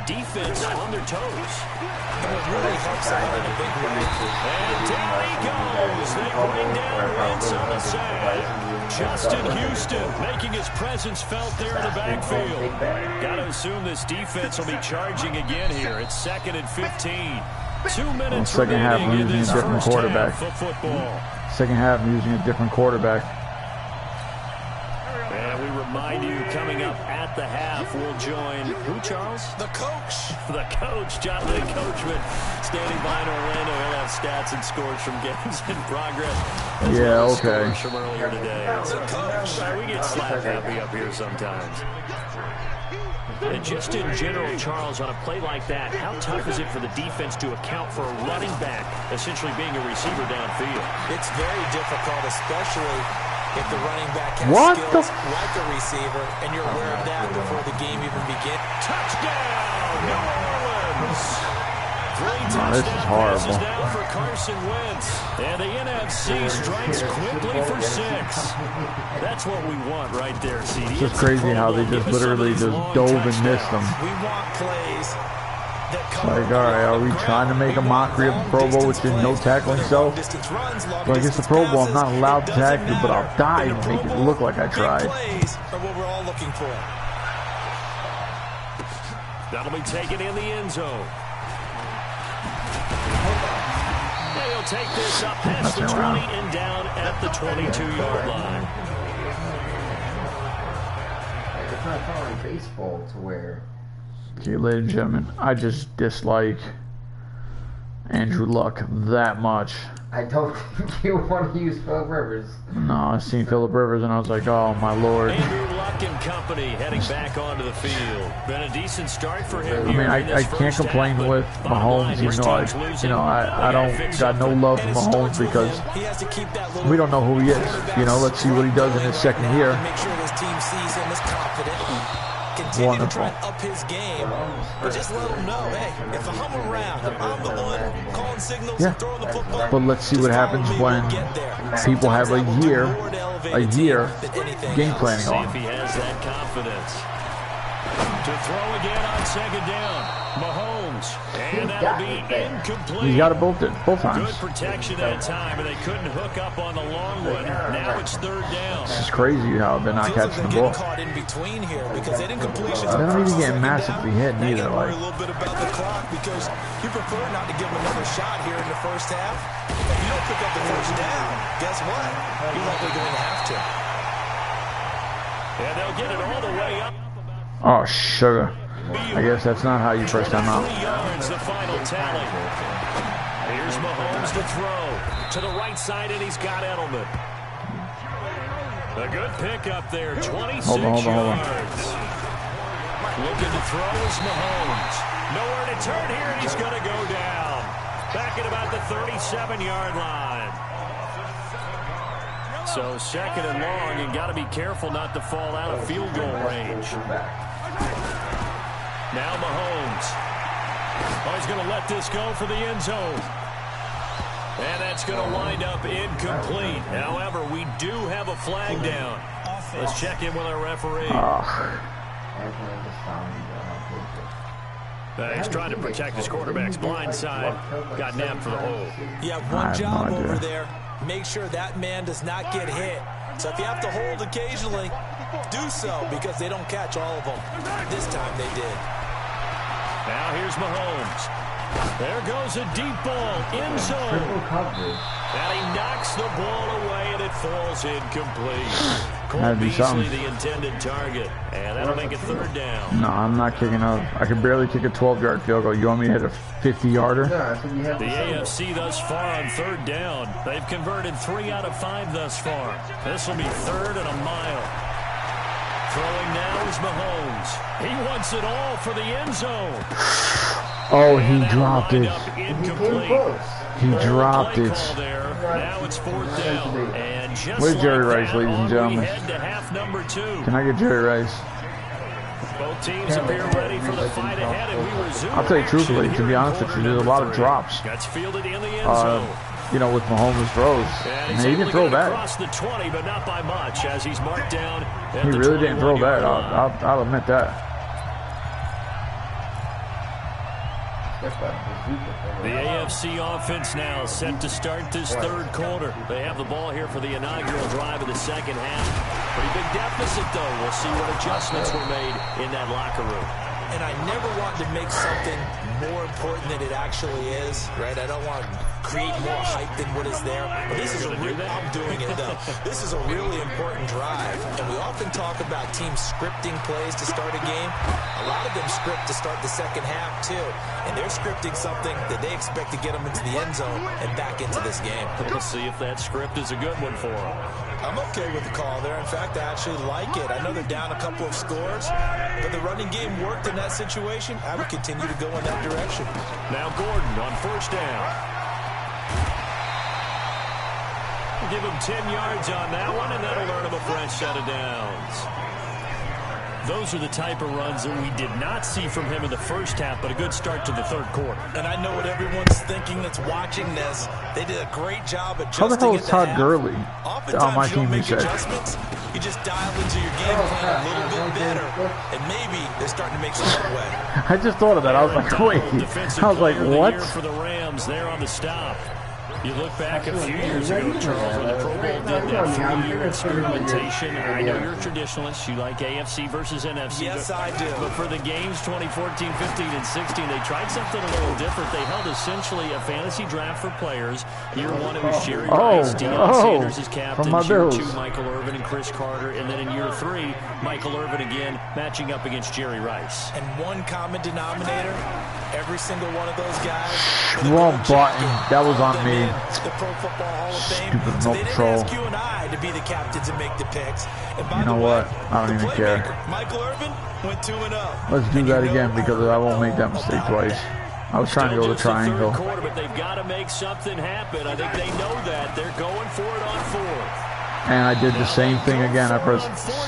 Defense on their toes. It really helps out in a big way. And down he goes. They bring down Wentz on the sack. Justin Houston making his presence felt there in the backfield. Got to assume this defense will be charging again here. It's 2nd and 15. 2 minutes second half, we're using a different quarterback. Second half, we're using a different quarterback. And we remind you, coming up at the half, we'll join who, Charles? The coach. The coach, Jonathan Coachman, standing by in Orlando. He'll have stats and scores from games in progress. Yeah, okay. Scores from earlier today. We get slap happy up here sometimes. And just in general, Charles, on a play like that, how tough is it for the defense to account for a running back essentially being a receiver downfield? It's very difficult, especially if the running back has skills like a receiver, and you're aware of that before the game even begins. Touchdown, New Orleans! 3 this is horrible. Now for Carson Wentz, and the NFC strikes quickly for 6. That's what we want right there, CD. It's just crazy how they just literally just dove and missed them. We want plays that come like, all right, are we trying to make a mockery of the Pro Bowl, which is no tackling self? Like, it's the Pro Bowl, I'm not allowed to tackle you, but I'll die and make it look like I tried. Plays are what we're all looking for. That'll be taken in the end zone. They'll take this up past the 20 and down at the 22-yard line. It's not following baseball to where. Okay, ladies and gentlemen, I just dislike Andrew Luck that much. I don't think you want to use Phillip Rivers. No, I seen Phillip Rivers and I was like, oh my lord. Andrew Luck Vink and company heading back onto the field. Been a decent start for him. I mean, I can't complain with Mahomes, even though I don't got no love for Mahomes because we don't know who he is. You know, let's see what he does in his second year. Make sure his team sees him as confident. Continue to try and up his game, but just let him know, hey, if I'm around, if I'm the one calling signals and throwing the football. But let's see what happens when people have a year game planning on. See if he has that confidence. To throw again on second down. Mahomes. And that'll be incomplete. He's got it both times. Good protection that time, and they couldn't hook up on the long one. Now it's third down. This is crazy how they're not catching the ball. Caught in between here because they didn't completion. They're not even getting massively hit neither. Like a little bit about the clock because you prefer not to give them another shot here in the first half. If you don't pick up the first down, guess what? You're likely going to have to. Yeah, they'll get it all the way up. Oh, sugar. I guess that's not how you press time out. 3 yards, the final tally. Here's Mahomes to throw. To the right side, and he's got Edelman. A good pickup there, 26 yards. Looking to throw is Mahomes. Nowhere to turn here, and he's going to go down. Back at about the 37-yard line. So second and long, and got to be careful not to fall out of field goal range. Now Mahomes. Oh, he's going to let this go for the end zone. And that's going to wind up incomplete. However, we do have a flag down. Let's check in with our referee. He's trying to protect his quarterback's blind side. Got nabbed for the hold. Yeah, one job over there. Make sure that man does not get hit. So if you have to hold occasionally, do so because they don't catch all of them. This time they did. Now here's Mahomes. There goes a deep ball, end zone. And he knocks the ball away, and it falls incomplete. Cole Beasley, the intended target, and that'll make it third down. No, I'm not kicking up. I can barely kick a 12-yard field goal. You want me to hit a 50-yarder? The AFC thus far on third down. They've converted 3 out of 5 thus far. This will be third and a mile. Throwing now is Mahomes. He wants it all for the end zone. Oh, he dropped it. He dropped it. Now it's fourth down. And just where's Jerry like Rice, ladies and gentlemen? To half number 2. Can I get Jerry Rice? Both teams appear ready for the fight ahead, and we resume. I'll tell you truthfully, to be honest with you, there's a lot of drops. Gets fielded in the end zone. You know, with Mahomes' throws. And he didn't throw bad. Across the 20, but not by much, as he's marked down. He really didn't throw bad. I'll admit that. The AFC offense now set to start this third quarter. They have the ball here for the inaugural drive of the second half. Pretty big deficit, though. We'll see what adjustments were made in that locker room. And I never want to make something more important than it actually is, right? I don't want to create more hype than what is there. But this is I'm doing it, though. This is a really important drive. And we often talk about teams scripting plays to start a game. A lot of them script to start the second half, too. And they're scripting something that they expect to get them into the end zone and back into this game. We'll see if that script is a good one for them. I'm okay with the call there. In fact, I actually like it. I know they're down a couple of scores, but the running game worked in that situation. I would continue to go in that direction. Now Gordon on first down. We'll give him 10 yards on that one, and that'll earn him a fresh set of downs. Those are the type of runs that we did not see from him in the first half, but a good start to the third quarter. And I know what everyone's thinking that's watching this. They did a great job adjusting. How the hell is Todd Gurley on my team? You just dial into your game plan a little bit better, and maybe they're starting to make some headway. I just thought of that. I was like, wait. I was like, what? For the Rams there on the stop. You look back a few years ago, Charles, when the Pro Bowl did that 4-year experimentation. I know you're a traditionalist. You like AFC versus NFC. Yes, I do. But for the games 2014, 15, and 16, they tried something a little different. They held essentially a fantasy draft for players. Year 1, it was Jerry Rice, Deion Sanders as captain. Year 2, Michael Irvin and Chris Carter. And then in year 3, Michael Irvin again matching up against Jerry Rice. And one common denominator, every single one of those guys. Wrong button. That was on me. The Pro Football Hall of Fame. Stupid so they didn't troll. ask you and I to be the captains and make the picks. And by you know what? I don't even care. Michael Irvin went 2-0. Let's do that again because I won't make that mistake twice. I was trying to go to triangle. Quarter, but they've got to make something happen. I think they know that. They're going for it on fourth. And I did the same thing again. I pressed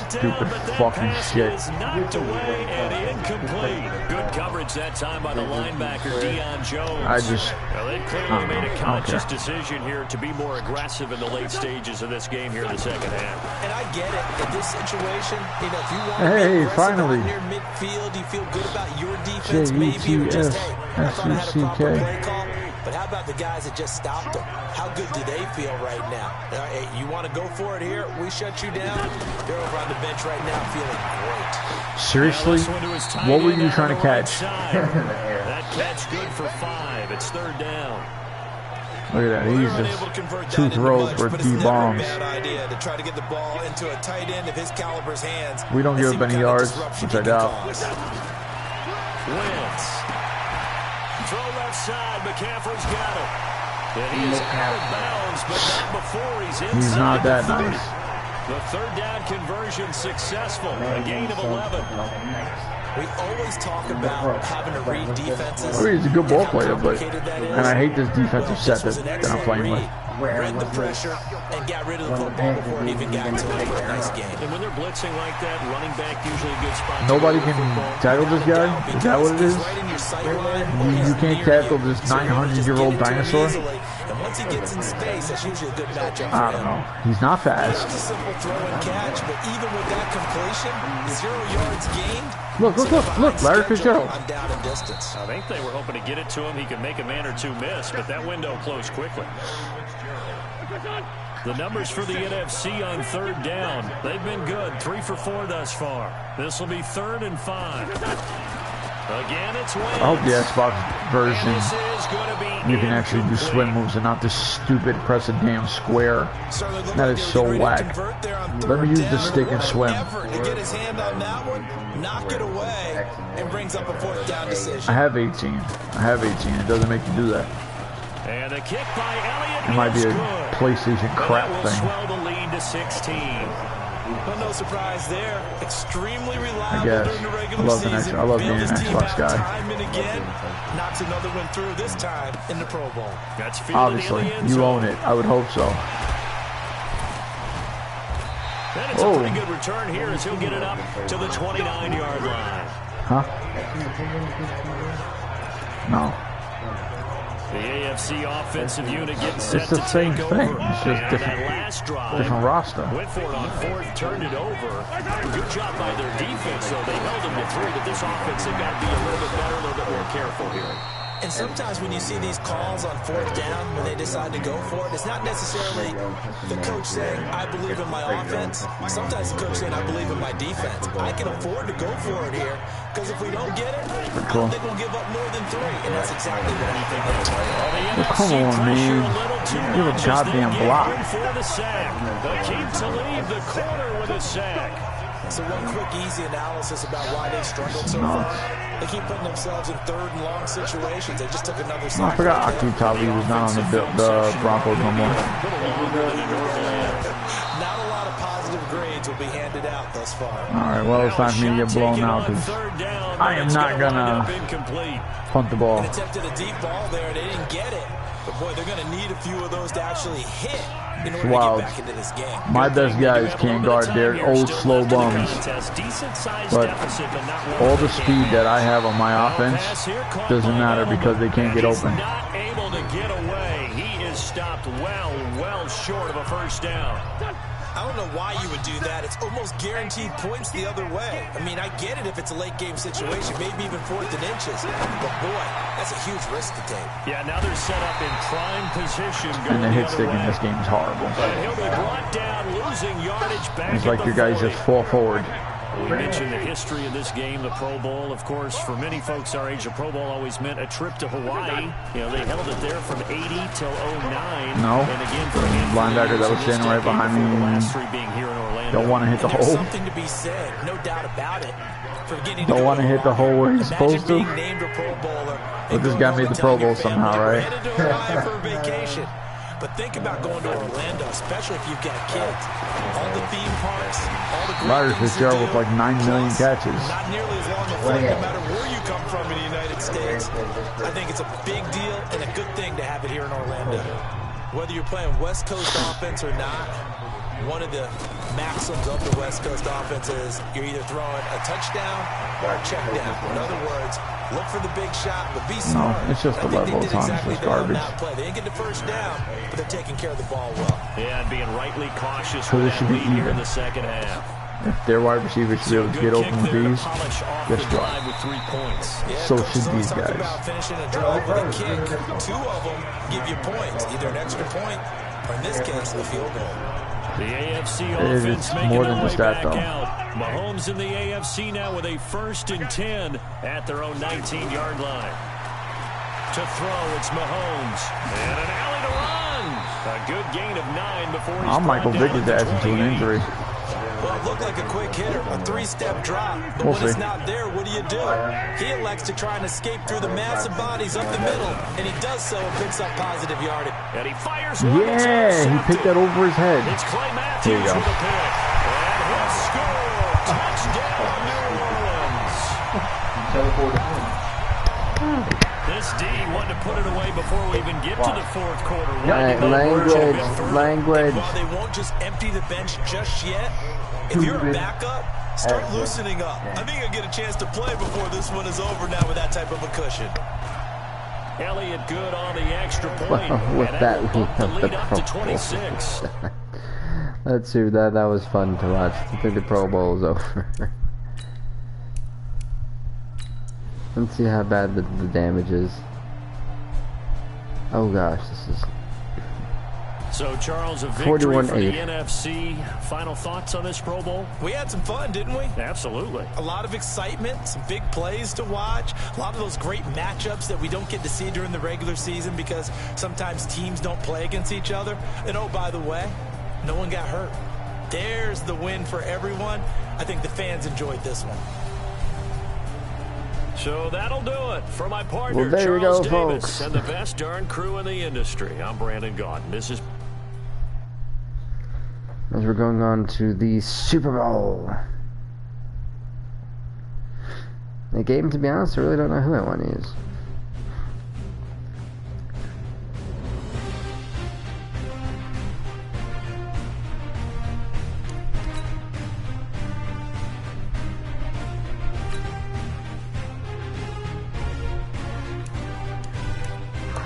stupid fucking shit. Knocked away and incomplete. Good coverage that time by the linebacker, Deion Jones. I just... Well, they clearly made a conscious decision here to be more aggressive in the late stages of this game here in the second half. And I get it. In this situation, you know, if you want to be finally. near midfield, you feel good about your defense, maybe, or just, hey, I thought I had a proper play call. But how about the guys that just stopped them? How good do they feel right now? Hey, you want to go for it here? We shut you down. They're over on the bench right now feeling great. Seriously? What were you trying to catch? That catch good for 5. It's third down. Look at that. He's just 2 throws for D bombs. Bad idea to try to get the ball into a tight end of his caliber's hands. We don't give up any yards, which I doubt. Wentz. Throw left side. McCaffrey's got it. And he is out of bounds, but not before he's inside. He's not that nice. The third down conversion successful. A gain of 11. We always talk about having to read defenses. I mean, he's a good ball player, but and I hate this defensive set that I'm playing with. Read the pressure and got rid of the football before it even got to a nice game. And when they're blitzing like that, running back usually a good spot. Nobody can tackle this guy? Is that what it is? You can't tackle this 900-year-old dinosaur? And once he gets in space, that's usually a good matchup. I don't know. He's not fast. It's a simple throw and catch, but even with that completion, 0 yards gained. Look, Larry Fitzgerald. I'm down in distance. I think they were hoping to get it to him. He could make a man or two miss, but that window closed quickly. The numbers for the NFC on third down. They've been good. 3 for 4 thus far. This will be 3rd and 5. Again, it's Wentz. I hope the Xbox version you can actually do swim moves and not this stupid press a damn square. That is so whack. Let me use the stick and swim. To get his hand on that one, knock it away, and brings up a 4th down decision. I have 18. It doesn't make you do that. And a kick by Elliott. It might be a PlayStation crap thing. Swell the lead to 16. Well, no surprise there. Extremely reliable during the regular season. I love being an Xbox guy. Time and again, knocks another one through. This time in the Pro Bowl. That's obviously you own it. I would hope so. And it's a pretty good return here as he'll get it up to the 29-yard line. Huh? No. The AFC offensive unit getting set it's the to same take thing. over. It's just different roster. Went for it on 4th, turned it over. Good job by their defense, though. They held them to 3, but this offense, they've got to be a little bit better, a little bit more careful here. And sometimes when you see these calls on 4th down, when they decide to go for it, it's not necessarily the coach saying, I believe in my offense. Sometimes the coach saying, I believe in my defense. I can afford to go for it here, because if we don't get it, I don't think we'll give up more than 3. And that's exactly what happened. Come on, man. Give a goddamn block. They keep to leave the corner with a sack. So one quick, easy analysis about why they struggled so far. They keep putting themselves in 3rd and long situations. They just took another sack. I forgot Akutabi was not on the Broncos no more. Not a lot of positive grades will be handed out thus far. All right, well, it's time for me to get blown out because I am not going to punt the ball. They attempted a deep ball there, and they didn't get it. But, boy, they're going to need a few of those to actually hit in order to get back into this game. My best guys can't guard their old slow bums. But all the speed that I have on my offense doesn't matter because they can't get open. Not able to get away. He is stopped well short of a 1st down. I don't know why you would do that. It's almost guaranteed points the other way. I mean, I get it if it's a late game situation, maybe even 4th and inches. But, boy, that's a huge risk to take. Yeah, now they're set up in prime position. And the hit stick in this game is horrible. And he'll be brought down, losing yardage back. It's like your guys just fall forward. We mentioned the history of this game, the Pro Bowl. Of course, for many folks our age, the Pro Bowl always meant a trip to Hawaii. You know, they held it there from 80 till 09. No. And again, for linebacker that was standing right behind me don't want to hit the hole. Something to be said, no doubt about it. Don't want to hit the hole where he's supposed to. But this guy made the Pro Bowl somehow, right? But think about going to Orlando, especially if you've got kids. All the theme parks, all the Rodgers this year with like 9 million catches. Not nearly as long a flight, no matter where you come from in the United States. I think it's a big deal and a good thing to have it here in Orlando. Whether you're playing West Coast offense or not, one of the maxims of the West Coast offense is you're either throwing a touchdown or a check down. In other words, look for the big shot, but be smart. No, it's just the level of time. It's just garbage. They didn't get the first down, but they're taking care of the ball well. Yeah, and being rightly cautious So with this should that be lead here in even. the second half. If their wide receivers should be able to get open with these, guess what? With 3 points. Yeah, So Coach should Zone's these talking guys. about finishing a drive with a kick. 2 of them give you points, either an extra point or, in this case, a field goal. The AFC It offense is making more their than way just that, back though. out. Mahomes in the AFC now with a 1st and 10 at their own 19-yard line. To throw, it's Mahomes. And an alley to run. A good gain of 9 before he's Michael brought Vick down is at the asking to an 28. injury. Well, it looked like a quick hitter, a 3-step drop. But We'll when it's see. not there, what do? He elects to try and escape through the massive bodies up the middle, and he does so and picks up positive yardage. And he fires one. It's Yeah, he intercepted. picked that over his head. It's Clay Here Matthews you go. with a pick. And he'll score. Touchdown, New Orleans. This D wanted to put it away before we even get to the 4th quarter. Language. While they won't just empty the bench just yet, if you're a backup, start loosening up. I think you'll get a chance to play before this one is over now with that type of a cushion. Elliott good on the extra point. With and that will bump the lead lead of up the to Pro Bowl. 26. Let's see, that was fun to watch. I think the Pro Bowl is over. Let's see how bad the damage is. Oh gosh, this is... So, Charles, a victory for the 41-8. NFC. Final thoughts on this Pro Bowl? We had some fun, didn't we? Absolutely. A lot of excitement, some big plays to watch, a lot of those great matchups that we don't get to see during the regular season because sometimes teams don't play against each other. And oh, by the way, no one got hurt. There's the win for everyone. I think the fans enjoyed this one. So that'll do it for my partner, Well, there you Charles go, Davis, folks. and the best darn crew in the industry. I'm Brandon Gaudin. This is... As we're going on to the Super Bowl. The game, to be honest, I really don't know who I want to use.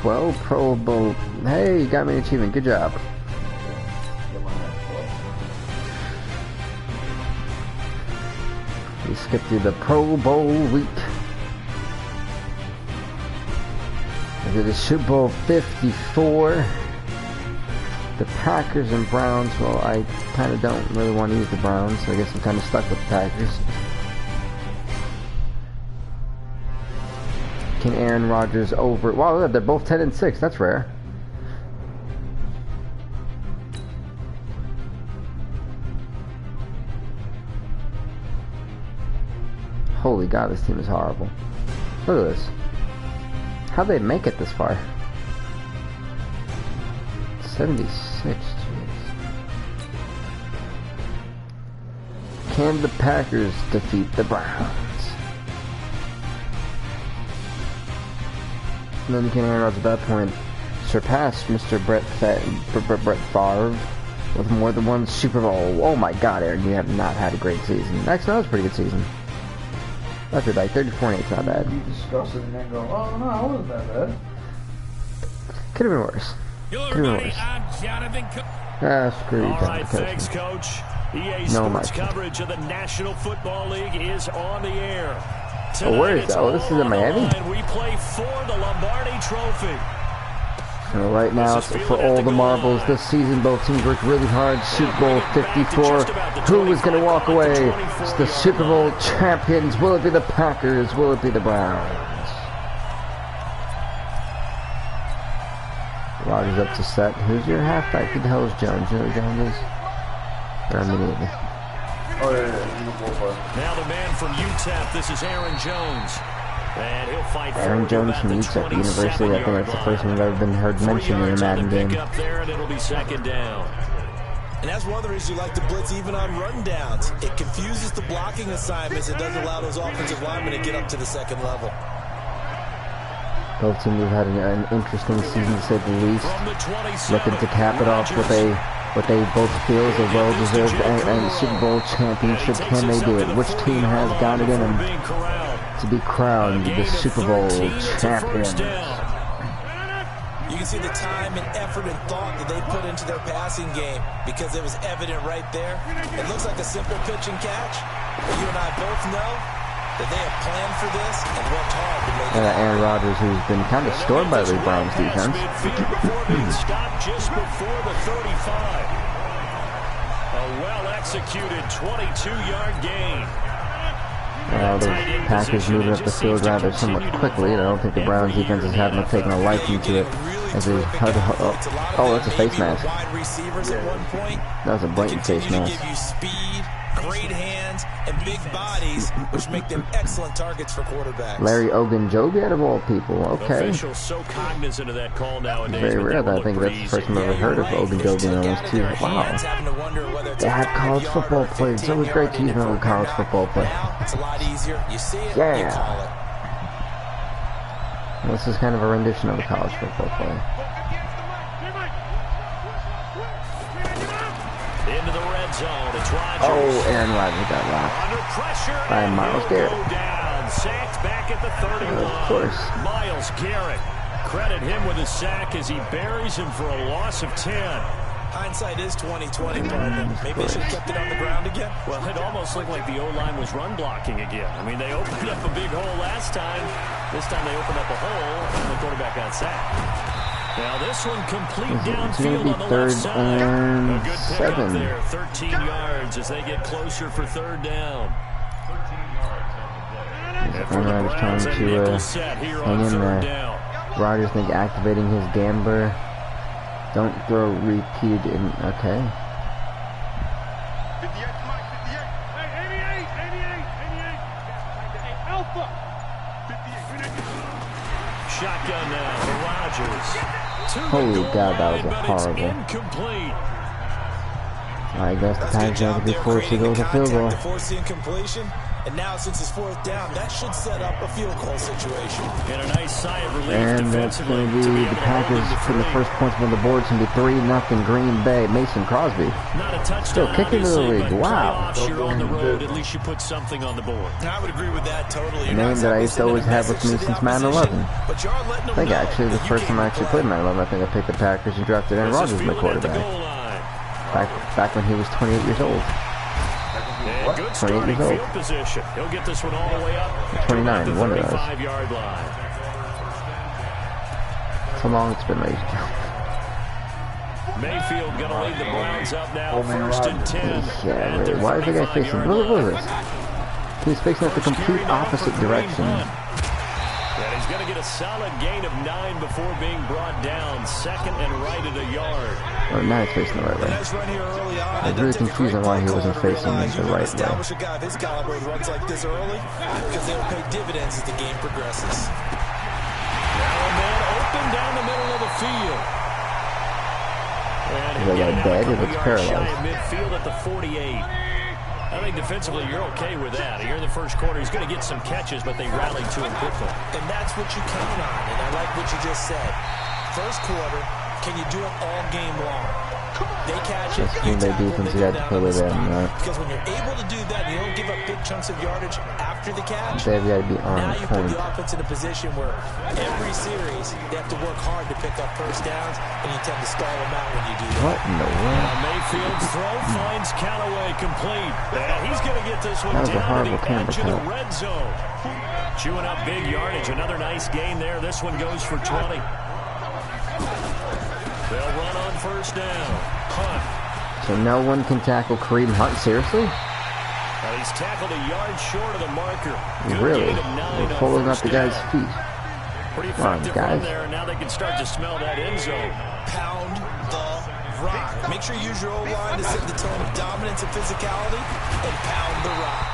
Well, Pro Bowl. Hey, you got me an achievement. Good job. We skipped through the Pro Bowl week. Into the Super Bowl 54. The Packers and Browns. Well, I kind of don't really want to use the Browns, so I guess I'm kind of stuck with the Packers. Can Aaron Rodgers over... Wow, they're both 10-6. That's rare. Holy God, this team is horrible. Look at this. How'd they make it this far? 76, jeez. Can the Packers defeat the Browns? And then can Aaron Rodgers at that point surpass Mr. Brett Favre with more than one Super Bowl? Oh my God, Aaron, you have not had a great season. Actually, that was a pretty good season. That's it, like 34-8, it's not bad. You discuss it and then go, oh no, it wasn't that bad. Could have been worse. Hello, Could've been everybody. worse. I'm Jonathan. Screw you, All right, Coach. thanks, Coach. EA No, Sports Mike. coverage of the National Football League is on the air. Oh, where is Tonight, that? Oh, it's this is all in on the Miami? line. We play for the Lombardi Trophy. So right now, for all the marbles this season, both teams worked really hard. Super Bowl 54. Who is going to walk away? It's the Super Bowl champions. Will it be the Packers? Will it be the Browns? Rodgers up to set. Who's your halfback? Who the hell is Jones? You know who Jones is? Or immediately. Oh, yeah. Now the man from UTEP, this is Aaron Jones. And he'll fight Aaron Jones from UTEP University. I think that's the first one I've ever been heard mentioned in a Madden game. Up there, and it'll be second down. And that's one of the reasons you like to blitz even on run downs. It confuses the blocking assignments. It doesn't allow those offensive linemen to get up to the second level. Both teams have had an interesting season, to say the least. Looking to cap it off with what they both feel is a well-deserved and Super Bowl championship. Can they do it? Which team has got it in them to be crowned the Super Bowl champions? You can see the time and effort and thought that they put into their passing game because it was evident right there. It looks like a simple pitch and catch, but you and I both know that they have planned for this and worked hard to make it happen. Aaron Rodgers, who's been kind of stored by the Browns defense. Stopped just before the 35. A well-executed 22-yard gain. The Packers moving up the field rather somewhat quickly. I don't think the Browns defense is having taken a liking to it. As they oh, that's a face mask. That was a blatant face mask. Great hands and big bodies, which make them excellent targets for quarterbacks. Larry Ogunjobi out of all people. Okay. So cognizant of that call nowadays. Very rare. I think that's the first time I've ever heard of Ogunjobi in almost 2. Wow. They have college football players. It's always great to use another college football play. It's a lot easier. You see it, yeah. You call it. Well, this is kind of a rendition of a college football play. Into the red zone. It's Rodgers. Oh, Aaron Rodgers got locked. Under pressure. By Myles Garrett. Down. Sacked back at the 31. Of course. Myles Garrett. Credit him with a sack as he buries him for a loss of 10. Hindsight is 20/20, Barman. Maybe they should have kept it on the ground again. Well, it almost looked like the O-line was run blocking again. I mean, they opened up a big hole last time. This time they opened up a hole, and the quarterback got sacked. Now this one complete downfield on the left side. A good pickup there, 13 yards as they get closer for third down. Conrad's trying to hang in there. Rodgers think activating his gambler. Don't throw repeated in. Okay. Shotgun now for Rodgers. Holy God, that was a horrible. I guess the Packers have to be forced to go with a field goal. Force the incompletion, and now since it's fourth down, that should set up a field goal situation. And a nice sigh of relief. And that's going to be the Packers putting the first points on the board. It's going to be 3-0 Green Bay. Mason Crosby still kicking to the league. Wow. You're on the road, at least you put something on the board. I would agree with that totally. A name that I used to always have with me since Madden 11. I think actually the first time I actually played Madden 11, I think I picked the Packers and drafted Aaron Rodgers as my quarterback. Back when he was 28 years old. And good starting field position. He'll get this one all the way up. 29, one of those. 35-yard line. So long it's been late. Mayfield going to lead the Browns up now, first and 10. Yeah, really. Why is the guy facing? Look at this. He's facing at the complete opposite direction. And he's going to get a solid gain of 9 before being brought down. Second and right at a yard. Oh, now he's facing the right way. I was really confused on why he wasn't facing the right way. Establish a guy of his caliber who runs like this early because they will pay dividends as the game progresses. Now a man open down the middle of the field. And he got dead. He looks paralyzed. Midfield at the 48. I think defensively you're okay with that. Here in the first quarter, he's going to get some catches, but they rallied to him quickly. And that's what you count on, and I like what you just said. First quarter, can you do it all game long? They catch it, you tackle them, they go down the spot. Because when you're able to do that, you don't give up big chunks of yardage after the catch. They've got to be on now you point. put the offense in a position where every series they have to work hard to pick up first downs, and you tend to stall them out when you do that. What in the world? Mayfield's throw finds Callaway complete. And he's going to get this one that was a down horrible to the edge of the cut. red zone. Chewing up big yardage. Another nice gain there. This one goes for 20. They'll run on first down. Hunt. So no one can tackle Kareem Hunt? Seriously? He's tackled a yard short of the marker. Good Really? gain of 9 They're pulling up the guy's feet. Pretty Come on, effective guys. run there, and now they can start to smell that end zone. Pound the rock. Make sure you use your O-line to set the tone of dominance and physicality, and pound the rock.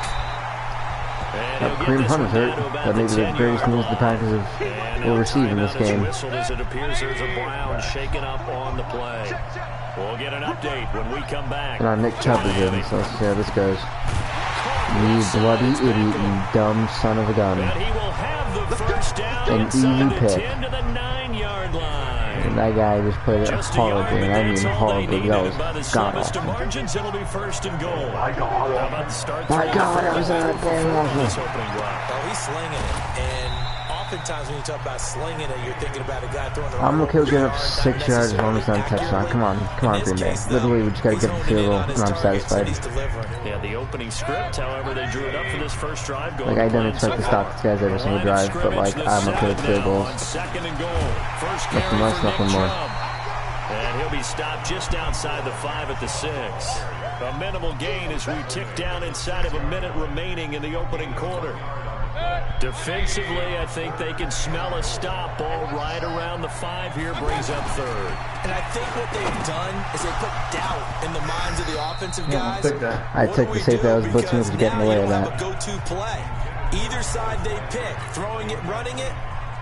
Kareem Hunt is hurt. That may be the greatest news the Packers will receive in this game. As it appears there's a Brown shaken up on the play. We'll get an update when we come back. And Nick Chubb is in, so let's see how this goes. You bloody idiot, you dumb son of a gun. And he will have the first down An easy pick. 10 to the 9-yard line. And that guy just played it horribly, and I mean horribly. That was god-awful. Margins, it'll be first and goal. My god, that was a damn awful. Oh, he's slinging it, and oftentimes when you talk about slinging it, you're thinking about a guy throwing the I'm okay with getting up 6 yards as long as I'm touchdown. Come on, Green Bay. Literally, we just gotta get the field goal, and I'm satisfied. Yeah, the opening script, however, they drew it up for this first drive. Like, I don't expect to stop these guys every single drive, but like, I'm okay with field goals. Nothing less, nothing more. And he'll be stopped just outside the 5 at the 6. A minimal gain as we tick down inside of a minute remaining in the opening quarter. Defensively, I think they can smell a stop. Ball right around the 5 here, brings up third. And I think what they've done is they put doubt in the minds of the offensive guys. I took the safety that was blitzing was getting away with that. Go-to play. Either side they pick, throwing it, running it,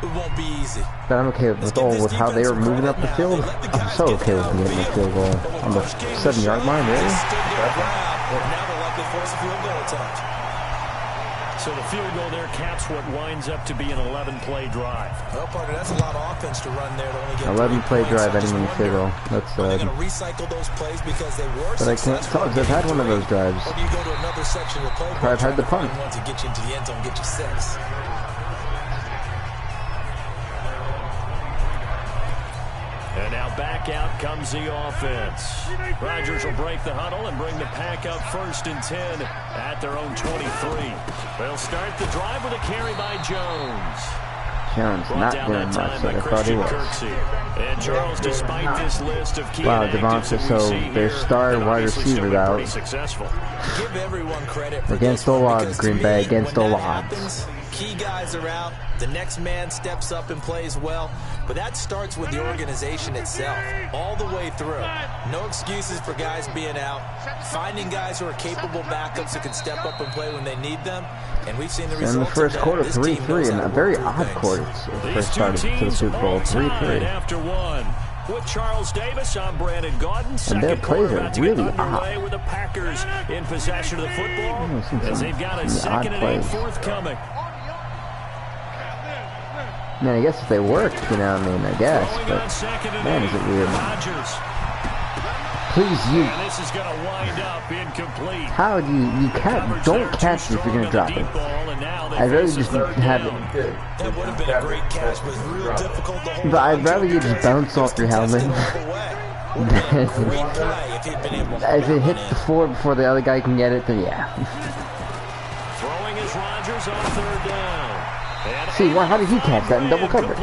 it won't be easy. But I'm okay with how they were moving up the field. I'm so okay with them getting the field goal on the 7-yard line, really. Now they're likely force a field goal attempt. So the field goal there caps what winds up to be an 11-play drive. Well, Parker, that's a lot of offense to run there to only get 11-play drive, ending in the field goal. That's They're going to recycle those plays because they were but I can't tell if they've had one of those drives. Or do you go to another section of the playbook? I've had the punt. To get you into the end zone, get you 6. And now back out comes the offense. Rodgers will break the huddle and bring the pack up 1st and 10 at their own 23. They'll start the drive with a carry by Jones. Jones not doing much, like I thought he was. And Charles, despite this list of key wow, Devonta, so their star wide receiver out. Give everyone credit for against all odds, Green Bay, against all odds. Key guys are out. The next man steps up and plays well. But that starts with the organization itself, all the way through. No excuses for guys being out. Finding guys who are capable backups who can step up and play when they need them. And we've seen the results. In the first quarter, 3-3, and a very odd quarter. First started to the Super Bowl, 3-3. After one. With Charles Davis, I'm Brandon Gaudin. And their plays are really odd. With the Packers in possession of the football, as they've got a 2nd and 8 forthcoming. Man, I guess if they worked, you know, I mean, I guess, but man, is it weird. Please, you. This is going to wind up incomplete. How do you can't, don't catch it if you're going to drop it. I'd rather just have it. That would have been a great catch, but real difficult to hold. But I'd rather you just bounce off your helmet. If it hits the floor before the other guy can get it, then yeah. Throwing is Rodgers on 3rd down. See, how did he catch that in double coverage?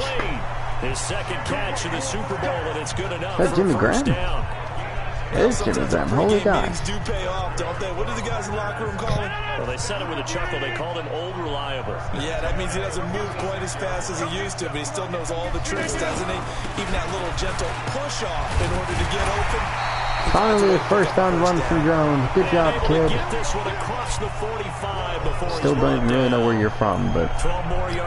His 2nd catch in the Super Bowl, and it's good enough. That's Jimmy Graham. It is Jimmy Graham. Holy God. Do pay off, don't they? What do the guys in the locker room call him? Well, they said it with a chuckle. They called him old reliable. Yeah, that means he doesn't move quite as fast as he used to, but he still knows all the tricks, doesn't he? Even that little gentle push off in order to get open. Finally, a 1st down run from Jones. Good job, kid. Still don't even really know where you're from, but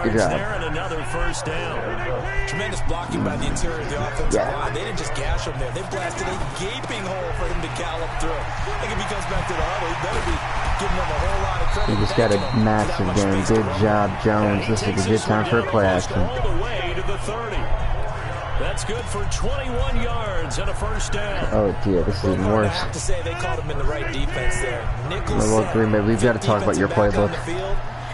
good job. Another 1st down. Tremendous blocking by the interior of the offensive line. They didn't just gash him there. They blasted a gaping hole for him to gallop through. I think if he comes back to the huddle, he better be giving them a whole lot of credit. He just got a massive game. Good job, Jones. This is a good time for a play action. All the way to the 30. That's good for 21 yards and a 1st down. Oh dear, this is even worse. I have to say they caught him in the right defense there. Well, Green Bay, we've got to talk about your playbook.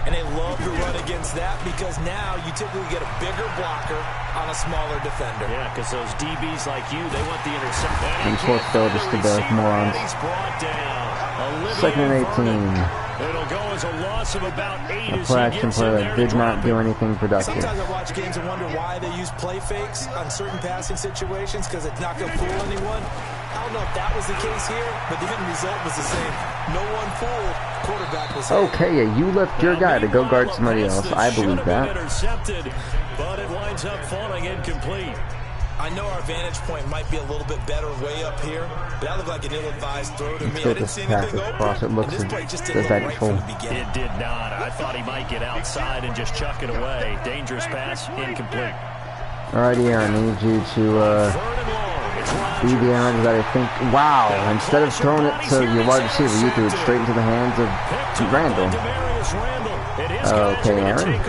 And they love to run against that because now you typically get a bigger blocker on a smaller defender. Yeah, because those DBs like you, they want the interception. And fourth down, just to the morons. 2nd and 18. It'll go as a loss of about 8. A play action play that did not do anything productive. Sometimes I watch games and wonder why they use play fakes on certain passing situations because it's not going to fool anyone. I don't know if that was the case here, but the end result was the same. No one fooled. Quarterback was okay, you left your guy to go guard somebody else. I believe that. But it winds up falling incomplete. I know our vantage point might be a little bit better way up here, but that looked like an ill-advised throw to me. I didn't see anything open, and this play just didn't look right from the beginning. It did not. I thought he might get outside and just chuck it away. Dangerous pass, incomplete. Alrighty, Aaron, I need you to be the Aaron that I think. Wow! Instead of throwing it to your wide receiver, you threw it straight into the hands of Randall. Okay, Aaron.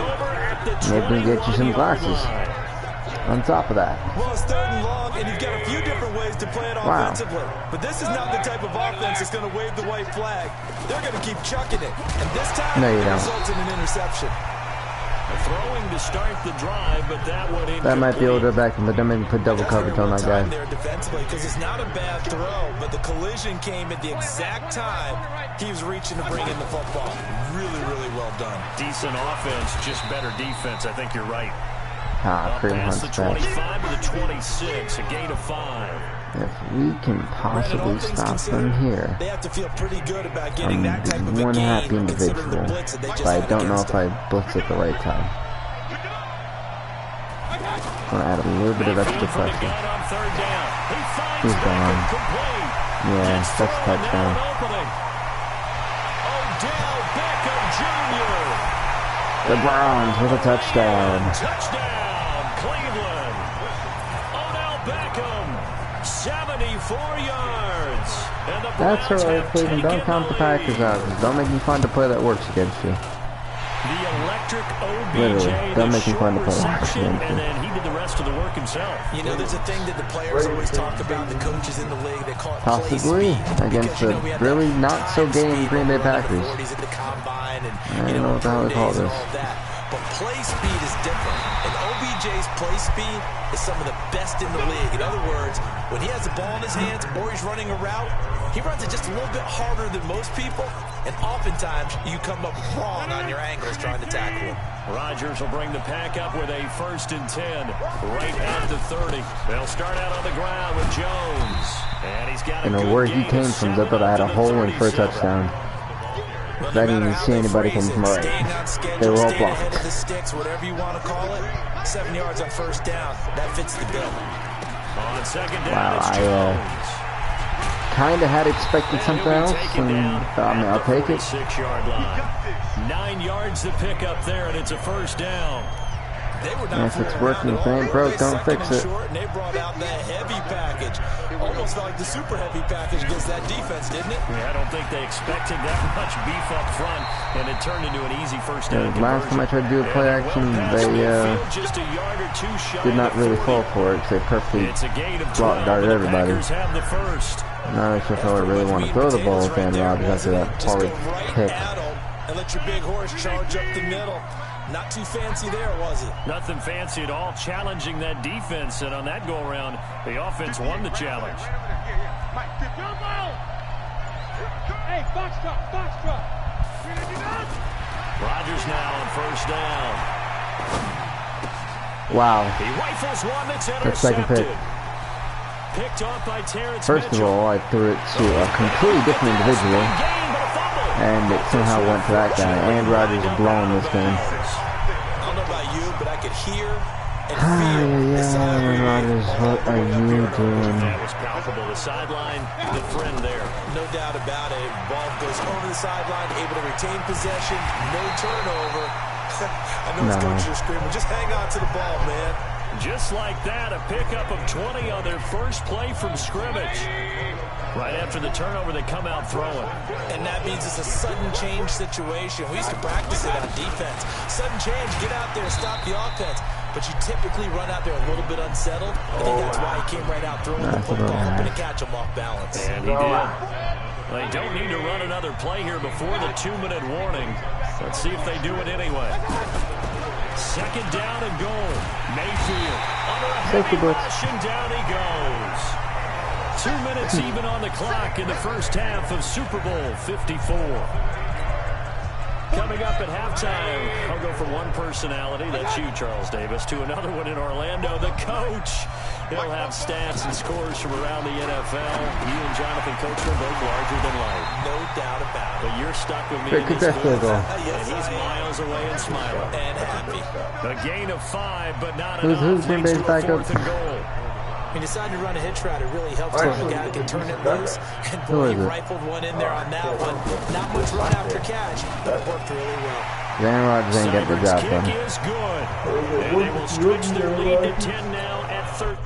Maybe we can get you some glasses. On top of that. Well, it's 3rd and long, and you've got a few different ways to play it offensively. But this is not the type of offense that's going to wave the white flag. They're going to keep chucking it. And this time, it results in an interception. Throwing to start the drive, but that might be able to go back, but don't maybe put double coverage on that guy. There defensively, because it's not a bad throw, but the collision came at the exact time he was reaching to bring in the football. Really, really well done. Decent offense, just better defense. I think you're right. Pretty much the 25 to the 26, a gain of 5. If we can possibly stop them here, they have to feel pretty good about getting that type of one happy individual, but I don't know if I blitz at the right time. I'm gonna add a little bit of extra pressure. He's gone. Yeah, that's a touchdown. The Browns with a touchdown. Cleveland. Odell Beckham, 74 yards. And the That's alright, Cleveland. Don't count the Packers out. Don't make me find a play that works against you. The electric OBJ, literally, don't make me find a play that works against you. And then he did the rest of the work himself. You know, there's a thing that the players always talk about, the coaches in the league, they call it possibly against the really not so game Green Bay Packers. I don't know what the hell they call this. But play speed is different, and OBJ's play speed is some of the best in the league. In other words, when he has the ball in his hands or he's running a route, he runs it just a little bit harder than most people, and oftentimes you come up wrong on your angles trying to tackle him. Rodgers will bring the pack up with a 1st and 10 right at the 30. They'll start out on the ground with Jones, and he's got a good where he came from, I thought I had a hole in for a touchdown. I didn't even see anybody come from right. They were all blocked. Whatever you want to call it, 7 yards on 1st down. That fits the bill. On 2nd down, wow, I kind of had expected something else, and I mean, I'll take it. 6-yard line. 9 yards to pick up there, and it's a 1st down. If it's working, if it ain't broke, don't fix it. And they brought out that heavy package. Almost like the super heavy package against that defense, didn't it? Yeah, I don't think they expected that much beef up front, and it turned into an easy 1st down. Last time I tried to do a play action, they did not really fall for it, because they perfectly block guarded everybody. I'm not sure if I really want to throw the ball with Aaron Rodgers after that horrid pick. And let your big horse charge up the middle. Not too fancy there, was it? Nothing fancy at all, challenging that defense, and on that go-around, the offense won the challenge. Hey, box truck. Rodgers now on 1st down. Wow. He rifles one that's that second pick. Picked off by Terrence First of all, I threw it to a completely different individual, and it somehow went to that guy, and Rodgers is blowing this game. I don't know about you, but I could hear and feel Rodgers, what are you doing? That was palpable. The sideline, the friend there. No doubt about it. Ball goes over the sideline, able to retain possession, no turnover. I know his coaches are screaming, just hang on to the ball, man. Just like that, a pickup of 20 on their first play from scrimmage. Right after the turnover, they come out throwing. And that means it's a sudden change situation. We used to practice it on defense. Sudden change, get out there, stop the offense. But you typically run out there a little bit unsettled. I think that's why he came right out throwing the football, hoping to catch him off balance. And he did. They don't need to run another play here before the 2-minute warning. Let's see if they do it anyway. 2nd down and goal. Mayfield under a heavy rush, and down he goes. 2 minutes even on the clock in the first half of Super Bowl 54. Coming up at halftime, I'll go from one personality, that's you, Charles Davis, to another one in Orlando, the coach. He'll have stats and scores from around the NFL. You and Jonathan Coach are both larger than life. No doubt about it. But you're stuck with me in this booth, and he's miles away and smiling. And happy. A gain of 5, but not enough. Who's Green Bay's backup? 4th and goal. He decided to run a hitch route. It really helps when the guy can turn it loose. And boy, he rifled one in there on that one. Not much run after catch, but it worked really well. Aaron Rodgers ain't get the job done. Kick is good. And they will stretch their lead to 10 now at 13.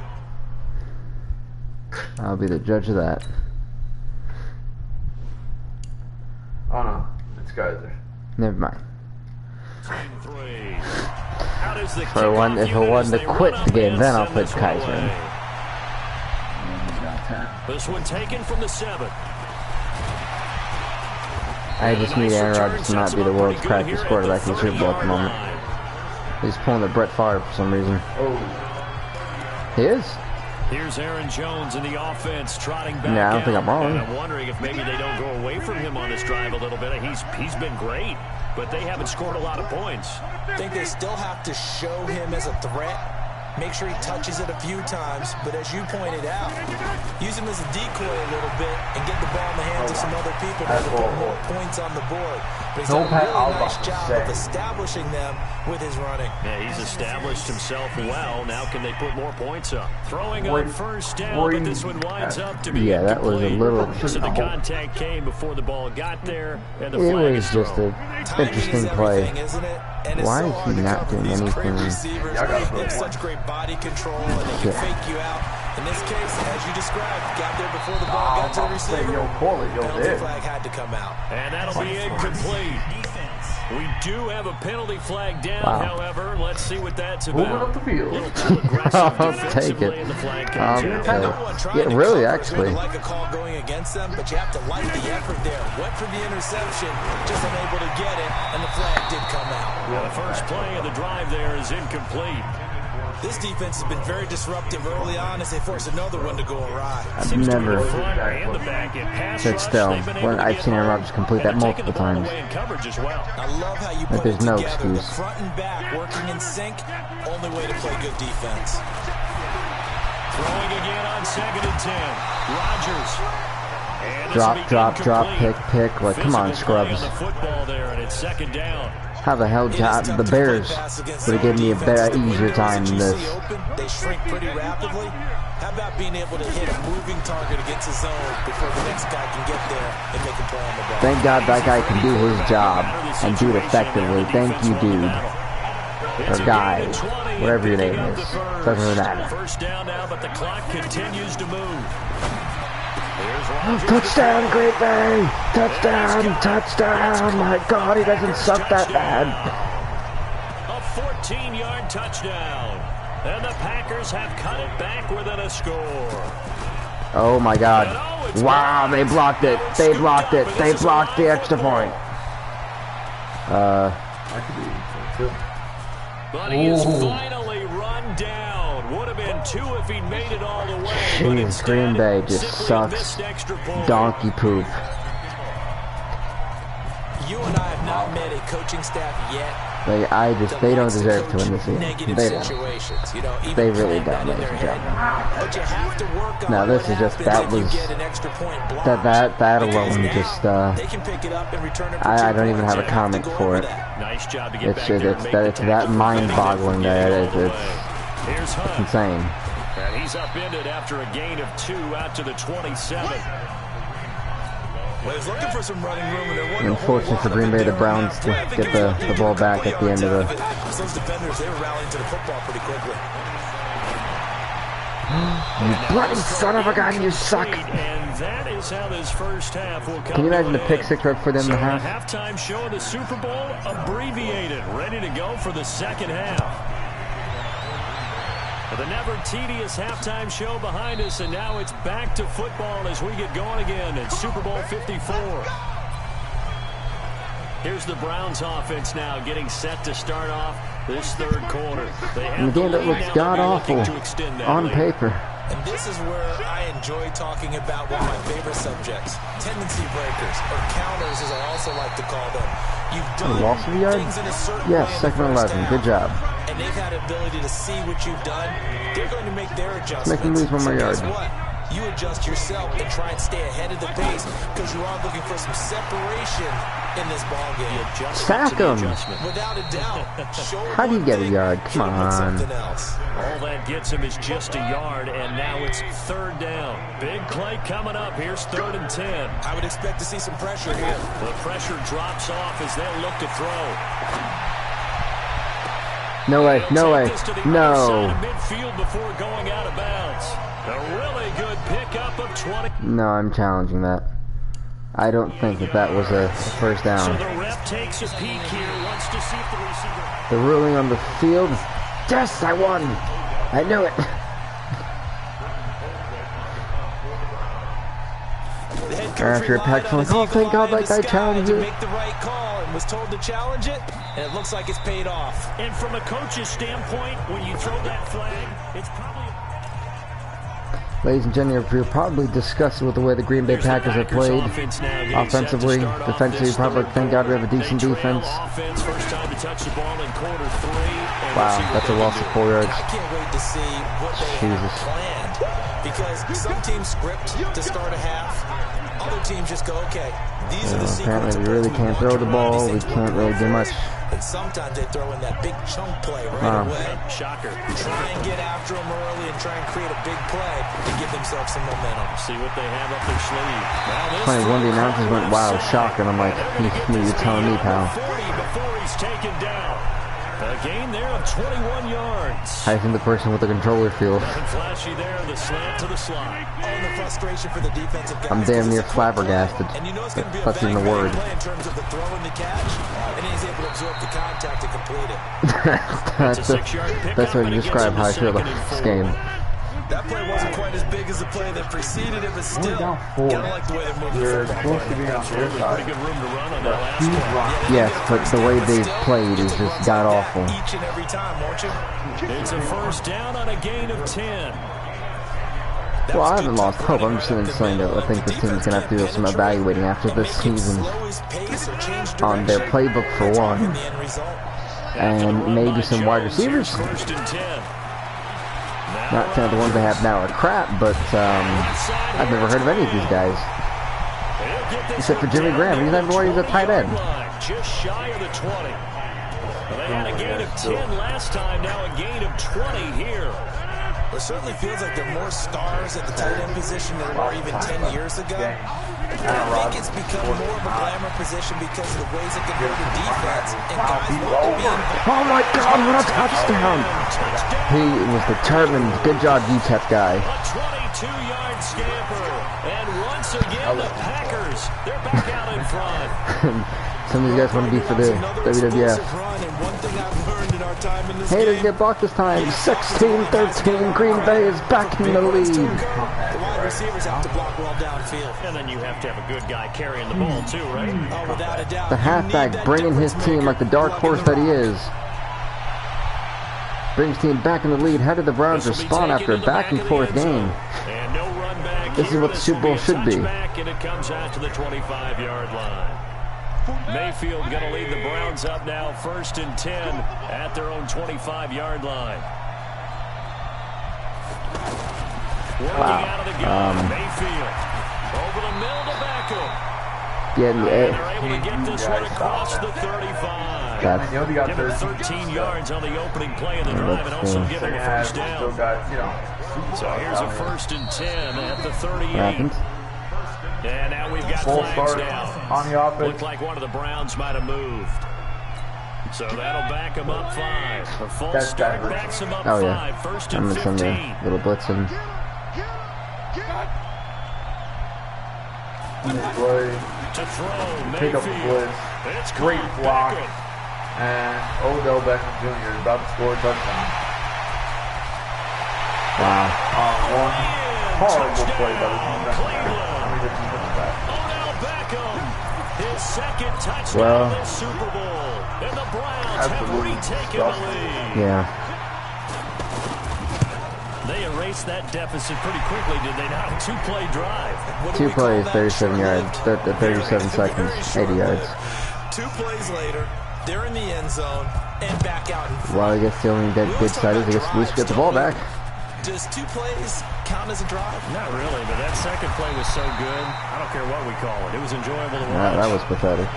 I'll be the judge of that. Oh no, it's Geyser. Never mind. If I wanted to quit the game, then I'll put Kaiser. This one taken from the 7. I just need Aaron Rodgers to not be the world's crappiest quarterback in the Super Bowl at the moment. He's pulling the Brett Favre for some reason. Oh. He is? Here's Aaron Jones in the offense trotting back. Yeah, I don't think I'm wrong. And I'm wondering if maybe they don't go away from him on this drive a little bit. He's been great, but they haven't scored a lot of points. I think they still have to show him as a threat. Make sure he touches it a few times, but as you pointed out, use him as a decoy a little bit and get the ball in the hands of some other people to put more points on the board. But he's done a really nice job of establishing them with his running. Yeah, he's established himself well. Now can they put more points up? Throwing on first down, but this one winds up to be incomplete. That was a little... So the contact came before the ball got there, and the it flag was is just an interesting play. Isn't it? Why is he not doing anything? They have such great body control, and they can fake you out. In this case, as you described, got there before the ball got to the receiver. Penalty flag had to come out. And that'll be incomplete. We do have a penalty flag down, however. Let's see what that's about. Moving up the field. I'll take it. Yeah, really, actually. Like a call going against them, but you have to like the effort there. Went for the interception, just unable to get it, and the flag did come out. Well, the first play of the drive there is incomplete. This defense has been very disruptive early on as they force another one to go awry. I've never stood still. When I've seen Aaron Rodgers complete that multiple times. I love how you put there's it no together. excuse. The front and back working in sync. Only way to play good defense. Throwing again on 2nd and 10. Drop, pick. Like, come on, scrubs. The football there, and it's 2nd down. How the hell the Bears would have given me a better, easier time than this. They shrink pretty rapidly. How about being able to hit a moving target against his zone before the next guy can get there and make a play on the ball? Thank God that guy can do his job and do it effectively. Thank you, dude. Or guy. Whatever your name is. Doesn't really matter. First down now, but the clock continues to move. Touchdown, Great Bay! Touchdown! My God, he doesn't suck that bad. A 14-yard touchdown. And the Packers have cut it back within a score. Oh my God. Wow, they blocked it. They blocked the extra point. But he is finally run down. Would have been 2 if he'd made it all the way. Jeez, Green Bay just sucks donkey poop. You and I have not met a coaching staff yet. They don't deserve to win this season. They don't. Situations, you know, They really don't, ladies and gentlemen. But you have to work on Now this is just, that alone just, they can pick it up and return it. I don't even have a comment for it. Nice job to get It's that mind-boggling that it's insane. And he's upended after a gain of 2 out to the 27. Well, he's looking for some running room, and there wasn't Unfortunate for Green Bay, the Browns to get the ball back at the end of the... Those defenders, they were rallying to the football pretty quickly. You bloody son of a gun, you suck! And that is how this first half will come. Can you imagine the pick six right for them to have? Halftime show of the Super Bowl abbreviated, ready to go for the second half. The never tedious halftime show behind us, and now it's back to football as we get going again in Super Bowl 54. Here's the Browns offense now getting set to start off this third quarter. They have a game that looks god-awful on paper. And this is where I enjoy talking about one of my favorite subjects, tendency breakers, or counters as I also like to call them. You've done lost the yard? things in a certain Yes, way second and 11. Good job. And they've had ability to see what you've done. They're going to make their adjustments. Make them lose 1 more yard. Guess what? you adjust yourself and try and stay ahead of the pace because you are looking for some separation in this ball game. Sack him. Without a doubt. How do you get a yard? Come on. All that gets him is just a yard, and now it's 3rd down. Big play coming up. Here's 3rd and 10. I would expect to see some pressure here. The pressure drops off as they'll look to throw. No way, no way, no. Midfield before going out of bounds. A really good pickup of 20. No, I'm challenging that. I don't think that was a first down. So the ref takes a peek here, wants to see if the receiver. The ruling on the field. Yes, I won. I knew it. After a pack phone call, thank God that guy challenged it. Make the right call and was told to challenge it, and it looks like it's paid off. And from a coach's standpoint, when you throw that flag, it's probably. Ladies and gentlemen, we're probably disgusted with the way the Green Bay Packers have played. Offensively, defensively, probably thank God we have a decent defense. Wow, that's a loss of 4 yards. I can't wait to see what they have planned. Because some teams script to start a half. Other teams just go, okay, these are the sequence. Apparently we really can't throw the ball. We can't really do much. And sometimes they throw in that big chunk play right away. Shocker. Try and get after them early and try and create a big play to give themselves some momentum. See what they have up their sleeve. Funny, one of the announcers went, wow, shocker. And I'm like, you're telling me, pal. Before he's taken down. A gain there of 21 yards. I think the person with the controller feels. Flashy there, the slant to the slide. And the frustration for the defensive guys. I'm damn near flabbergasted. And you know it's going to be a That's even a word. play in terms of the throw and the catch. And he's able to absorb the contact and complete it. That's what you describe how I feel about this game. That play wasn't quite as big as the play that preceded it, but still, down 4. kind of like the way they're moving. You're supposed to be on their side. Pretty good room to run on that last play. Yes, but the way they played is just god awful. Each and every time, won't you? It's a first down on a gain of 10. Well, I haven't lost hope. I'm just saying that I think this team's going to have to do some evaluating after this season on their playbook for one, and maybe some wide receivers. First and 10. Not saying the ones they have now are crap, but I've never heard of any of these guys. Except for Jimmy Graham. He's not even he's a tight end. Just shy of the 20. They had a gain of 10 last time, now a gain of 20 here. It certainly feels like there are more stars at the tight end position than there were even 10 years ago. I think it's become more of a glamour position because of the ways it can hurt the defense. And guys want to be in. Oh my God, what a touchdown! He was determined. Good job, UTEP guy. A 22-yard scamper. And once again, the Packers, they're back out in front. Some of these guys want to be for the WWF. Hey, doesn't get blocked this time. 16-13. Green Bay is back in the lead. The wide receivers have to block well downfield. And then you have to have a good guy carrying the ball too, right? Oh, without a doubt. The halfback bringing his team like the dark horse that he is. Brings team back in the lead. How did the Browns respond after a back-and-forth game? This is what the Super Bowl should be. And it comes out to the 25-yard line. Mayfield going to lead the Browns up now, 1st and 10 at their own 25-yard line. Working out of the gun, Mayfield over the middle to Beckham. They're able to get this one across the 35. Give him 13 yards on the opening play of the drive and also give him a first down. So here's a 1st and 10 at the 38. And now we've got flags down. On the offense. Looked like one of the Browns might have moved. So that'll back him up 5. A full start backs him up 5. Yeah. 1st I'm and 15. the little blitzing. To throw, Pick up the blitz. It's Great block. Beckham. And Odell Beckham Jr. is about to score a touchdown. Wow. One horrible play by the defensive back. Odell Beckham, his second touchdown in the Super Bowl. And the Browns have retaken the lead. Yeah. They erased that deficit pretty quickly, did they not? A 2-play drive. 2 plays, 37 yards, 37 seconds, 80 yards. 2 plays later, they're in the end zone and back out in front. Well, I guess the only good side is I guess we should get the ball back. Does 2 plays count as a drive? Not really, but that second play was so good. I don't care what we call it. It was enjoyable to watch. That was pathetic.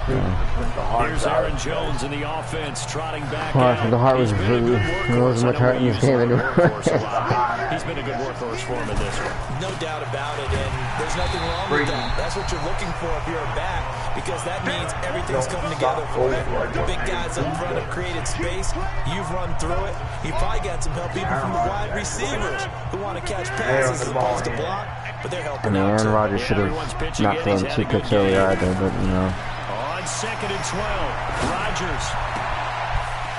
Here's Aaron Jones in the offense, trotting back out. The heart was really, there wasn't much heart in this game anymore. He's been a good workhorse for him in this one. No doubt about it, and there's nothing wrong with that. That's what you're looking for if you're a back, because that means everything's coming together for you. The big guys up front have created space. You've run through it. You've probably got some help even from the wide receivers who want to catch passes as opposed to block, but they're helping out. Aaron Rodgers should have not thrown 2 picks earlier either, but you know. On 2nd and 12, Rodgers.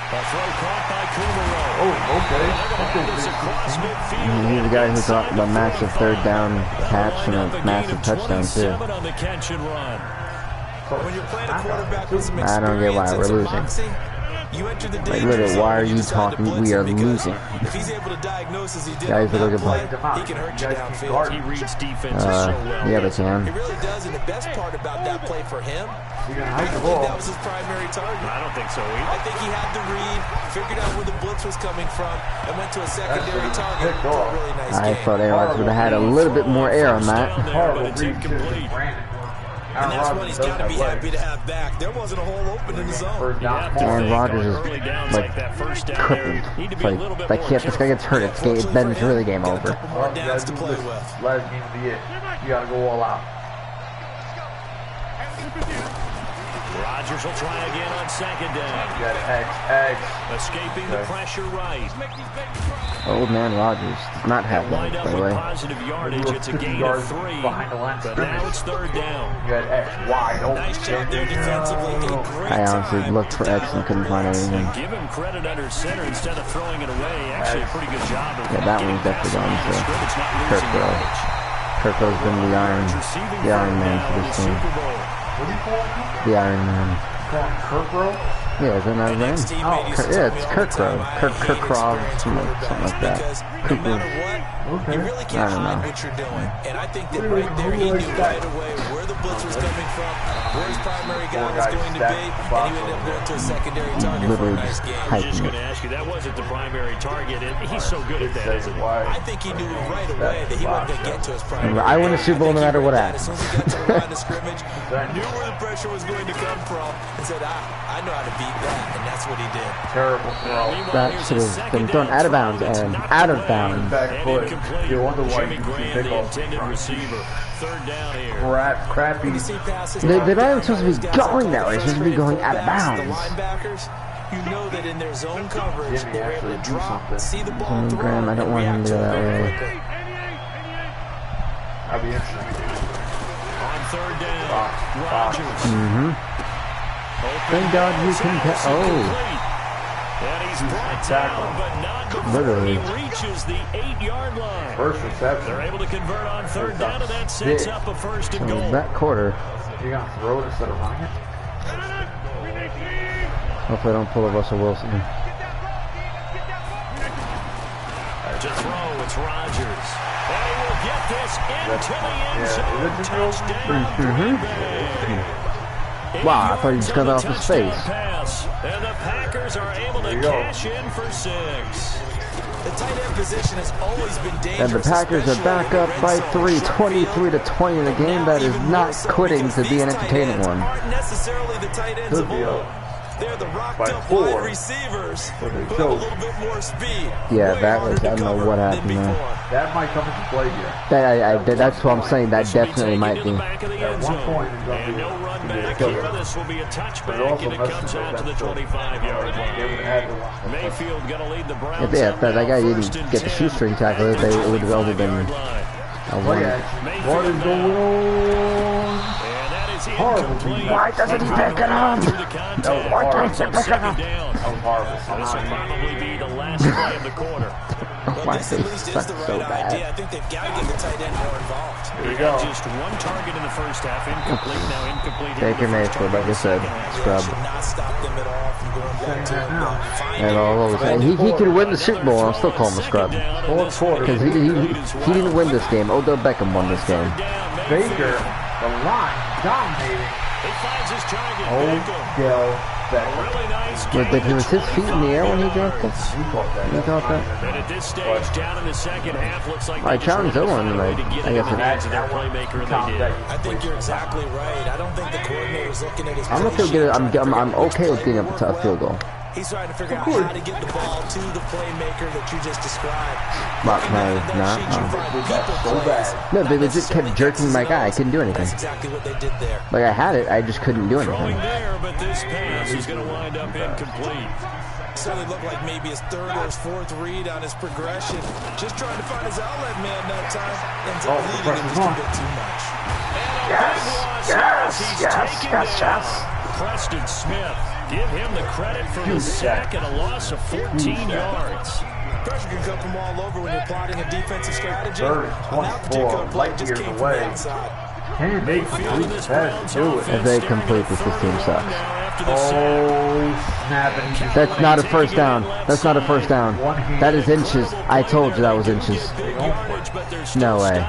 A throw caught by Kumaro. Oh, okay. He's the guy who got a massive 3rd down catch and a massive touchdown too. On the catch and run. When you're playing a quarterback with some I don't get why we're losing. You enter the Like, literally, why are you talking? We are losing. If he's able to diagnose as he did Guys, look at play, he can hurt you downfield. He reads defenses so well. Yeah, they can. He really does, and the best part about that play for him, I think that was his primary target. I don't think so either. I think he had the read, figured out where the blitz was coming from, and went to a secondary target for a really nice game. I thought Aaron Rodgers would have had a little bit more air on that. But it's incomplete. And that's what he's got to be happy to have back. There wasn't a hole open in the zone. Aaron Rodgers is like crippled. Like if this guy gets hurt, then it's really game over. More downs to play with. Last game to be it. You gotta go all out. Rodgers will try again on 2nd down. You got X. Escaping the pressure right. Old man Rodgers does not have that, by the way. Positive yardage. It's a gain of 3. Behind the line. But now it's 3rd down. You got X wide open. Nice job there defensively. I honestly looked for X and couldn't find anything. Give him credit under center instead of throwing it away. Actually, a pretty good job of Yeah, that one's definitely gone to Kirk Rowe. Kirk Rowe's been the Iron Man for this team. The Iron Man. Kirk Rowe? Yeah, isn't that his name? Yeah, it's Kirk Rowe. Kirk Rowe, something like that. Cooper. You really can't hide what you're doing. And I think that right there, he knew right away where the blitz was coming from, where his primary guy was going to be, and he ended up going to a secondary target for a nice game. I was just going to ask you, that wasn't the primary target. He's so good at that, isn't he? I think he knew right away that he wasn't going to get to his primary. I win a Super Bowl no matter what happens. As soon as he got to the line of scrimmage, knew where the pressure was going to come from, and said, I know how to beat that, and that's what he did. Terrible throw. That should have been thrown out of bounds, and out of bounds. Back foot. You wonder why Jimmy you Graham, pick the off intended receiver. 3rd down here. crappy. They're not even supposed to be going that way. They're supposed to be going out of bounds. You know that in their zone coverage, they're able to drop, see the ball Jimmy Graham, I don't want him to go that way. That'd be interesting. On 3rd down, Rodgers. Thank God you can catch. Oh. And he's brought down, but not before he reaches the 8-yard line. First reception. They're able to convert on 3rd down, and that sets up a 1st and goal. That quarter. You're going to throw it instead of running it? Hopefully I don't pull a Russell Wilson. To throw, it's Rodgers. And he will get this into the end zone. Touchdown, Green Bay. Wow, I thought he just got off his face. Pass, and the Packers are able to cash in for 6. The tight end position has always been dangerous. And the Packers are back up by 3, 23-20 in a game that is not quitting to be an entertaining one. Aren't necessarily the tight ends of old. They're the rocked-up wide receivers who have a little bit more speed. Yeah, that was, I don't know what happened there. That might come into play here. That's what I'm saying, that definitely might be. At one point, and no run back here. This will be a touchback, and it comes out to the 25-yard line. Mayfield going to lead the Browns. If that guy didn't get the shoestring tackle, it would have only been a one. What is going on? Horrible. Why doesn't he pick it up? Why can't he pick it up? That was horrible. This will probably be the last play of the quarter. My face sucks so bad. I think they've got to get the tight end more involved. Here we go. Just one target in the first half, incomplete. Now incomplete. Baker Mayfield, like I said, scrub. Should not stop them at all from going back to it. And all those, and he could win the Super Bowl. I'll still call him a scrub because he didn't win this game. Odell Beckham won this game. Baker, the line dominating. He finds his target. Odell Really nice. Was his feet in the air when he dropped it? He caught that. You thought that? And at this stage, down in the second half, looks like I challenged Owen, like, I guess the hands of their playmaker, and they did. I think you're exactly right. I don't think the coordinator's looking at his I'm okay with getting, I'm okay with getting up to a field goal. He's trying to figure out how to get the ball to the playmaker that you just described. But no, no, they just kept jerking my guy. I couldn't do anything. That's exactly what they did there. Like I had it, I just couldn't do anything. Throwing there, but this pass is going to wind up incomplete. Certainly looked like maybe his third or his fourth read on his progression. Just trying to find his outlet man that time. Ends up leading him just a bit too much. Yes. Preston Smith. Give him the credit for the sack and a loss of 14 yards. Pressure can come from all over when you're plotting a defensive strategy. Third, 24, light years away. Can they complete this pass? Do it. If they complete this team sucks. Oh, snap. That's not a first down. That's not a first down. That is inches. I told you that was inches. No way.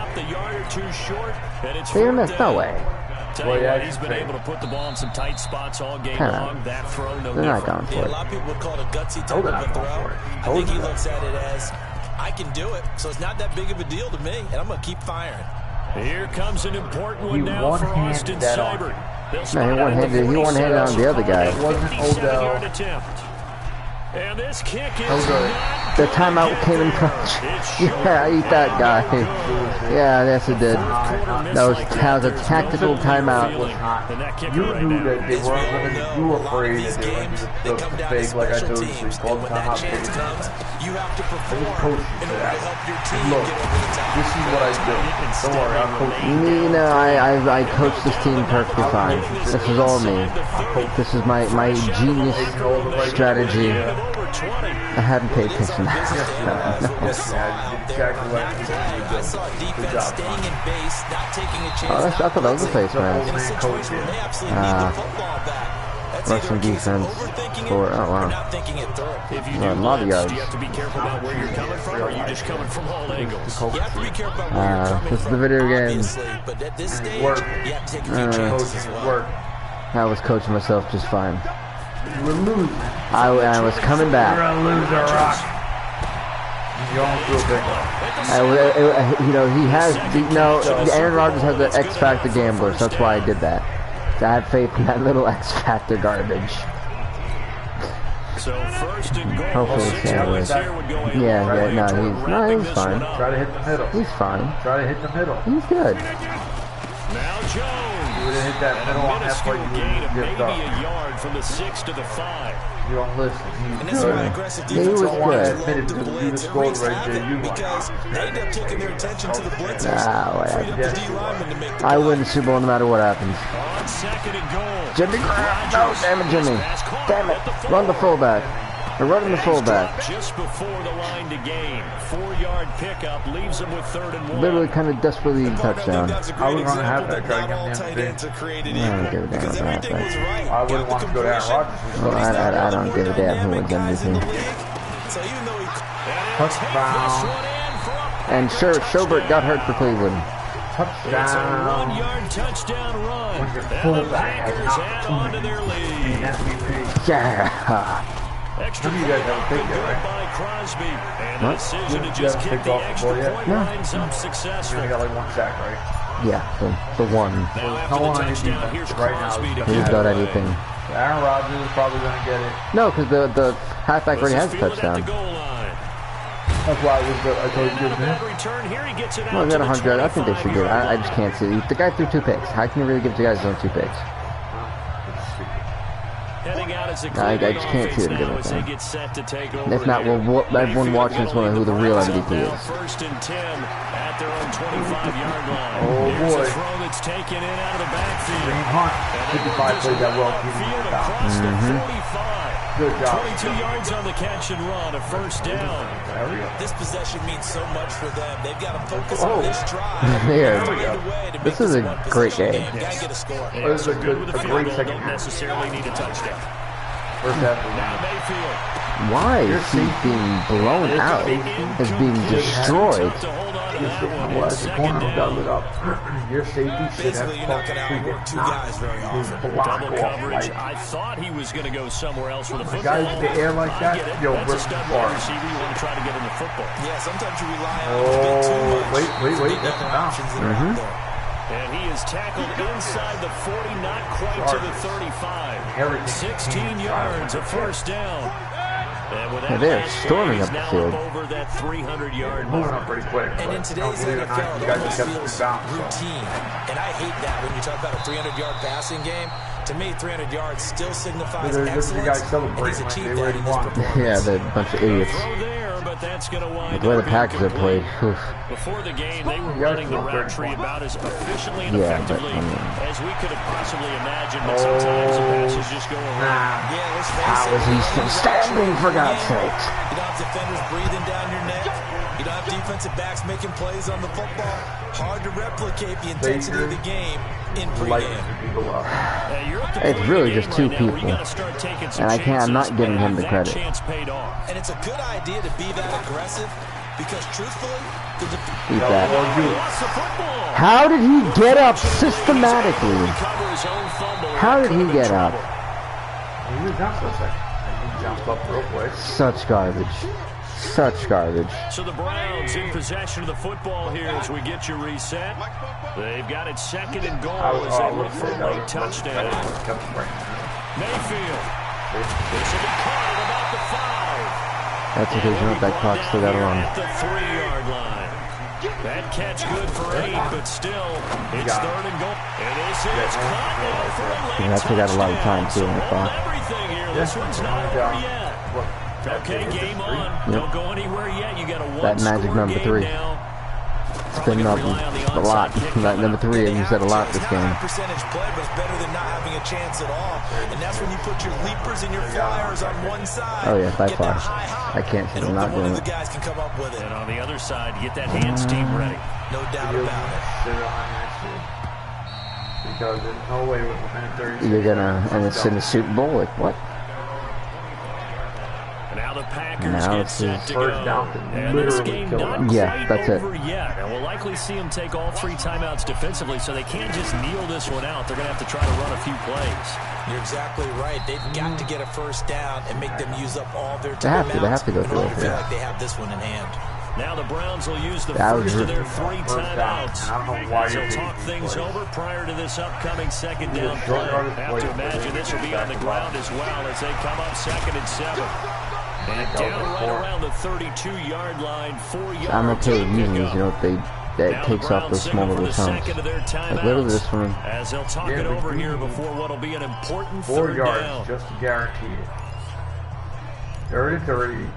They missed. No way. Tell you what, he's been able to put the ball in some tight spots all game long. That throw, no They're not going for a it. lot of people would call it a gutsy type of a throw. I think he looks at it as, I can do it, so it's not that big of a deal to me, and I'm going to keep firing. Here comes an important one now for Austin Seibert. No, he one-handed on the other guy. It wasn't Odell. And this kick is The timeout came in clutch. Yeah, I eat that guy. Yeah, yes it did. That was a tactical timeout. You knew that they weren't going to. You were afraid that they were going to fake, like I told you. So you called the timeout. You have to perform in order to help your team Look, get over the top. this is what I do. Don't worry, I'm coaching. You know, I coached this team perfectly fine. This is all me. This is my genius strategy. I hadn't paid attention. I thought that was a face, man. Russian defense for, oh wow. If you A lot of yards. you have to be careful about where you're coming from, or are you just coming from all angles? You have to be careful about where you're coming This is the video game. But at this stage, you have to take a few chances as well. I was coaching myself just fine. You were losing. I was coming back. You're a loser, Rock. You don't feel big. You know, he has, Aaron Rodgers has the X Factor gambler, so that's why I did that. I have faith in that little X Factor garbage. So first and goal. Hopefully, yeah, he's fine. Try to hit the middle. He's fine. Try to hit the middle. He's good. Now Jones. You would have hit that middle on that play. You would have maybe given up. a yard from the 6 to the 5. You don't listen. And this is why aggressive He was defense good. the blitz wreaks havoc because they end up taking their attention to the blitzers. Freed up the D lineman to make the I win the Super Bowl no matter what happens. On second and goal. Jimmy Graham! No, damn it, Jimmy. Damn it. Run the fullback. They're running the fullback. Just before the line to gain. 4-yard pickup leaves them with 3rd and 1. Literally kind of desperately need a touchdown. I would want to have that. Try to get me MVP. I don't give a damn about that. I wouldn't want to go down Rodgers. Well, I don't give a damn who wins MVP. Touchdown. And Sherbert got hurt for Cleveland. It's a 1-yard touchdown run. When your And the fullback has Packers add on to their lead. MVP. Yeah. Extra Some of you guys haven't picked it, good right? by Crosby. And the What? decision to You just haven't kick picked the off the extra ball yet? point No. lines up You successful. only got like one sack, right? Yeah, the one. Now No after one the on your touchdown, defense here's right now. Crosby to He's kick got away. anything. Aaron Rodgers is probably going to get it. No, because the halfback already has a Field at the touchdown. goal line. That's why I told you And to on that return here, he gets it Well, out they got to the 100. I think they should get it. 25-yard I just can't see. The guy threw 2 picks. How can you really give the guys his own 2 picks? Heading out as a I just can't see them now doing as that. they get set to take over. If not, everyone watching this will know who the real MVP is. First and 10 at their own 25-yard line. Oh, Here's boy. a throw that's taken in out of the backfield. Green Hunt. 55 played that well. Field across the 45. Good job. 22 yards on the catch and run, a first down. This possession means so much for them. They've got to focus on this drive. Here. Find a way to This make is a one great possession game. You gotta get a score. It was a Good with the field great goal, second don't half. necessarily need a touchdown. First half. Now Mayfield. Why is he being blown out? Is being destroyed. To hold on of that one. And second down. Your safety should have Basically, you're not going to outwork two guys very often. Double coverage. I thought he was going to go somewhere else for the football. Guys in the air like that, yo, that's a rip stud far. wide receiver. You want to try to get in the football. Yeah, sometimes you rely on it a bit too much. Wait, that's an options that are out there. And he is tackled inside the 40, not quite to the 35. 16 yards, a first down. And with that they're storming up the field. Over that 300-yard Moving mark. up pretty quick. And in today's NFL, it almost feels routine. And I hate that when you talk about a 300-yard passing game. To me, 300 yards still signifies excellence, and he's achieved that in this performance. Yeah, they're a bunch of idiots. But that's going to wind The way the Packers have played. Before the game, they were running the route tree about as efficiently and effectively as we could have possibly imagined. But sometimes the passes just go around. Yeah, let's face it. How is he still standing, for God's sake? You don't have defenders breathing down your neck. You don't have defensive backs making plays on the football. Hard to replicate the intensity of the game in pregame. It's really just two people. And I'm not giving him the credit. And it's a good idea to be that aggressive because truthfully, Eat that. How did he get up systematically? How did he get up? He was down for a second. He jumped up real quick. Such garbage. Such garbage. So the Browns in possession of the football here as we get you reset. They've got it second and goal as they look for a late touchdown. Mayfield. This will be caught at about the 5. That's okay, you know that clock still got on. At the 3-yard line. That catch good for 8, but still, it's third and goal. And this is caught now for a late That took out a lot of time too, I thought. Everything here. This one's not over yet. Okay, game on. Don't go anywhere yet. You got a that magic number 3. It's been a lot. That number 3, and you said a lot this game. Percentage play, but it's better than not having a chance at all. And that's when you put your leapers and your flyers on one side. Oh yeah, by far. I can't see them not doing it. The guys can come up with it. And on the other side, get that hands team ready. No doubt about it. Because there's no way with a minute 30. You're gonna, and it's in the Super Bowl. Like what? Now the Packers get set to go. And this game not quite over yet. And we'll likely see them take all 3 timeouts defensively, so they can't just kneel this one out. They're going to have to try to run a few plays. You're exactly right. They've got to get a first down and make them use up all their timeouts. They have to go through it. I feel like they have this one in hand. Now the Browns will use the first of their 3 timeouts. They'll talk things over prior to this upcoming second down play. Have to imagine this will be on the ground as well as they come up 2nd and 7. And down right around the 32-yard line, 4 yards. I'm okay with using these, you know, that takes off those small little chunks. Like literally this one. As they'll talk it over here before what'll be an important 4 third yards, down. just to guarantee it. 30-30.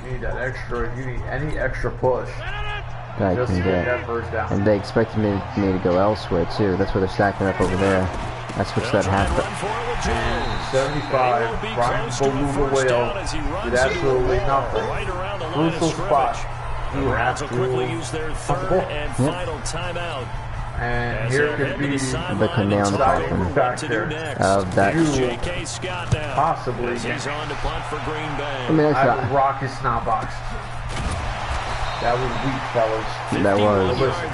You need that extra. You need any extra push. That I just can to get get. that first down. And they expect me to go elsewhere too. That's where they're stacking up over there. I switched that half. 75. Brian Boluga Whale did absolutely nothing. Crucial spot. You have to quickly use their third and final timeout. And here could be the canal factor of that. J.K. Scott now. Possibly. He's on to punt for Green Bay. I mean, I would rock his snot box. That was weak, fellas. That was. Listen,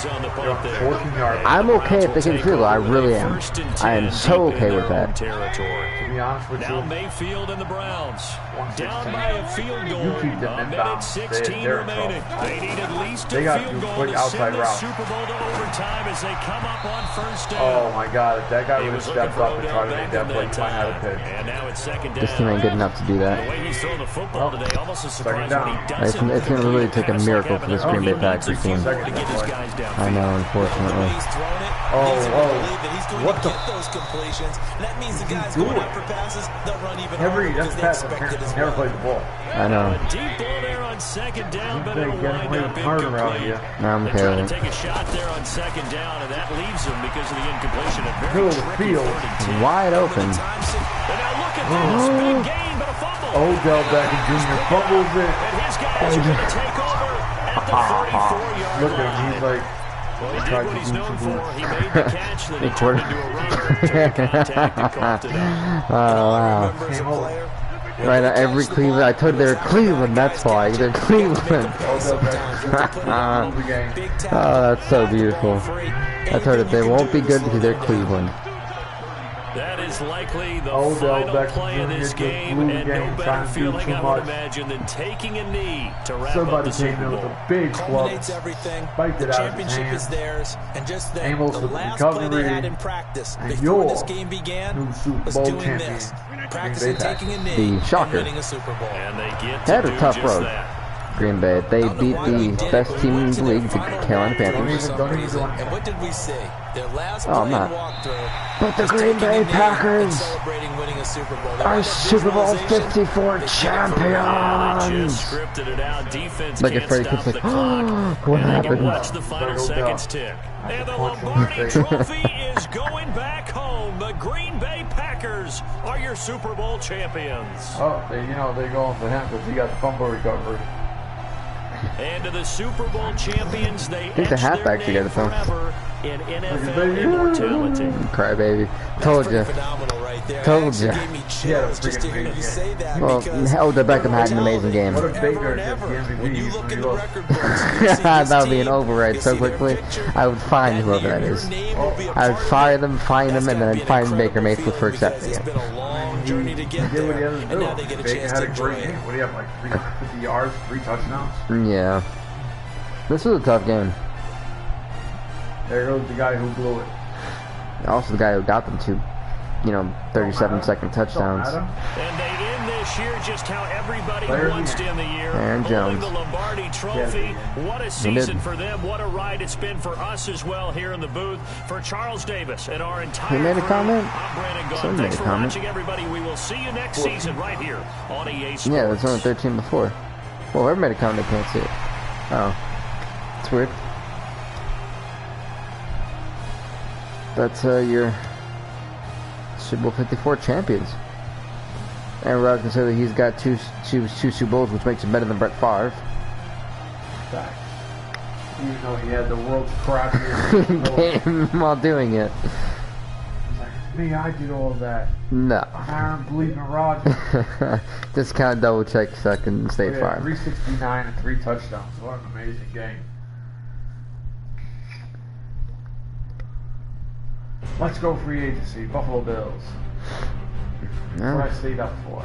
14 yards. I'm okay if they can field. I really am. I am so okay with that. To be honest with now you, Mayfield and the Browns down 116. by a field goal. keep them A in minute bounds. 16 They're remaining. tough. They need at least a They got field to goal quick to outside send the route. Super Bowl to overtime as they come up on first down. Oh my God! If that guy He would have was looking stepped for up and Odell tried to make that Beckham play, that he might have a time. pick. And now it's second down. This team ain't good enough to do The that. way he's throwing the football today, almost a surprise down. when he doesn't. It's going to really take a miracle for this Green Bay Packers team. To get his guys down. I know, unfortunately. He's thrown it. He's going What to the? get those completions. And that means the guys going up for passes, they'll run even Every harder because that's they pass. expect it as Never well. played the ball. I know. A deep ball there on second down, but They it'll get wind away up with murder around incomplete. here. No, I'm They okay tried with to it. take a shot there on second down, and that leaves them because of the incompletion. A very Middle of the tricky field. 3rd and 10. Wide open. And now look at this. Big gain, but a fumble. Odell Beckham Jr. fumbles it. And his guys are going to take over at the 34-yard Look at him. line. He's like. Well, he did tried what to he's do known some for. boots. He made the catch, then he turned into a runner, took the contact and coughed it up. Oh, wow. Remember as a player, Right now, every Cleveland. I told you they're Cleveland. That's why they're Cleveland. Oh, that's so beautiful. I told you they won't be good because they're Cleveland. That is likely the final play of this game, and no better feeling I would imagine than taking a knee to wrap up the Super Bowl. Big club, everything. the championship is theirs, and just then, the last play they had in practice before this game began was doing this, practicing taking a knee and winning a Super Bowl. And they get They had to a do tough just road. that. Green Bay. They beat the best team in the league, the Carolina Panthers. And what did we say? Their last play walkthrough. But the Green Bay Packers celebrating winning a Super Bowl. are Super Bowl 54 champions. Just scripted it out. Defense Like can't if Freddie stop Kit's the like, clock. what And they can happened? watch the final seconds tick. And the Lombardi Trophy is going back home. The Green Bay Packers are your Super Bowl champions. Oh, they going for him because he got the fumble recovery. And to the Super Bowl champions, they think the etch their halfbacks name together, though. forever in NFL immortality. Crybaby. Told you. Phenomenal right there. Told you. Gave me chills just to hear you say that. Well, Odell Beckham had an amazing game. What if Baker gets the When you MVP? look in the record books, That would be an override so quickly. I would find whoever that is. I would fire them, find them, and then I'd find Baker Mayfield for accepting It's it. been a long journey to get He did what he there, had to and now they do. get a Baker chance had to a enjoy great it. game. What do you have, like 350 yards, 3 touchdowns? Yeah. This was a tough game. There goes the guy who blew it. Also the guy who got them 37-second touchdowns. And they end this year just how everybody wants to end the year. Aaron Holding Jones. the Lombardi Trophy. What a season for them. What a ride it's been for us as well here in the booth. For Charles Davis and our entire He made a crew, comment? I'm Brandon Gaughan. Someone made Thanks a for comment. watching, everybody. We will see you next season right here on EA Sports. Yeah, that's only 13 before. Well, whoever made a comment, they can't see it. Oh. It's weird. That's your Super Bowl 54 champions. And Rod can say that he's got two Super Bowls, which makes him better than Brett Favre. Fact. Even though he had the world's crappiest Game while doing it. He's like, me, I did all that. No. I don't believe in Rodgers. Just kind of double check second State Yeah, Farm. 369 and 3 touchdowns. What an amazing game. Let's go free agency. Buffalo Bills. That's what I stayed up for.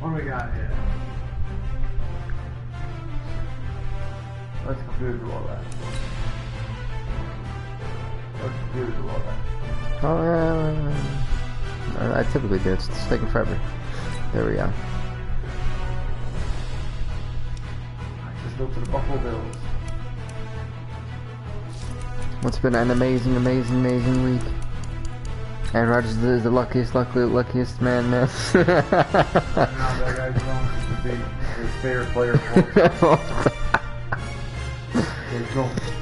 What do we got here? Let's computer do all that. Let's computer do all that. Oh, yeah. I typically do. It's taking forever. There we go. Let's go to the Buffalo Bills. It's been an amazing week. Aaron Rodgers is the luckiest man, man. Now that guy's going to be his favorite player of all time.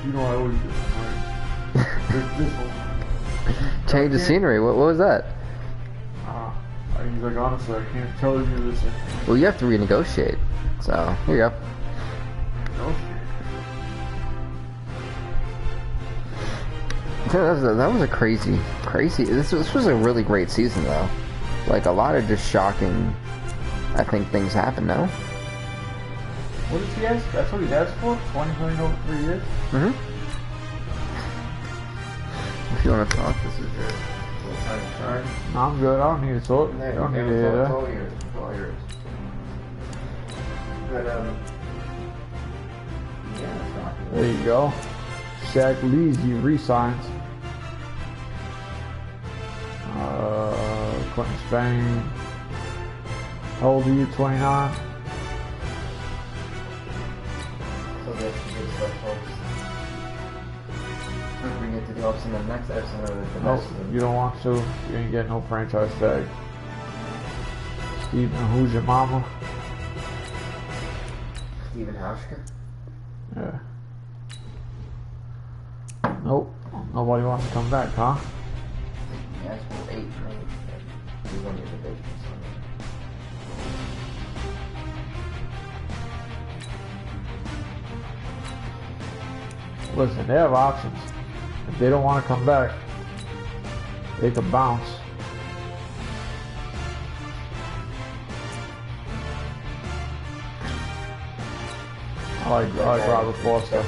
You know I always do, right? There's this one. Change the scenery. What was that? He's like, honestly, I can't tell you this. Well, you have to renegotiate. So, here you go. That was a crazy. This was a really great season, though. Like, a lot of just shocking, I think, things happened, no? What did he ask? That's what he asked for? 20 million over 3 years? Mm-hmm. If you want to talk, this is your time. No, I'm good. I don't need to talk. I don't need to hear that. All yours. But, yeah, there you go. Shaq Lee's, he re-signs. Quentin Spain. How old are you? 29? So that's good stuff, folks. We're going to get to the option in the next episode of the Nope, you don't want to. You ain't getting no franchise tag. Steven, who's your mama? Steven Hauschka? Yeah. Nope. Nobody wants to come back, huh? Yeah, it's 8, right? He's going to get the big Listen, they have options. If they don't want to come back, They could bounce. I like Robert Foster.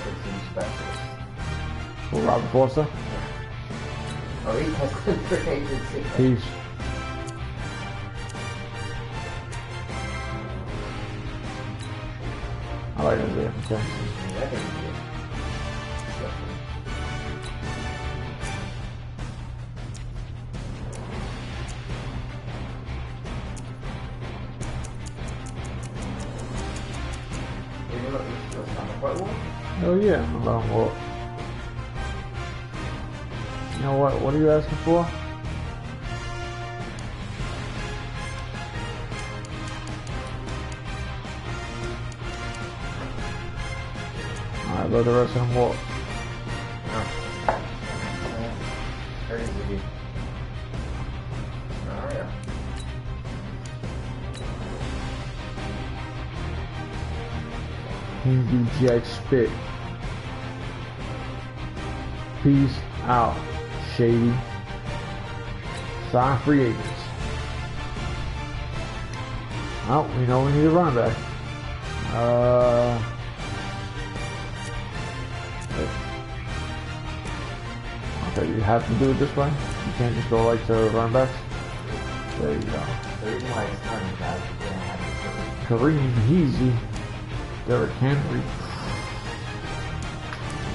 Who, Robert Foster? Oh, he tested for agency. Peace. I like Isaiah. Okay. I think he did. Oh yeah, I'm gonna let him walk. You know what? What are you asking for? Alright, let the rest of them walk. Crazy. Alright. PBGX spit. Peace out, shady. Sign free agents. Oh, we know we need a running back. Okay, you have to do it this way. You can't just go right to running backs. There you go. The reason why it's not as bad is we didn't have it. Kareem Heasy. Derrick Henry.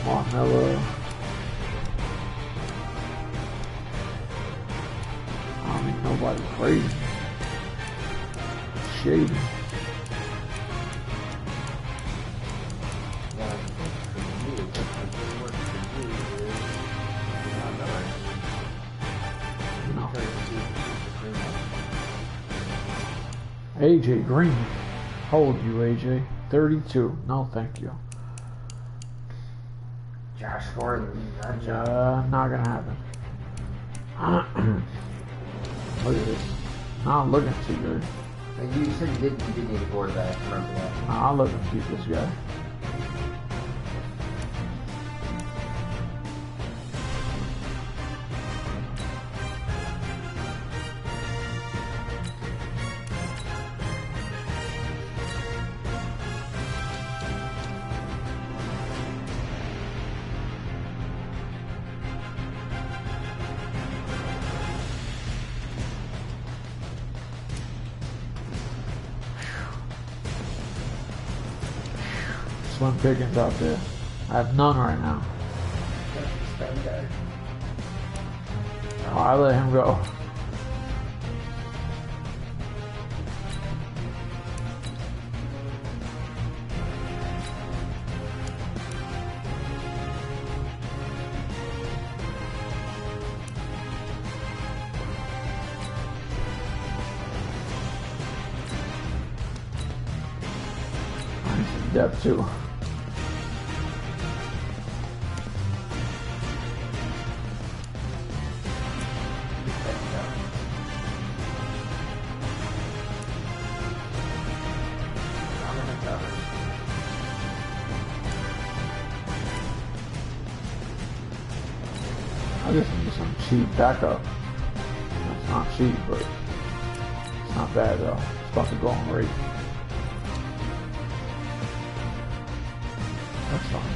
Martinello. I mean, nobody crazy. Shady. No. AJ Green. How old are you, AJ? 32. No, thank you. Josh Gordon. Not gonna happen. Look at this. Not looking too good. You said you did need a quarterback. Remember that. I'll let them keep this guy. Slim pickings out there. I have none right now. Oh, I let him go. I need some depth too. I just need some cheap backup. It's not cheap, but it's not bad though. It's about to go on rate. That's fine.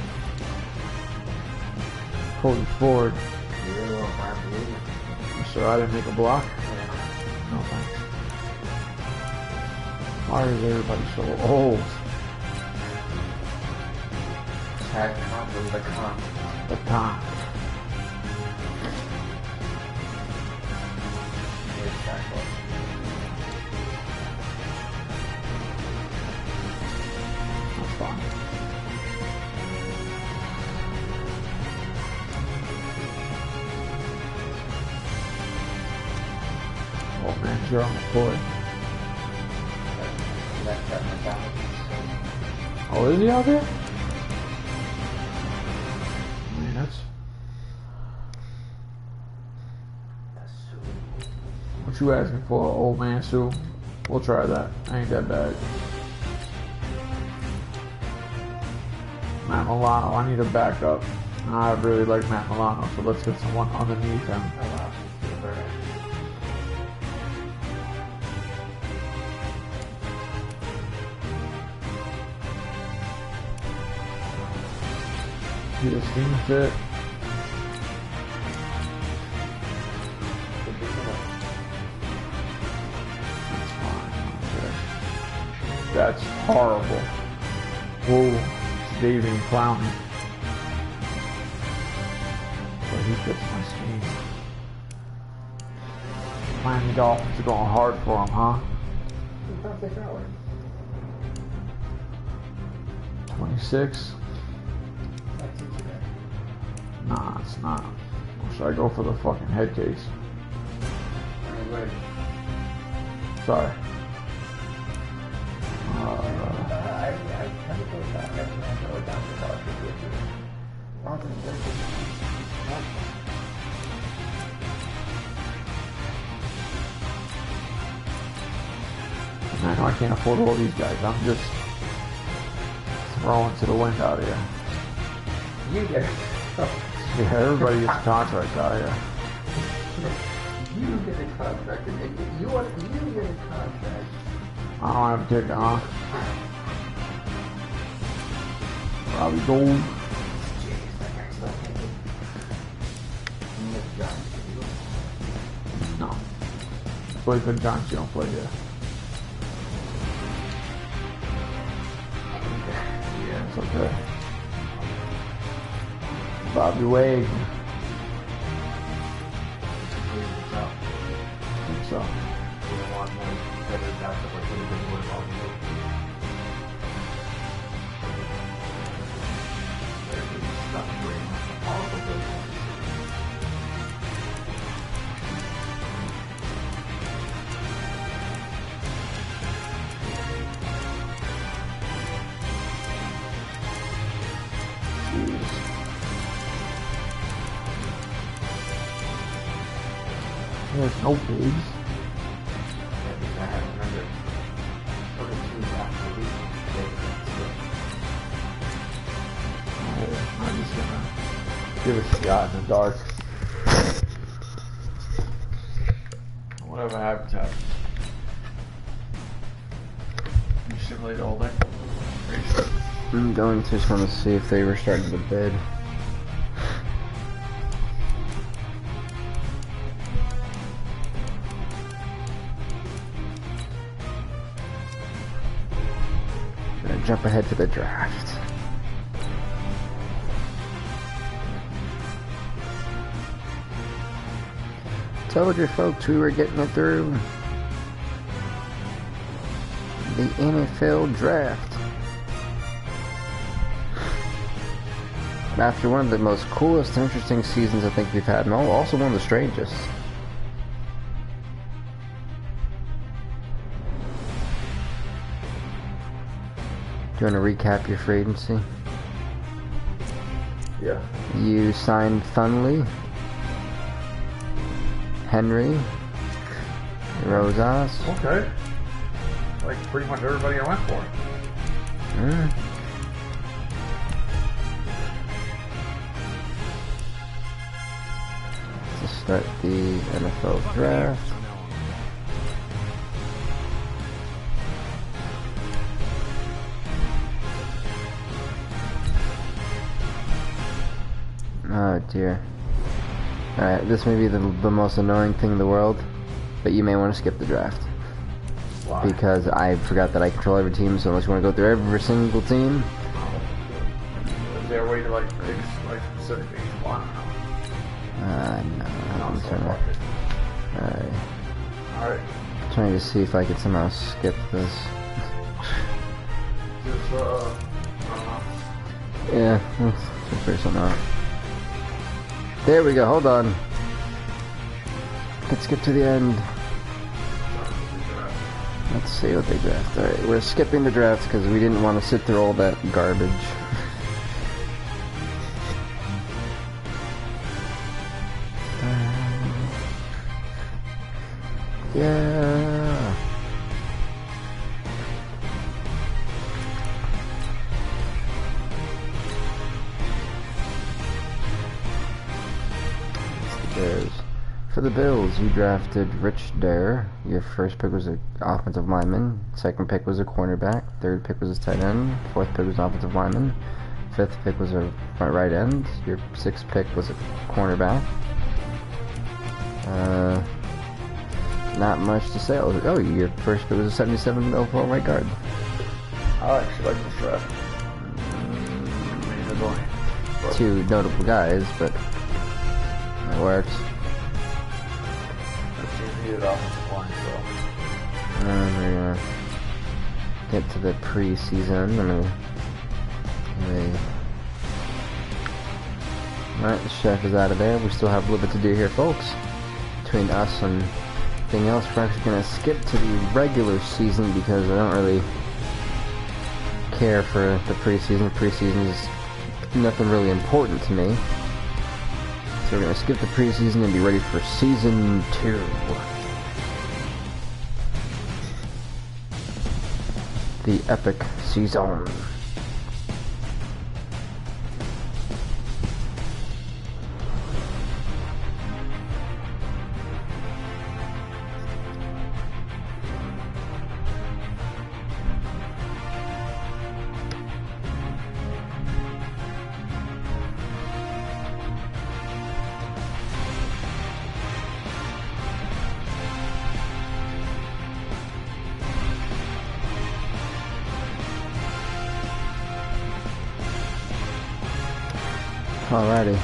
Cody Ford. Sure, I didn't make a block. No thanks. Why is everybody so old? Tag comp was the comp. The comp. That's fine. Oh man, you're on the floor. Oh, is he out there? Man, that's... What you asking for, old man Sue? We'll try that. Ain't that bad. Matt Milano, I need a backup. I really like Matt Milano, so let's get someone underneath him. See the scheme fit. That's horrible. Whoa, David Clowney. But he fits my scheme. Miami Dolphins are going hard for him, huh? 26. Nah, it's not. Or should I go for the fucking head case? Sorry. I know I can't afford all these guys. I'm just throwing to the wind out here. You get it. Yeah, everybody gets contracts out here. You get a contract. You get a contract. I don't have a ticket, huh? Robbie Gold. No. Play for the Giants, you don't play here. Yeah, it's okay. Bobby Wade. I think so. There's no pigs. I'm just gonna give it a shot in the dark. Whatever happens, happens. You simulate all day? I'm going to just want to see if they were starting the bid. Gonna jump ahead to the draft. Told you folks we were getting it through. The NFL draft. After one of the most coolest and interesting seasons I think we've had, and also one of the strangest. Do you want to recap your free agency? Yeah. You signed Thunley, Henry, Rosas. Okay. Like pretty much everybody I went for. To start the NFL draft. Oh dear. Alright, this may be the most annoying thing in the world, but you may want to skip the draft. Why? Because I forgot that I control every team, so unless you want to go through every single team. Is there a way to like pick like specific things you want? No. I'm trying to... Alright. Trying to see if I could somehow skip this. Just, I don't know. Yeah, let's figure something out. There we go, hold on. Let's skip to the end. Let's see what they draft. Alright, we're skipping the draft because we didn't want to sit through all that garbage. Yeah. Bears. For the Bills, you drafted Rich Dare. Your first pick was an offensive lineman. Second pick was a cornerback. Third pick was a tight end. Fourth pick was an offensive lineman. 5th pick was a right end. Your 6th pick was a cornerback. Not much to say. Oh, your first pick was a 77 overall right guard. I actually like this draft. Two notable guys, but it works. Needed offensive line, so. And we're gonna get to the preseason. Alright, the chef is out of there. We still have a little bit to do here, folks. Between us and anything else, we're actually gonna skip to the regular season because I don't really care for the preseason. Preseason is nothing really important to me. So we're gonna skip the preseason and be ready for season 2. The epic season. Alrighty.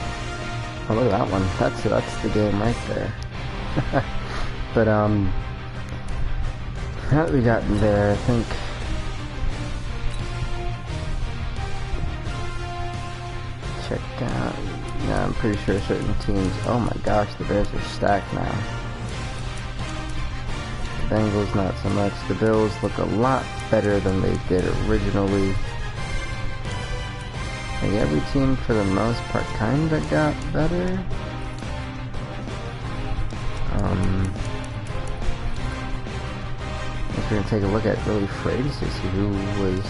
Oh, look at that one. That's the game right there. But how we got in there, I think. Check out. Yeah, I'm pretty sure certain teams. Oh my gosh, the Bears are stacked now. The Bengals not so much. The Bills look a lot better than they did originally. I think every team, for the most part, kinda got better. We're gonna take a look at really Fraden's to see who was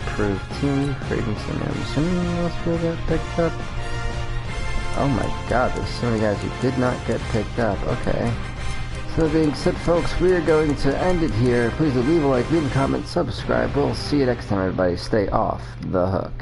approved team. Fraden's, I'm assuming most people got picked up. Oh my god, there's so many guys who did not get picked up. Okay. So that being said, folks, we are going to end it here. Please leave a like, leave a comment, subscribe. We'll see you next time, everybody. Stay off the hook.